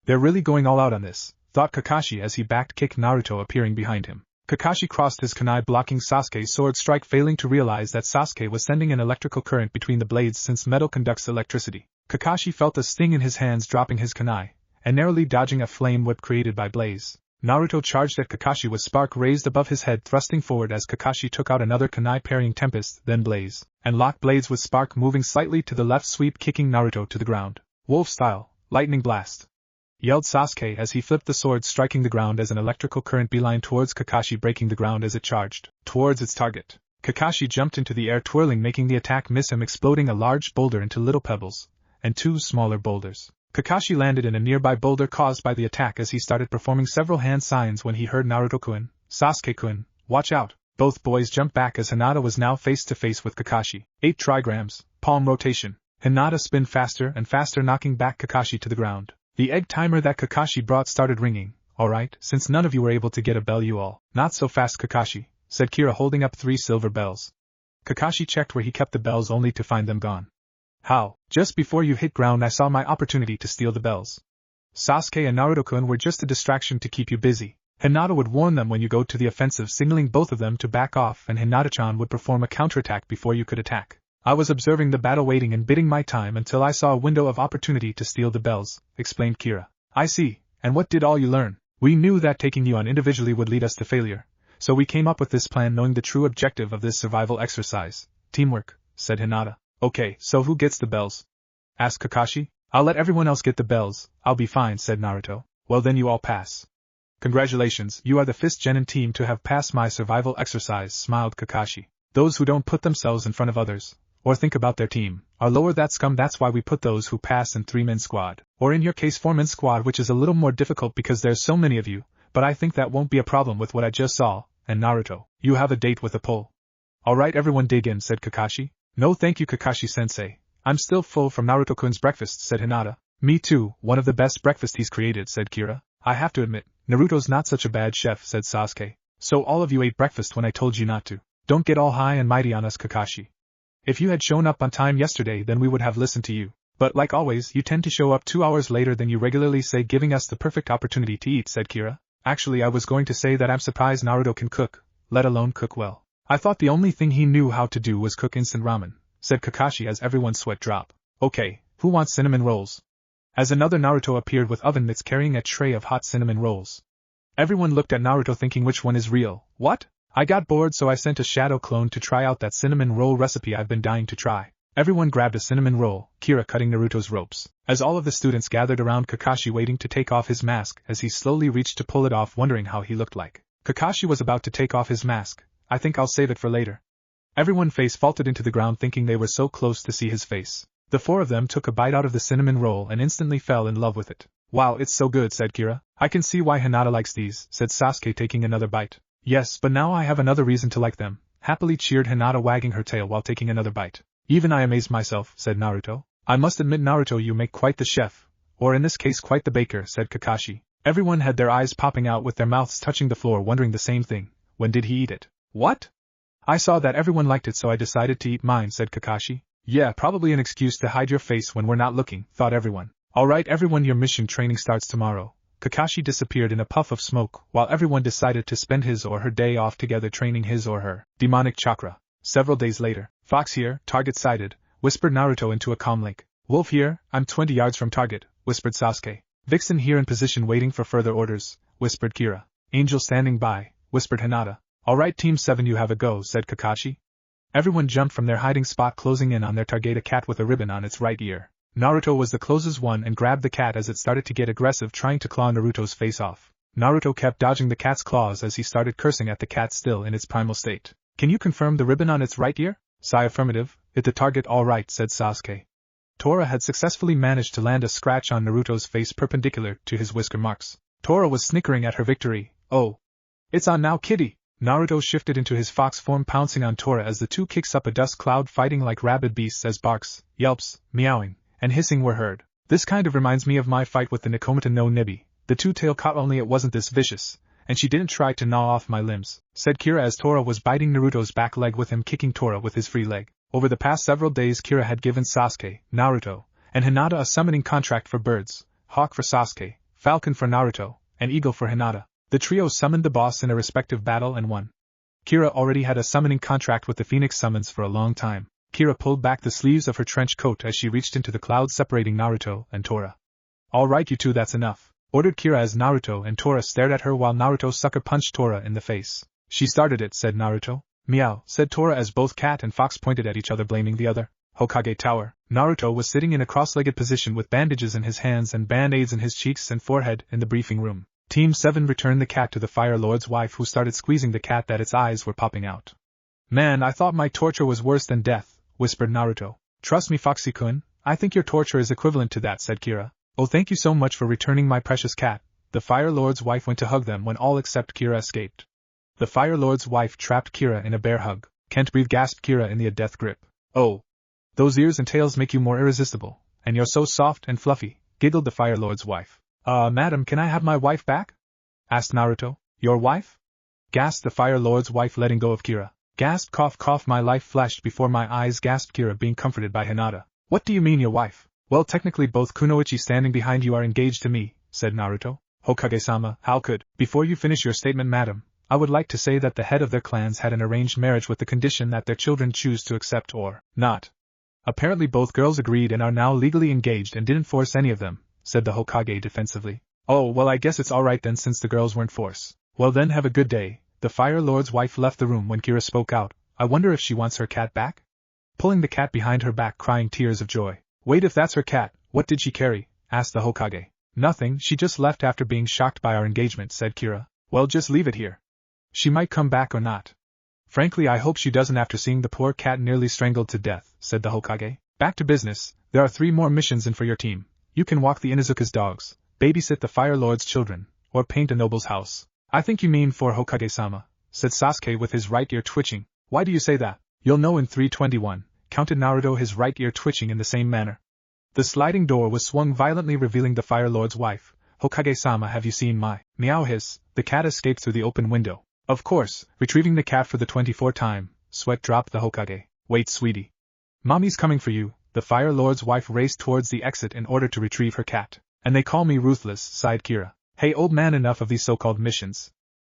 They're really going all out on this, thought Kakashi as he back-kicked Naruto appearing behind him. Kakashi crossed his kunai, blocking Sasuke's sword strike, failing to realize that Sasuke was sending an electrical current between the blades since metal conducts electricity. Kakashi felt a sting in his hands, dropping his kunai, and narrowly dodging a flame whip created by Blaze. Naruto charged at Kakashi with Spark raised above his head, thrusting forward as Kakashi took out another kunai, parrying Tempest, then Blaze, and locked Blades with Spark, moving slightly to the left, sweep kicking Naruto to the ground. Wolf style, lightning blast, yelled Sasuke as he flipped the sword, striking the ground as an electrical current beeline towards Kakashi, breaking the ground as it charged towards its target. Kakashi jumped into the air, twirling, making the attack miss him, exploding a large boulder into little pebbles and two smaller boulders. Kakashi landed in a nearby boulder caused by the attack as he started performing several hand signs when he heard Naruto-kun, Sasuke-kun, watch out. Both boys jumped back as Hinata was now face to face with Kakashi. 8 trigrams, palm rotation. Hinata spun faster and faster, knocking back Kakashi to the ground. The egg timer that Kakashi brought started ringing. Alright, since none of you were able to get a bell, you all. Not so fast, Kakashi, said Kira, holding up 3 silver bells. Kakashi checked where he kept the bells only to find them gone. How? Just before you hit ground I saw my opportunity to steal the bells. Sasuke and Naruto-kun were just a distraction to keep you busy. Hinata would warn them when you go to the offensive, signaling both of them to back off, and Hinata-chan would perform a counterattack before you could attack. I was observing the battle, waiting and biding my time until I saw a window of opportunity to steal the bells, explained Kira. I see, and what did all you learn? We knew that taking you on individually would lead us to failure, so we came up with this plan knowing the true objective of this survival exercise. Teamwork, said Hinata. Okay, so who gets the bells? Asked Kakashi. I'll let everyone else get the bells, I'll be fine, said Naruto. Well then you all pass. Congratulations, you are the 5th genin team to have passed my survival exercise, smiled Kakashi. Those who don't put themselves in front of others, or think about their team, are lower that scum. That's why we put those who pass in 3-man squad, or in your case 4-man squad, which is a little more difficult because there's so many of you, but I think that won't be a problem with what I just saw. And Naruto, you have a date with a pole. Alright, everyone dig in, said Kakashi. No thank you, Kakashi-sensei. I'm still full from Naruto-kun's breakfast, said Hinata. Me too, one of the best breakfasts he's created, said Kira. I have to admit, Naruto's not such a bad chef, said Sasuke. So all of you ate breakfast when I told you not to. Don't get all high and mighty on us, Kakashi. If you had shown up on time yesterday, then we would have listened to you. But like always, you tend to show up 2 hours later than you regularly say, giving us the perfect opportunity to eat, said Kira. Actually, I was going to say that I'm surprised Naruto can cook, let alone cook well. I thought the only thing he knew how to do was cook instant ramen, said Kakashi as everyone's sweat dropped. Okay, who wants cinnamon rolls? As another Naruto appeared with oven mitts carrying a tray of hot cinnamon rolls. Everyone looked at Naruto thinking, which one is real? What? I got bored, so I sent a shadow clone to try out that cinnamon roll recipe I've been dying to try. Everyone grabbed a cinnamon roll, Kira cutting Naruto's ropes, as all of the students gathered around Kakashi waiting to take off his mask as he slowly reached to pull it off, wondering how he looked like. Kakashi was about to take off his mask. I think I'll save it for later. Everyone face faulted into the ground thinking they were so close to see his face. The 4 of them took a bite out of the cinnamon roll and instantly fell in love with it. Wow, it's so good, said Kira. I can see why Hinata likes these, said Sasuke taking another bite. Yes, but now I have another reason to like them, happily cheered Hinata, wagging her tail while taking another bite. Even I amaze myself, said Naruto. I must admit, Naruto, you make quite the chef, or in this case quite the baker, said Kakashi. Everyone had their eyes popping out with their mouths touching the floor, wondering the same thing. When did he eat it? What? I saw that everyone liked it, so I decided to eat mine, said Kakashi. Yeah, probably an excuse to hide your face when we're not looking, thought everyone. Alright everyone, your mission training starts tomorrow. Kakashi disappeared in a puff of smoke while everyone decided to spend his or her day off together training his or her demonic chakra. Several days later, Fox here, target sighted, whispered Naruto into a comm link. Wolf here, I'm 20 yards from target, whispered Sasuke. Vixen here in position waiting for further orders, whispered Kira. Angel standing by, whispered Hinata. Alright Team 7, you have a go, said Kakashi. Everyone jumped from their hiding spot, closing in on their target, a cat with a ribbon on its right ear. Naruto was the closest one and grabbed the cat as it started to get aggressive, trying to claw Naruto's face off. Naruto kept dodging the cat's claws as he started cursing at the cat still in its primal state. Can you confirm the ribbon on its right ear? Sigh affirmative. Hit the target all right, said Sasuke. Tora had successfully managed to land a scratch on Naruto's face perpendicular to his whisker marks. Tora was snickering at her victory. Oh. It's on now, kitty! Naruto shifted into his fox form, pouncing on Tora as the two kicks up a dust cloud, fighting like rabid beasts as barks, yelps, meowing, and hissing were heard. This kind of reminds me of my fight with the Nikomata no Nibi. The two-tail caught, only it wasn't this vicious, and she didn't try to gnaw off my limbs, said Kira as Tora was biting Naruto's back leg with him kicking Tora with his free leg. Over the past several days, Kira had given Sasuke, Naruto, and Hinata a summoning contract for birds, hawk for Sasuke, falcon for Naruto, and eagle for Hinata. The trio summoned the boss in a respective battle and won. Kira already had a summoning contract with the Phoenix Summons for a long time. Kira pulled back the sleeves of her trench coat as she reached into the clouds separating Naruto and Tora. All right, you two, that's enough, ordered Kira as Naruto and Tora stared at her while Naruto sucker punched Tora in the face. She started it, said Naruto. Meow, said Tora as both cat and fox pointed at each other, blaming the other. Hokage Tower. Naruto was sitting in a cross-legged position with bandages in his hands and band-aids in his cheeks and forehead in the briefing room. Team 7 returned the cat to the Fire Lord's wife, who started squeezing the cat that its eyes were popping out. Man, I thought my torture was worse than death, whispered Naruto. Trust me, Foxy-kun, I think your torture is equivalent to that, said Kira. Oh, thank you so much for returning my precious cat. The Fire Lord's wife went to hug them when all except Kira escaped. The Fire Lord's wife trapped Kira in a bear hug. Can't breathe, gasped Kira in the death grip. Oh. Those ears and tails make you more irresistible, and you're so soft and fluffy, giggled the Fire Lord's wife. Madam, can I have my wife back? Asked Naruto. Your wife? Gasped the Fire Lord's wife, letting go of Kira. Gasp, cough, cough, my life flashed before my eyes, gasped Kira, being comforted by Hinata. What do you mean, your wife? Well, technically both Kunoichi standing behind you are engaged to me, said Naruto. Hokage-sama, how could? Before you finish your statement, madam, I would like to say that the head of their clans had an arranged marriage with the condition that their children choose to accept or not. Apparently both girls agreed and are now legally engaged and didn't force any of them, said the Hokage defensively. Oh, well, I guess it's alright then, since the girls weren't forced. Well then, have a good day. The Fire Lord's wife left the room when Kira spoke out. I wonder if she wants her cat back? Pulling the cat behind her back, crying tears of joy. Wait, if that's her cat, what did she carry? Asked the Hokage. Nothing, she just left after being shocked by our engagement, said Kira. Well, just leave it here. She might come back or not. Frankly, I hope she doesn't after seeing the poor cat nearly strangled to death, said the Hokage. Back to business, there are 3 more missions in for your team. You can walk the Inuzuka's dogs, babysit the Fire Lord's children, or paint a noble's house. I think you mean 4, Hokage-sama, said Sasuke with his right ear twitching. Why do you say that? You'll know in 321, counted Naruto, his right ear twitching in the same manner. The sliding door was swung violently, revealing the Fire Lord's wife. Hokage-sama, have you seen my meow hiss? The cat escaped through the open window. Of course, retrieving the cat for the 24th time, sweat dropped the Hokage. Wait, sweetie. Mommy's coming for you. The Fire Lord's wife raced towards the exit in order to retrieve her cat. And they call me ruthless, sighed Kira. Hey old man, enough of these so-called missions.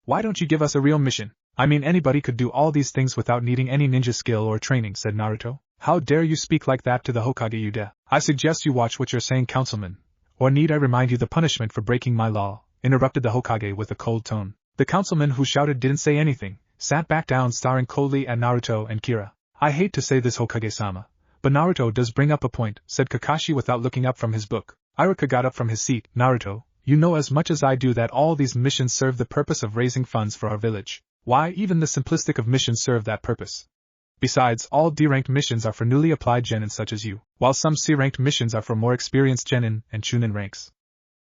Why don't you give us a real mission? I mean, anybody could do all these things without needing any ninja skill or training, said Naruto. How dare you speak like that to the Hokage, you dare? I suggest you watch what you're saying, councilman. Or need I remind you the punishment for breaking my law? Interrupted the Hokage with a cold tone. The councilman, who shouted, didn't say anything, sat back down, staring coldly at Naruto and Kira. I hate to say this, Hokage-sama, but Naruto does bring up a point, said Kakashi without looking up from his book. Iruka got up from his seat. Naruto, you know as much as I do that all these missions serve the purpose of raising funds for our village. Why, even the simplistic of missions serve that purpose. Besides, all D-ranked missions are for newly applied genin such as you, while some C-ranked missions are for more experienced genin and chunin ranks.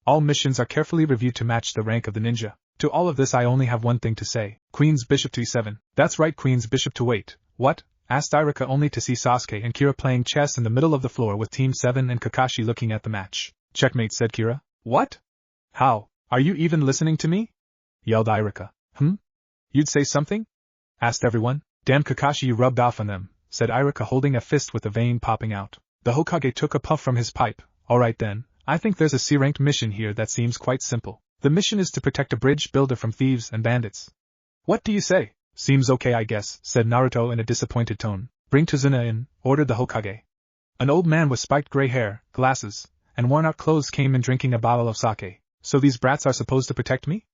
All missions are carefully reviewed to match the rank of the ninja. To all of this I only have one thing to say. Queen's Bishop to E7. That's right, Queen's Bishop to wait. What? Asked Iruka, only to see Sasuke and Kira playing chess in the middle of the floor with Team 7 and Kakashi looking at the match. Checkmate, said Kira. What? How? Are you even listening to me? Yelled Iruka. You'd say something? Asked everyone. Damn, Kakashi, you rubbed off on them, said Iruka, holding a fist with a vein popping out. The Hokage took a puff from his pipe. Alright then, I think there's a C-ranked mission here that seems quite simple. The mission is to protect a bridge builder from thieves and bandits. What do you say? Seems okay, I guess, said Naruto in a disappointed tone. Bring Tazuna in, ordered the Hokage. An old man with spiked gray hair, glasses, and worn-out clothes came in drinking a bottle of sake. So these brats are supposed to protect me?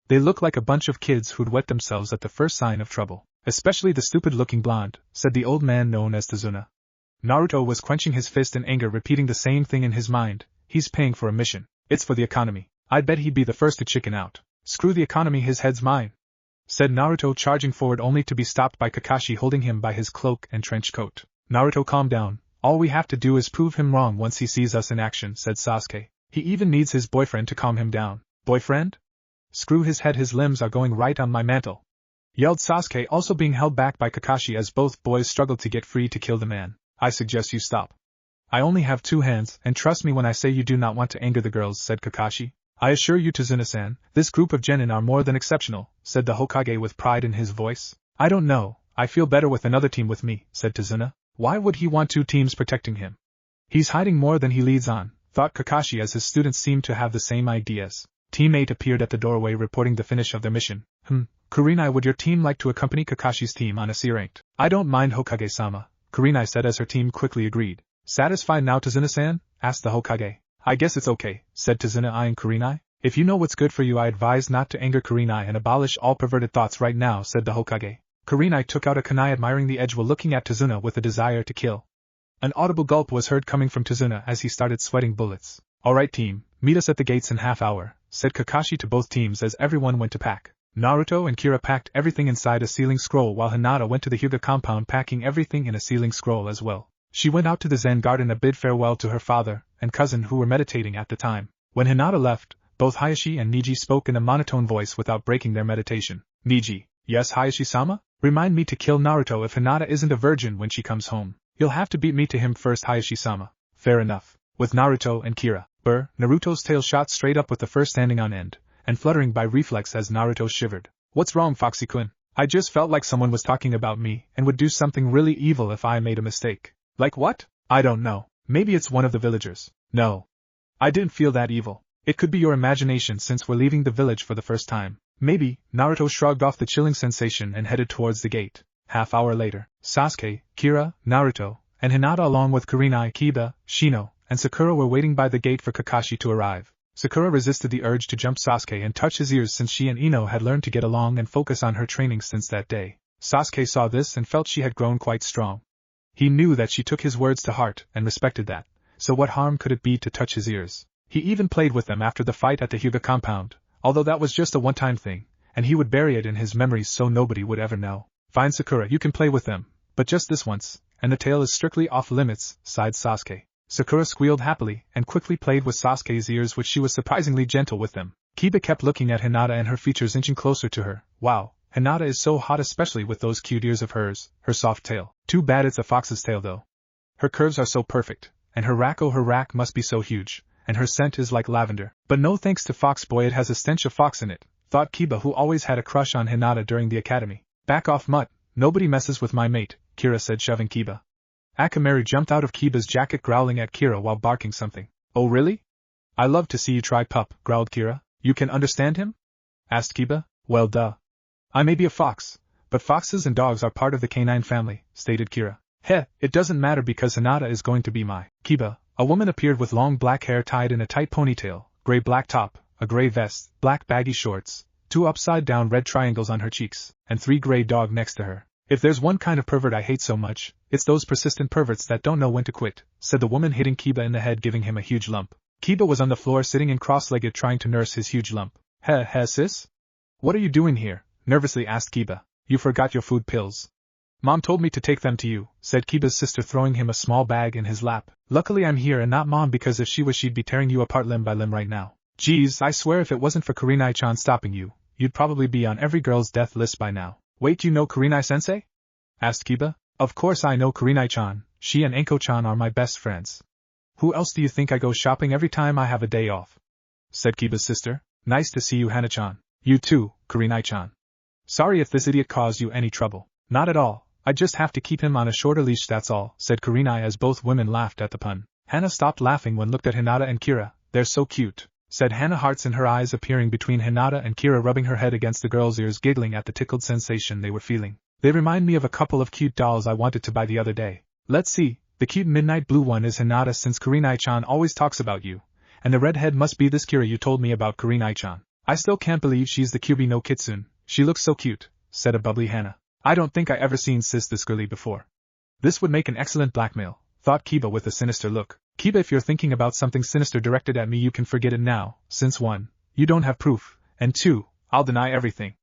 They look like a bunch of kids who'd wet themselves at the first sign of trouble. Especially the stupid-looking blonde, said the old man known as Tazuna. Naruto was quenching his fist in anger, repeating the same thing in his mind. He's paying for a mission. It's for the economy. I'd bet he'd be the first to chicken out. Screw the economy, his head's mine, said Naruto, charging forward only to be stopped by Kakashi holding him by his cloak and trench coat. Naruto, calm down. All we have to do is prove him wrong once he sees us in action, said Sasuke. He even needs his boyfriend to calm him down. Boyfriend? Screw his head, his limbs are going right on my mantle, yelled Sasuke, also being held back by Kakashi as both boys struggled to get free to kill the man. I suggest you stop. I only have 2 hands, and trust me when I say you do not want to anger the girls, said Kakashi. I assure you, Tazuna-san, this group of genin are more than exceptional, said the Hokage with pride in his voice. I don't know, I feel better with another team with me, said Tazuna. Why would he want 2 teams protecting him? He's hiding more than he leads on, thought Kakashi as his students seemed to have the same ideas. Team 8 appeared at the doorway reporting the finish of their mission. Kurenai, would your team like to accompany Kakashi's team on a C-ranked? I don't mind, Hokage-sama, Kurenai said as her team quickly agreed. Satisfied now, Tazuna-san? Asked the Hokage. I guess it's okay, said Tazuna, eyeing Kurenai. If you know what's good for you, I advise not to anger Kurenai and abolish all perverted thoughts right now, said the Hokage. Kurenai took out a kunai, admiring the edge while looking at Tazuna with a desire to kill. An audible gulp was heard coming from Tazuna as he started sweating bullets. Alright team, meet us at the gates in half hour, said Kakashi to both teams as everyone went to pack. Naruto and Kira packed everything inside a sealing scroll while Hinata went to the Hyuga compound packing everything in a sealing scroll as well. She went out to the Zen garden to bid farewell to her father and cousin who were meditating at the time. When Hinata left, both Hayashi and Niji spoke in a monotone voice without breaking their meditation. Niji, yes Hayashi-sama? Remind me to kill Naruto if Hinata isn't a virgin when she comes home. You'll have to beat me to him first, Hayashi-sama. Fair enough. With Naruto and Kira. Naruto's tail shot straight up with the fur standing on end, and fluttering by reflex as Naruto shivered. What's wrong, Foxy-kun? I just felt like someone was talking about me and would do something really evil if I made a mistake. Like what? I don't know. Maybe it's one of the villagers. No. I didn't feel that evil. It could be your imagination since we're leaving the village for the first time. Maybe. Naruto shrugged off the chilling sensation and headed towards the gate. Half hour later, Sasuke, Kira, Naruto, and Hinata along with Kurenai, Kiba, Shino, and Sakura were waiting by the gate for Kakashi to arrive. Sakura resisted the urge to jump Sasuke and touch his ears since she and Ino had learned to get along and focus on her training since that day. Sasuke saw this and felt she had grown quite strong. He knew that she took his words to heart and respected that, so what harm could it be to touch his ears? He even played with them after the fight at the Hyuga compound, although that was just a one-time thing, and he would bury it in his memories so nobody would ever know. Fine Sakura, you can play with them, but just this once, and the tail is strictly off limits, sighed Sasuke. Sakura squealed happily and quickly played with Sasuke's ears, which she was surprisingly gentle with them. Kiba kept looking at Hinata and her features inching closer to her. Wow, Hinata is so hot, especially with those cute ears of hers, her soft tail. Too bad it's a fox's tail though. Her curves are so perfect, and her rack must be so huge, and her scent is like lavender. But no thanks to Fox Boy, it has a stench of fox in it, thought Kiba, who always had a crush on Hinata during the academy. Back off, mutt, nobody messes with my mate, Kira said, shoving Kiba. Akamaru jumped out of Kiba's jacket, growling at Kira while barking something. Oh really? I love to see you try, pup, growled Kira. You can understand him? Asked Kiba. Well duh. I may be a fox, but foxes and dogs are part of the canine family, stated Kira. Heh, it doesn't matter because Hinata is going to be my Kiba. A woman appeared with long black hair tied in a tight ponytail, gray black top, a gray vest, black baggy shorts, 2 upside-down red triangles on her cheeks, and 3 gray dog next to her. If there's one kind of pervert I hate so much, it's those persistent perverts that don't know when to quit, said the woman, hitting Kiba in the head, giving him a huge lump. Kiba was on the floor sitting in cross-legged trying to nurse his huge lump. Heh, sis? What are you doing here? Nervously asked Kiba. You forgot your food pills. Mom told me to take them to you, said Kiba's sister, throwing him a small bag in his lap. Luckily I'm here and not Mom, because if she was, she'd be tearing you apart limb by limb right now. Geez, I swear if it wasn't for Kurenai-chan stopping you, you'd probably be on every girl's death list by now. Wait, you know Kurenai-sensei? Asked Kiba. Of course I know Kurenai-chan, she and Anko-chan are my best friends. Who else do you think I go shopping every time I have a day off? Said Kiba's sister. Nice to see you, Hana-chan. You too, Kurenai-chan. Sorry if this idiot caused you any trouble. Not at all, I just have to keep him on a shorter leash, that's all, said Kurenai as both women laughed at the pun. Hana stopped laughing when looked at Hinata and Kira. They're so cute, said Hana, hearts in her eyes appearing between Hinata and Kira, rubbing her head against the girl's ears, giggling at the tickled sensation they were feeling. They remind me of a couple of cute dolls I wanted to buy the other day. Let's see, the cute midnight blue one is Hinata, since Kurenai-chan always talks about you, and the redhead must be this Kira you told me about, Kurenai-chan. I still can't believe she's the Kyuubi no Kitsune, she looks so cute, said a bubbly Hana. I don't think I ever seen sis this girly before. This would make an excellent blackmail, thought Kiba with a sinister look. Kiba, if you're thinking about something sinister directed at me, you can forget it now, since 1, you don't have proof, and 2, I'll deny everything,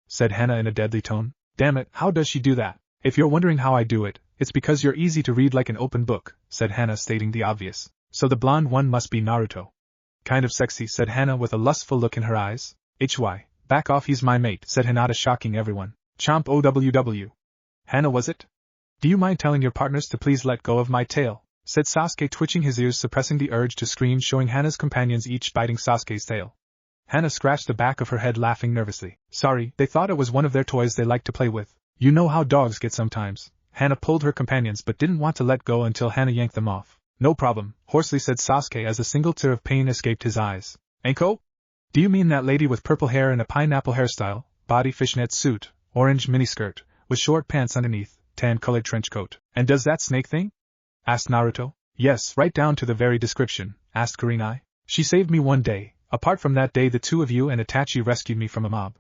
said Hana in a deadly tone. Damn it, how does she do that? If you're wondering how I do it, it's because you're easy to read like an open book, said Hana, stating the obvious. So the blonde one must be Naruto. Kind of sexy, said Hana with a lustful look in her eyes. Back off, he's my mate, said Hinata, shocking everyone. Chomp OWW. Hana, was it? Do you mind telling your partners to please let go of my tail? Said Sasuke, twitching his ears, suppressing the urge to scream, showing Hana's companions each biting Sasuke's tail. Hana scratched the back of her head, laughing nervously. Sorry, they thought it was one of their toys they liked to play with. You know how dogs get sometimes. Hana pulled her companions but didn't want to let go until Hana yanked them off. No problem, hoarsely said Sasuke as a single tear of pain escaped his eyes. Anko? Do you mean that lady with purple hair and a pineapple hairstyle, body fishnet suit, orange miniskirt, with short pants underneath, tan-colored trench coat? And does that snake thing? Asked Naruto. Yes, right down to the very description, asked Kurenai. She saved me one day. Apart from that day, the two of you and Itachi rescued me from a mob.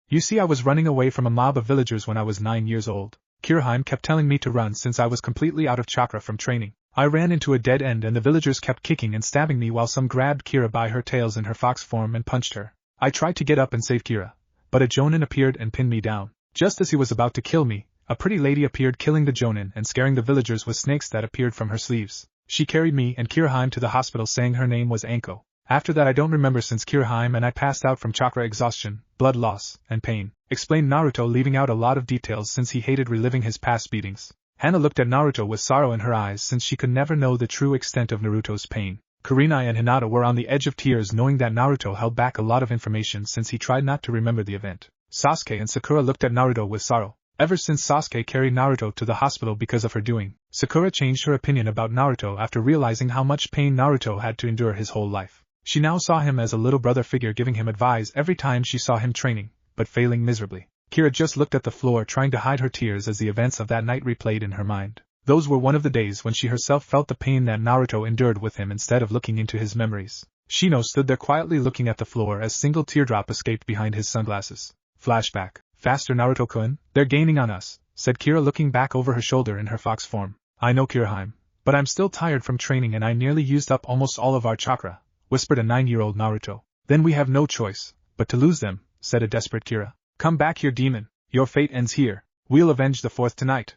You see, I was running away from a mob of villagers when I was 9 years old. Kirahime kept telling me to run since I was completely out of chakra from training. I ran into a dead end and the villagers kept kicking and stabbing me while some grabbed Kira by her tails in her fox form and punched her. I tried to get up and save Kira, but a jonin appeared and pinned me down. Just as he was about to kill me, a pretty lady appeared, killing the jonin and scaring the villagers with snakes that appeared from her sleeves. She carried me and Kirahime to the hospital, saying her name was Anko. After that I don't remember since Kirahime and I passed out from chakra exhaustion, blood loss, and pain, explained Naruto, leaving out a lot of details since he hated reliving his past beatings. Hana looked at Naruto with sorrow in her eyes since she could never know the true extent of Naruto's pain. Kurenai and Hinata were on the edge of tears, knowing that Naruto held back a lot of information since he tried not to remember the event. Sasuke and Sakura looked at Naruto with sorrow. Ever since Sasuke carried Naruto to the hospital because of her doing, Sakura changed her opinion about Naruto after realizing how much pain Naruto had to endure his whole life. She now saw him as a little brother figure, giving him advice every time she saw him training, but failing miserably. Kira just looked at the floor, trying to hide her tears as the events of that night replayed in her mind. Those were one of the days when she herself felt the pain that Naruto endured with him instead of looking into his memories. Shino stood there quietly looking at the floor as single teardrop escaped behind his sunglasses. Flashback. Faster, Naruto-kun, they're gaining on us, said Kira, looking back over her shoulder in her fox form. I know, Kirahime, but I'm still tired from training and I nearly used up almost all of our chakra, whispered a 9-year-old Naruto. Then we have no choice but to lose them, said a desperate Kira. Come back here, demon. Your fate ends here. We'll avenge the fourth tonight,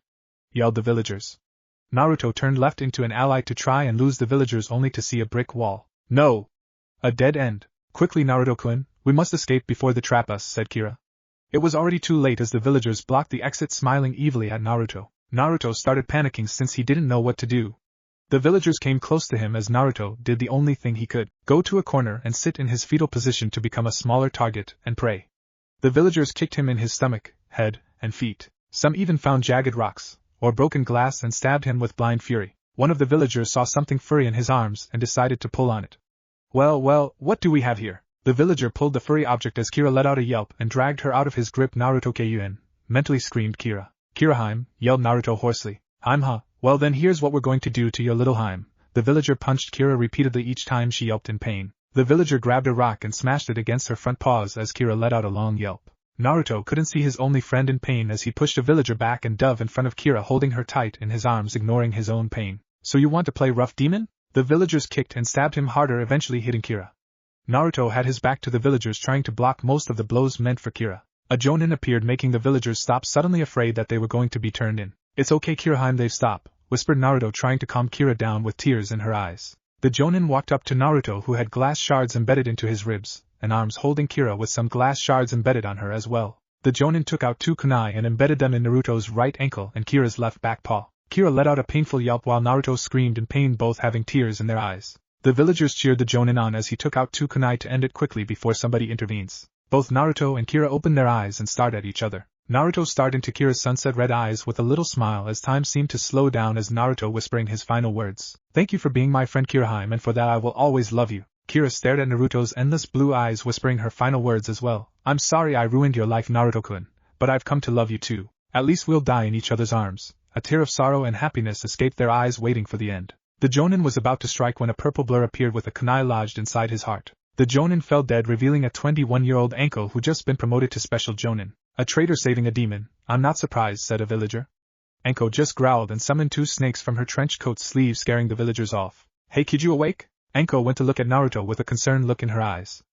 yelled the villagers. Naruto turned left into an ally to try and lose the villagers, only to see a brick wall. No! A dead end. Quickly, Naruto-kun, we must escape before they trap us, said Kira. It was already too late as the villagers blocked the exit, smiling evilly at Naruto. Naruto started panicking since he didn't know what to do. The villagers came close to him as Naruto did the only thing he could, go to a corner and sit in his fetal position to become a smaller target and prey. The villagers kicked him in his stomach, head, and feet. Some even found jagged rocks or broken glass and stabbed him with blind fury. One of the villagers saw something furry in his arms and decided to pull on it. Well, what do we have here? The villager pulled the furry object as Kira let out a yelp and dragged her out of his grip. Naruto Kyuubi, mentally screamed Kira. Kirahime, yelled Naruto hoarsely. Well then here's what we're going to do to your little Hime. The villager punched Kira repeatedly each time she yelped in pain. The villager grabbed a rock and smashed it against her front paws as Kira let out a long yelp. Naruto couldn't see his only friend in pain as he pushed a villager back and dove in front of Kira, holding her tight in his arms, ignoring his own pain. So you want to play rough, demon? The villagers kicked and stabbed him harder, eventually hitting Kira. Naruto had his back to the villagers, trying to block most of the blows meant for Kira. A jonin appeared, making the villagers stop, suddenly afraid that they were going to be turned in. It's okay, Kirahime, they've stopped, whispered Naruto, trying to calm Kira down with tears in her eyes. The jonin walked up to Naruto, who had glass shards embedded into his ribs and arms, holding Kira with some glass shards embedded on her as well. The jonin took out 2 kunai and embedded them in Naruto's right ankle and Kira's left back paw. Kira let out a painful yelp while Naruto screamed in pain, both having tears in their eyes. The villagers cheered the jonin on as he took out 2 kunai to end it quickly before somebody intervenes. Both Naruto and Kira opened their eyes and stared at each other. Naruto stared into Kira's sunset red eyes with a little smile as time seemed to slow down as Naruto whispering his final words. Thank you for being my friend, Kirahime, and for that I will always love you. Kira stared at Naruto's endless blue eyes, whispering her final words as well. I'm sorry I ruined your life, Naruto-kun, but I've come to love you too. At least we'll die in each other's arms. A tear of sorrow and happiness escaped their eyes, waiting for the end. The jonin was about to strike when a purple blur appeared with a kunai lodged inside his heart. The jonin fell dead, revealing a 21-year-old Anko who just been promoted to special jonin. A traitor saving a demon. I'm not surprised, said a villager. Anko just growled and summoned 2 snakes from her trench coat sleeve, scaring the villagers off. Hey kid, you awake? Anko went to look at Naruto with a concerned look in her eyes.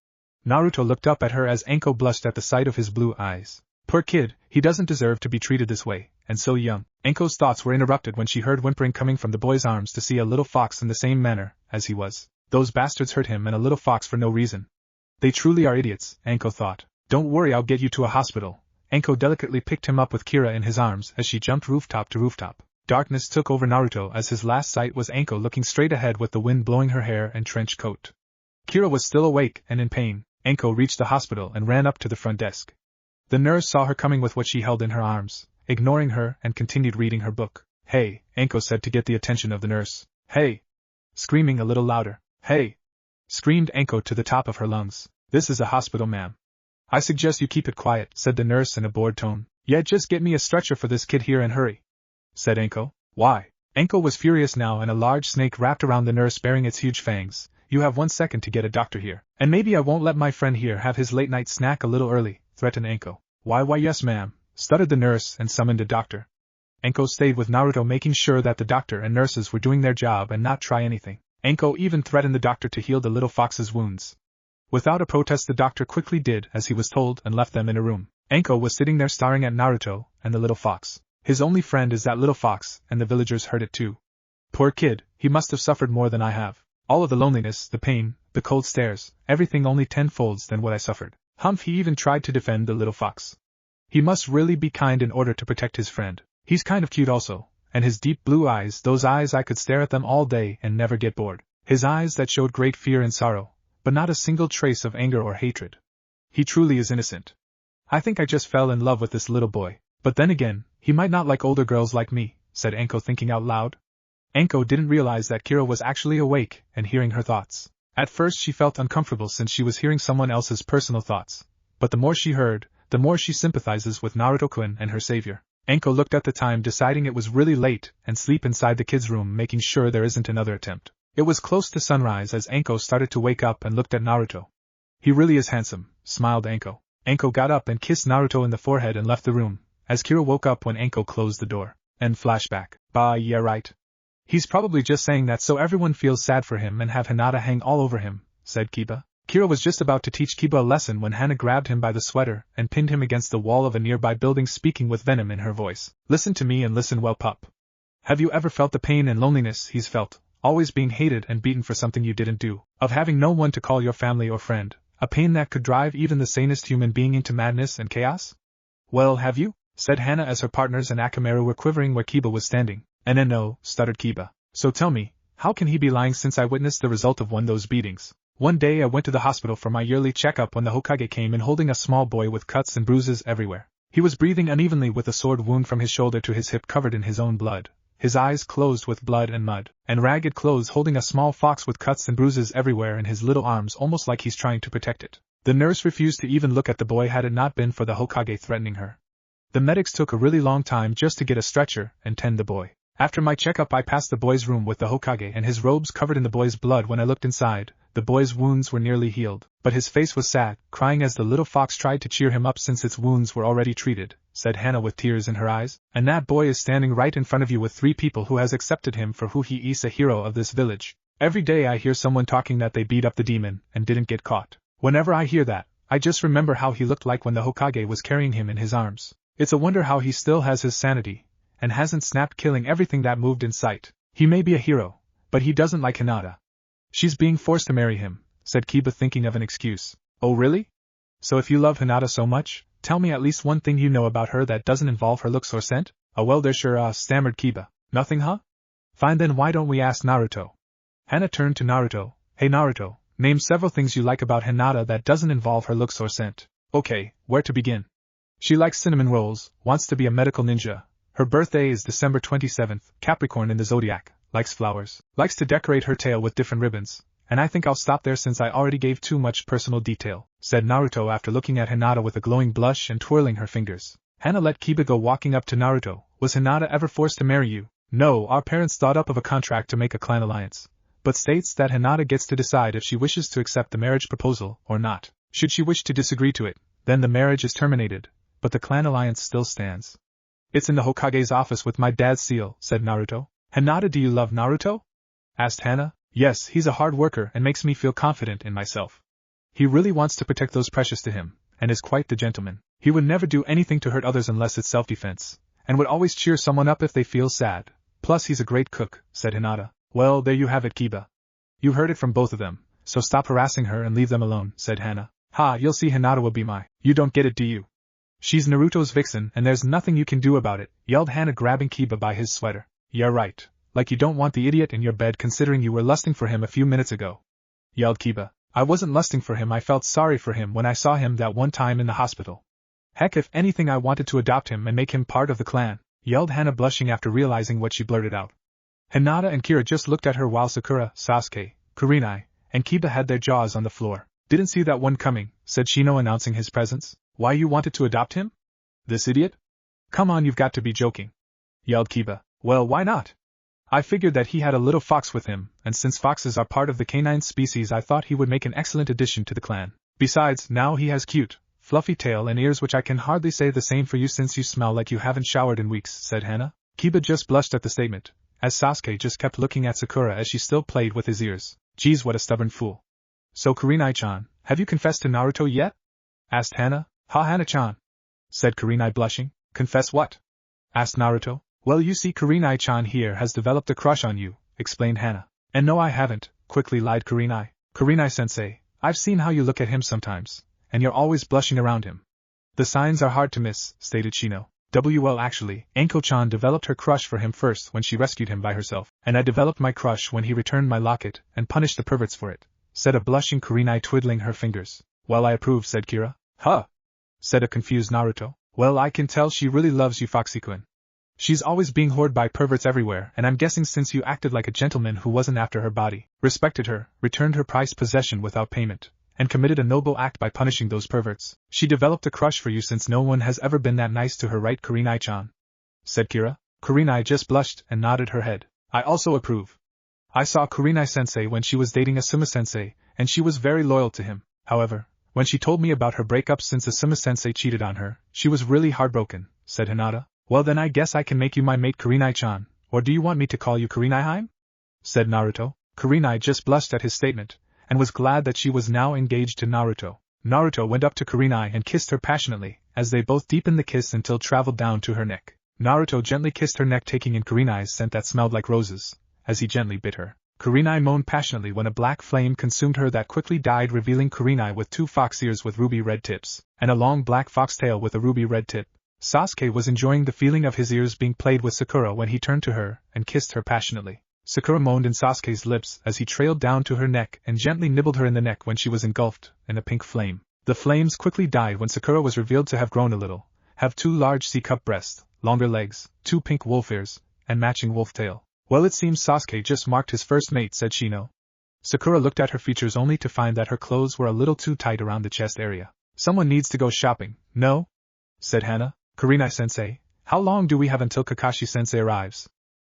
Naruto looked up at her as Anko blushed at the sight of his blue eyes. Poor kid, he doesn't deserve to be treated this way, and so young. Anko's thoughts were interrupted when she heard whimpering coming from the boy's arms to see a little fox in the same manner as he was. Those bastards hurt him and a little fox for no reason. They truly are idiots, Anko thought. Don't worry, I'll get you to a hospital. Anko delicately picked him up with Kira in his arms as she jumped rooftop to rooftop. Darkness took over Naruto as his last sight was Anko looking straight ahead with the wind blowing her hair and trench coat. Kira was still awake and in pain. Anko reached the hospital and ran up to the front desk. The nurse saw her coming with what she held in her arms, ignoring her and continued reading her book. Hey, Anko said to get the attention of the nurse. Hey! Screaming a little louder. Hey! Screamed Anko to the top of her lungs. This is a hospital, ma'am. I suggest you keep it quiet, said the nurse in a bored tone. Yeah, just get me a stretcher for this kid here and hurry, said Anko. Why? Anko was furious now and a large snake wrapped around the nurse bearing its huge fangs. You have 1 second to get a doctor here. And maybe I won't let my friend here have his late night snack a little early, threatened Anko. Why yes ma'am, stuttered the nurse and summoned a doctor. Anko stayed with Naruto making sure that the doctor and nurses were doing their job and not try anything. Anko even threatened the doctor to heal the little fox's wounds. Without a protest the doctor quickly did as he was told and left them in a room. Anko was sitting there staring at Naruto and the little fox. His only friend is that little fox, and the villagers heard it too. Poor kid, he must have suffered more than I have. All of the loneliness, the pain, the cold stares, everything only tenfolds than what I suffered. Humph, he even tried to defend the little fox. He must really be kind in order to protect his friend. He's kind of cute also, and his deep blue eyes, those eyes I could stare at them all day and never get bored. His eyes that showed great fear and sorrow, but not a single trace of anger or hatred. He truly is innocent. I think I just fell in love with this little boy. But then again, he might not like older girls like me, said Anko thinking out loud. Anko didn't realize that Kira was actually awake and hearing her thoughts. At first she felt uncomfortable since she was hearing someone else's personal thoughts, but the more she heard, the more she sympathizes with Naruto-kun and her savior. Anko looked at the time deciding it was really late and sleep inside the kid's room making sure there isn't another attempt. It was close to sunrise as Anko started to wake up and looked at Naruto. He really is handsome, smiled Anko. Anko got up and kissed Naruto in the forehead and left the room, as Kira woke up when Anko closed the door. End flashback. Bah, yeah right. He's probably just saying that so everyone feels sad for him and have Hinata hang all over him, said Kiba. Kira was just about to teach Kiba a lesson when Hana grabbed him by the sweater and pinned him against the wall of a nearby building speaking with venom in her voice. Listen to me and listen well, pup. Have you ever felt the pain and loneliness he's felt, always being hated and beaten for something you didn't do, of having no one to call your family or friend, a pain that could drive even the sanest human being into madness and chaos? Well, have you? Said Hana as her partners and Akamaru were quivering where Kiba was standing. No, stuttered Kiba. So tell me, how can he be lying since I witnessed the result of one of those beatings? One day I went to the hospital for my yearly checkup when the Hokage came in holding a small boy with cuts and bruises everywhere. He was breathing unevenly with a sword wound from his shoulder to his hip covered in his own blood, his eyes closed with blood and mud, and ragged clothes holding a small fox with cuts and bruises everywhere in his little arms almost like he's trying to protect it. The nurse refused to even look at the boy had it not been for the Hokage threatening her. The medics took a really long time just to get a stretcher and tend the boy. After my checkup I passed the boy's room with the Hokage and his robes covered in the boy's blood. When I looked inside, the boy's wounds were nearly healed, but his face was sad, crying as the little fox tried to cheer him up since its wounds were already treated, said Hana with tears in her eyes. And that boy is standing right in front of you with 3 people who has accepted him for who he is, a hero of this village. Every day I hear someone talking that they beat up the demon and didn't get caught. Whenever I hear that, I just remember how he looked like when the Hokage was carrying him in his arms. It's a wonder how he still has his sanity and hasn't snapped, killing everything that moved in sight. He may be a hero, but he doesn't like Hinata. She's being forced to marry him, said Kiba thinking of an excuse. Oh really? So if you love Hinata so much, tell me at least one thing you know about her that doesn't involve her looks or scent? Oh well there sure stammered Kiba. Nothing huh? Fine then why don't we ask Naruto? Hana turned to Naruto. Hey Naruto, name several things you like about Hinata that doesn't involve her looks or scent. Okay, where to begin? She likes cinnamon rolls, wants to be a medical ninja. Her birthday is December 27th, Capricorn in the zodiac, likes flowers, likes to decorate her tail with different ribbons, and I think I'll stop there since I already gave too much personal detail, said Naruto after looking at Hinata with a glowing blush and twirling her fingers. Hana let Kiba go, walking up to Naruto. Was Hinata ever forced to marry you? No, our parents thought up of a contract to make a clan alliance, but states that Hinata gets to decide if she wishes to accept the marriage proposal or not. Should she wish to disagree to it, then the marriage is terminated, but the clan alliance still stands. It's in the Hokage's office with my dad's seal, said Naruto. Hinata, do you love Naruto? Asked Hana. Yes, he's a hard worker and makes me feel confident in myself. He really wants to protect those precious to him, and is quite the gentleman. He would never do anything to hurt others unless it's self-defense, and would always cheer someone up if they feel sad. Plus he's a great cook, said Hinata. Well, there you have it, Kiba. You heard it from both of them, so stop harassing her and leave them alone, said Hana. Ha, you'll see Hinata will be my. You don't get it, do you? She's Naruto's vixen and there's nothing you can do about it, yelled Hana, grabbing Kiba by his sweater. Yeah, right. Like you don't want the idiot in your bed considering you were lusting for him a few minutes ago, yelled Kiba. I wasn't lusting for him, I felt sorry for him when I saw him that one time in the hospital. Heck, if anything I wanted to adopt him and make him part of the clan, yelled Hana, blushing after realizing what she blurted out. Hinata and Kira just looked at her while Sakura, Sasuke, Kurenai, and Kiba had their jaws on the floor. Didn't see that one coming, said Shino, announcing his presence. Why, you wanted to adopt him? This idiot? Come on, you've got to be joking, yelled Kiba. Well, why not? I figured that he had a little fox with him, and since foxes are part of the canine species I thought he would make an excellent addition to the clan. Besides, now he has cute, fluffy tail and ears, which I can hardly say the same for you since you smell like you haven't showered in weeks, said Hana. Kiba just blushed at the statement, as Sasuke just kept looking at Sakura as she still played with his ears. Geez, what a stubborn fool. So Kurenai-chan, have you confessed to Naruto yet? Asked Hana. Ha, Hana-chan, said Kurenai, blushing. Confess what? Asked Naruto. Well, you see, Kurenai-chan here has developed a crush on you, explained Hana. And no, I haven't, quickly lied Kurenai. Kurenai-sensei, I've seen how you look at him sometimes, and you're always blushing around him. The signs are hard to miss, stated Shino. Well, actually, Anko-chan developed her crush for him first when she rescued him by herself, and I developed my crush when he returned my locket and punished the perverts for it, said a blushing Kurenai, twiddling her fingers. Well, I approve, said Kira. Huh, said a confused Naruto. Well, I can tell she really loves you, Foxy-kun. She's always being whored by perverts everywhere, and I'm guessing since you acted like a gentleman who wasn't after her body, respected her, returned her prized possession without payment, and committed a noble act by punishing those perverts, she developed a crush for you since no one has ever been that nice to her, right, Kurenai-chan? Said Kira. Kurenai just blushed and nodded her head. I also approve. I saw Kurenai-sensei when she was dating Asuma-sensei, and she was very loyal to him. However, when she told me about her breakup since Asuma-sensei cheated on her, she was really heartbroken, said Hinata. Well, then I guess I can make you my mate, Kurenai-chan, or do you want me to call you Kurenai-heim? Said Naruto. Kurenai just blushed at his statement, and was glad that she was now engaged to Naruto. Naruto went up to Kurenai and kissed her passionately, as they both deepened the kiss until it traveled down to her neck. Naruto gently kissed her neck, taking in Kurenai's scent that smelled like roses, as he gently bit her. Kurenai moaned passionately when a black flame consumed her that quickly died, revealing Kurenai with 2 fox ears with ruby red tips, and a long black fox tail with a ruby red tip. Sasuke was enjoying the feeling of his ears being played with Sakura when he turned to her and kissed her passionately. Sakura moaned in Sasuke's lips as he trailed down to her neck and gently nibbled her in the neck when she was engulfed in a pink flame. The flames quickly died when Sakura was revealed to have grown a little, have 2 large C-cup breasts, longer legs, 2 pink wolf ears, and matching wolf tail. Well, it seems Sasuke just marked his first mate, said Shino. Sakura looked at her features only to find that her clothes were a little too tight around the chest area. Someone needs to go shopping, no? Said Hana. Kurenai-sensei, how long do we have until Kakashi-sensei arrives?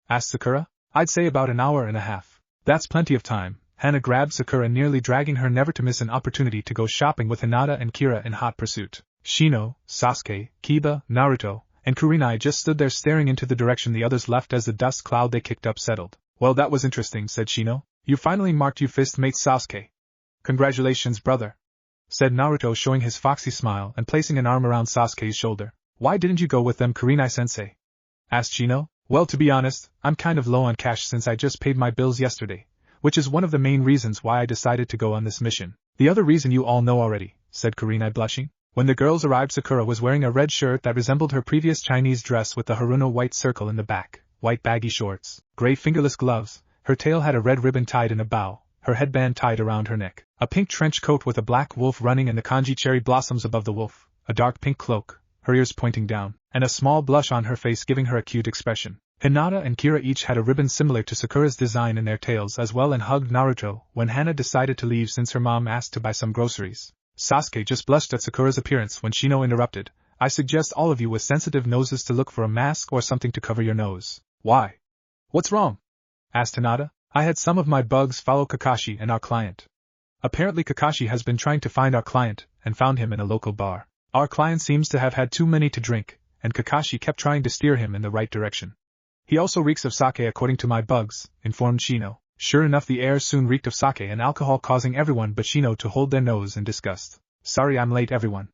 Asked Sakura. I'd say about an hour and a half. That's plenty of time. Hana grabbed Sakura, nearly dragging her, never to miss an opportunity to go shopping with Hinata and Kira in hot pursuit. Shino, Sasuke, Kiba, Naruto, and Kurenai just stood there staring into the direction the others left as the dust cloud they kicked up settled. Well, that was interesting, said Shino. You finally marked you fist mate, Sasuke. Congratulations, brother, said Naruto, showing his foxy smile and placing an arm around Sasuke's shoulder. Why didn't you go with them, Kurenai-sensei? Asked Shino. Well, to be honest, I'm kind of low on cash since I just paid my bills yesterday, which is one of the main reasons why I decided to go on this mission. The other reason you all know already, said Kurenai, blushing. When the girls arrived, Sakura was wearing a red shirt that resembled her previous Chinese dress with the Haruno white circle in the back, white baggy shorts, gray fingerless gloves, her tail had a red ribbon tied in a bow, her headband tied around her neck, a pink trench coat with a black wolf running and the kanji cherry blossoms above the wolf, a dark pink cloak, her ears pointing down, and a small blush on her face giving her a cute expression. Hinata and Kira each had a ribbon similar to Sakura's design in their tails as well and hugged Naruto when Hana decided to leave since her mom asked to buy some groceries. Sasuke just blushed at Sakura's appearance when Shino interrupted. I suggest all of you with sensitive noses to look for a mask or something to cover your nose. Why? What's wrong? Asked Hinata. I had some of my bugs follow Kakashi and our client. Apparently Kakashi has been trying to find our client and found him in a local bar. Our client seems to have had too many to drink, and Kakashi kept trying to steer him in the right direction. He also reeks of sake according to my bugs, informed Shino. Sure enough, the air soon reeked of sake and alcohol, causing everyone but Shino to hold their nose in disgust. Sorry I'm late, everyone.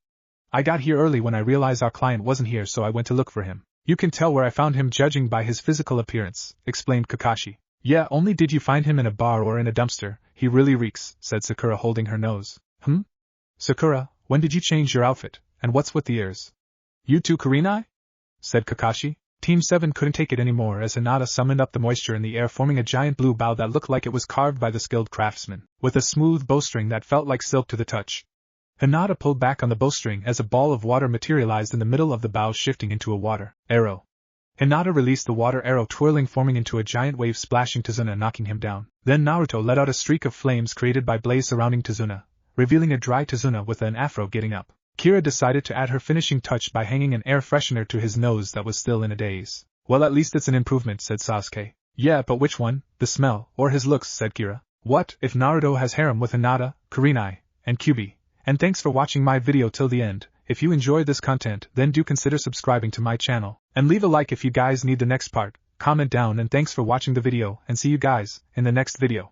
I got here early when I realized our client wasn't here, so I went to look for him. You can tell where I found him judging by his physical appearance, explained Kakashi. Yeah, only did you find him in a bar or in a dumpster? He really reeks, said Sakura, holding her nose. Sakura, when did you change your outfit, and what's with the ears? You too, Kurenai? Said Kakashi. Team 7 couldn't take it anymore as Hinata summoned up the moisture in the air, forming a giant blue bow that looked like it was carved by the skilled craftsman, with a smooth bowstring that felt like silk to the touch. Hinata pulled back on the bowstring as a ball of water materialized in the middle of the bow, shifting into a water arrow. Hinata released the water arrow, twirling, forming into a giant wave, splashing Tazuna, knocking him down. Then Naruto let out a streak of flames created by blaze surrounding Tazuna, revealing a dry Tazuna with an afro getting up. Kira decided to add her finishing touch by hanging an air freshener to his nose that was still in a daze. Well, at least it's an improvement, said Sasuke. Yeah, but which one, the smell, or his looks, said Kira. What if Naruto has harem with Hinata, Kurenai, and Kyuubi? And thanks for watching my video till the end. If you enjoyed this content, then do consider subscribing to my channel, and leave a like if you guys need the next part. Comment down, and thanks for watching the video, and see you guys in the next video.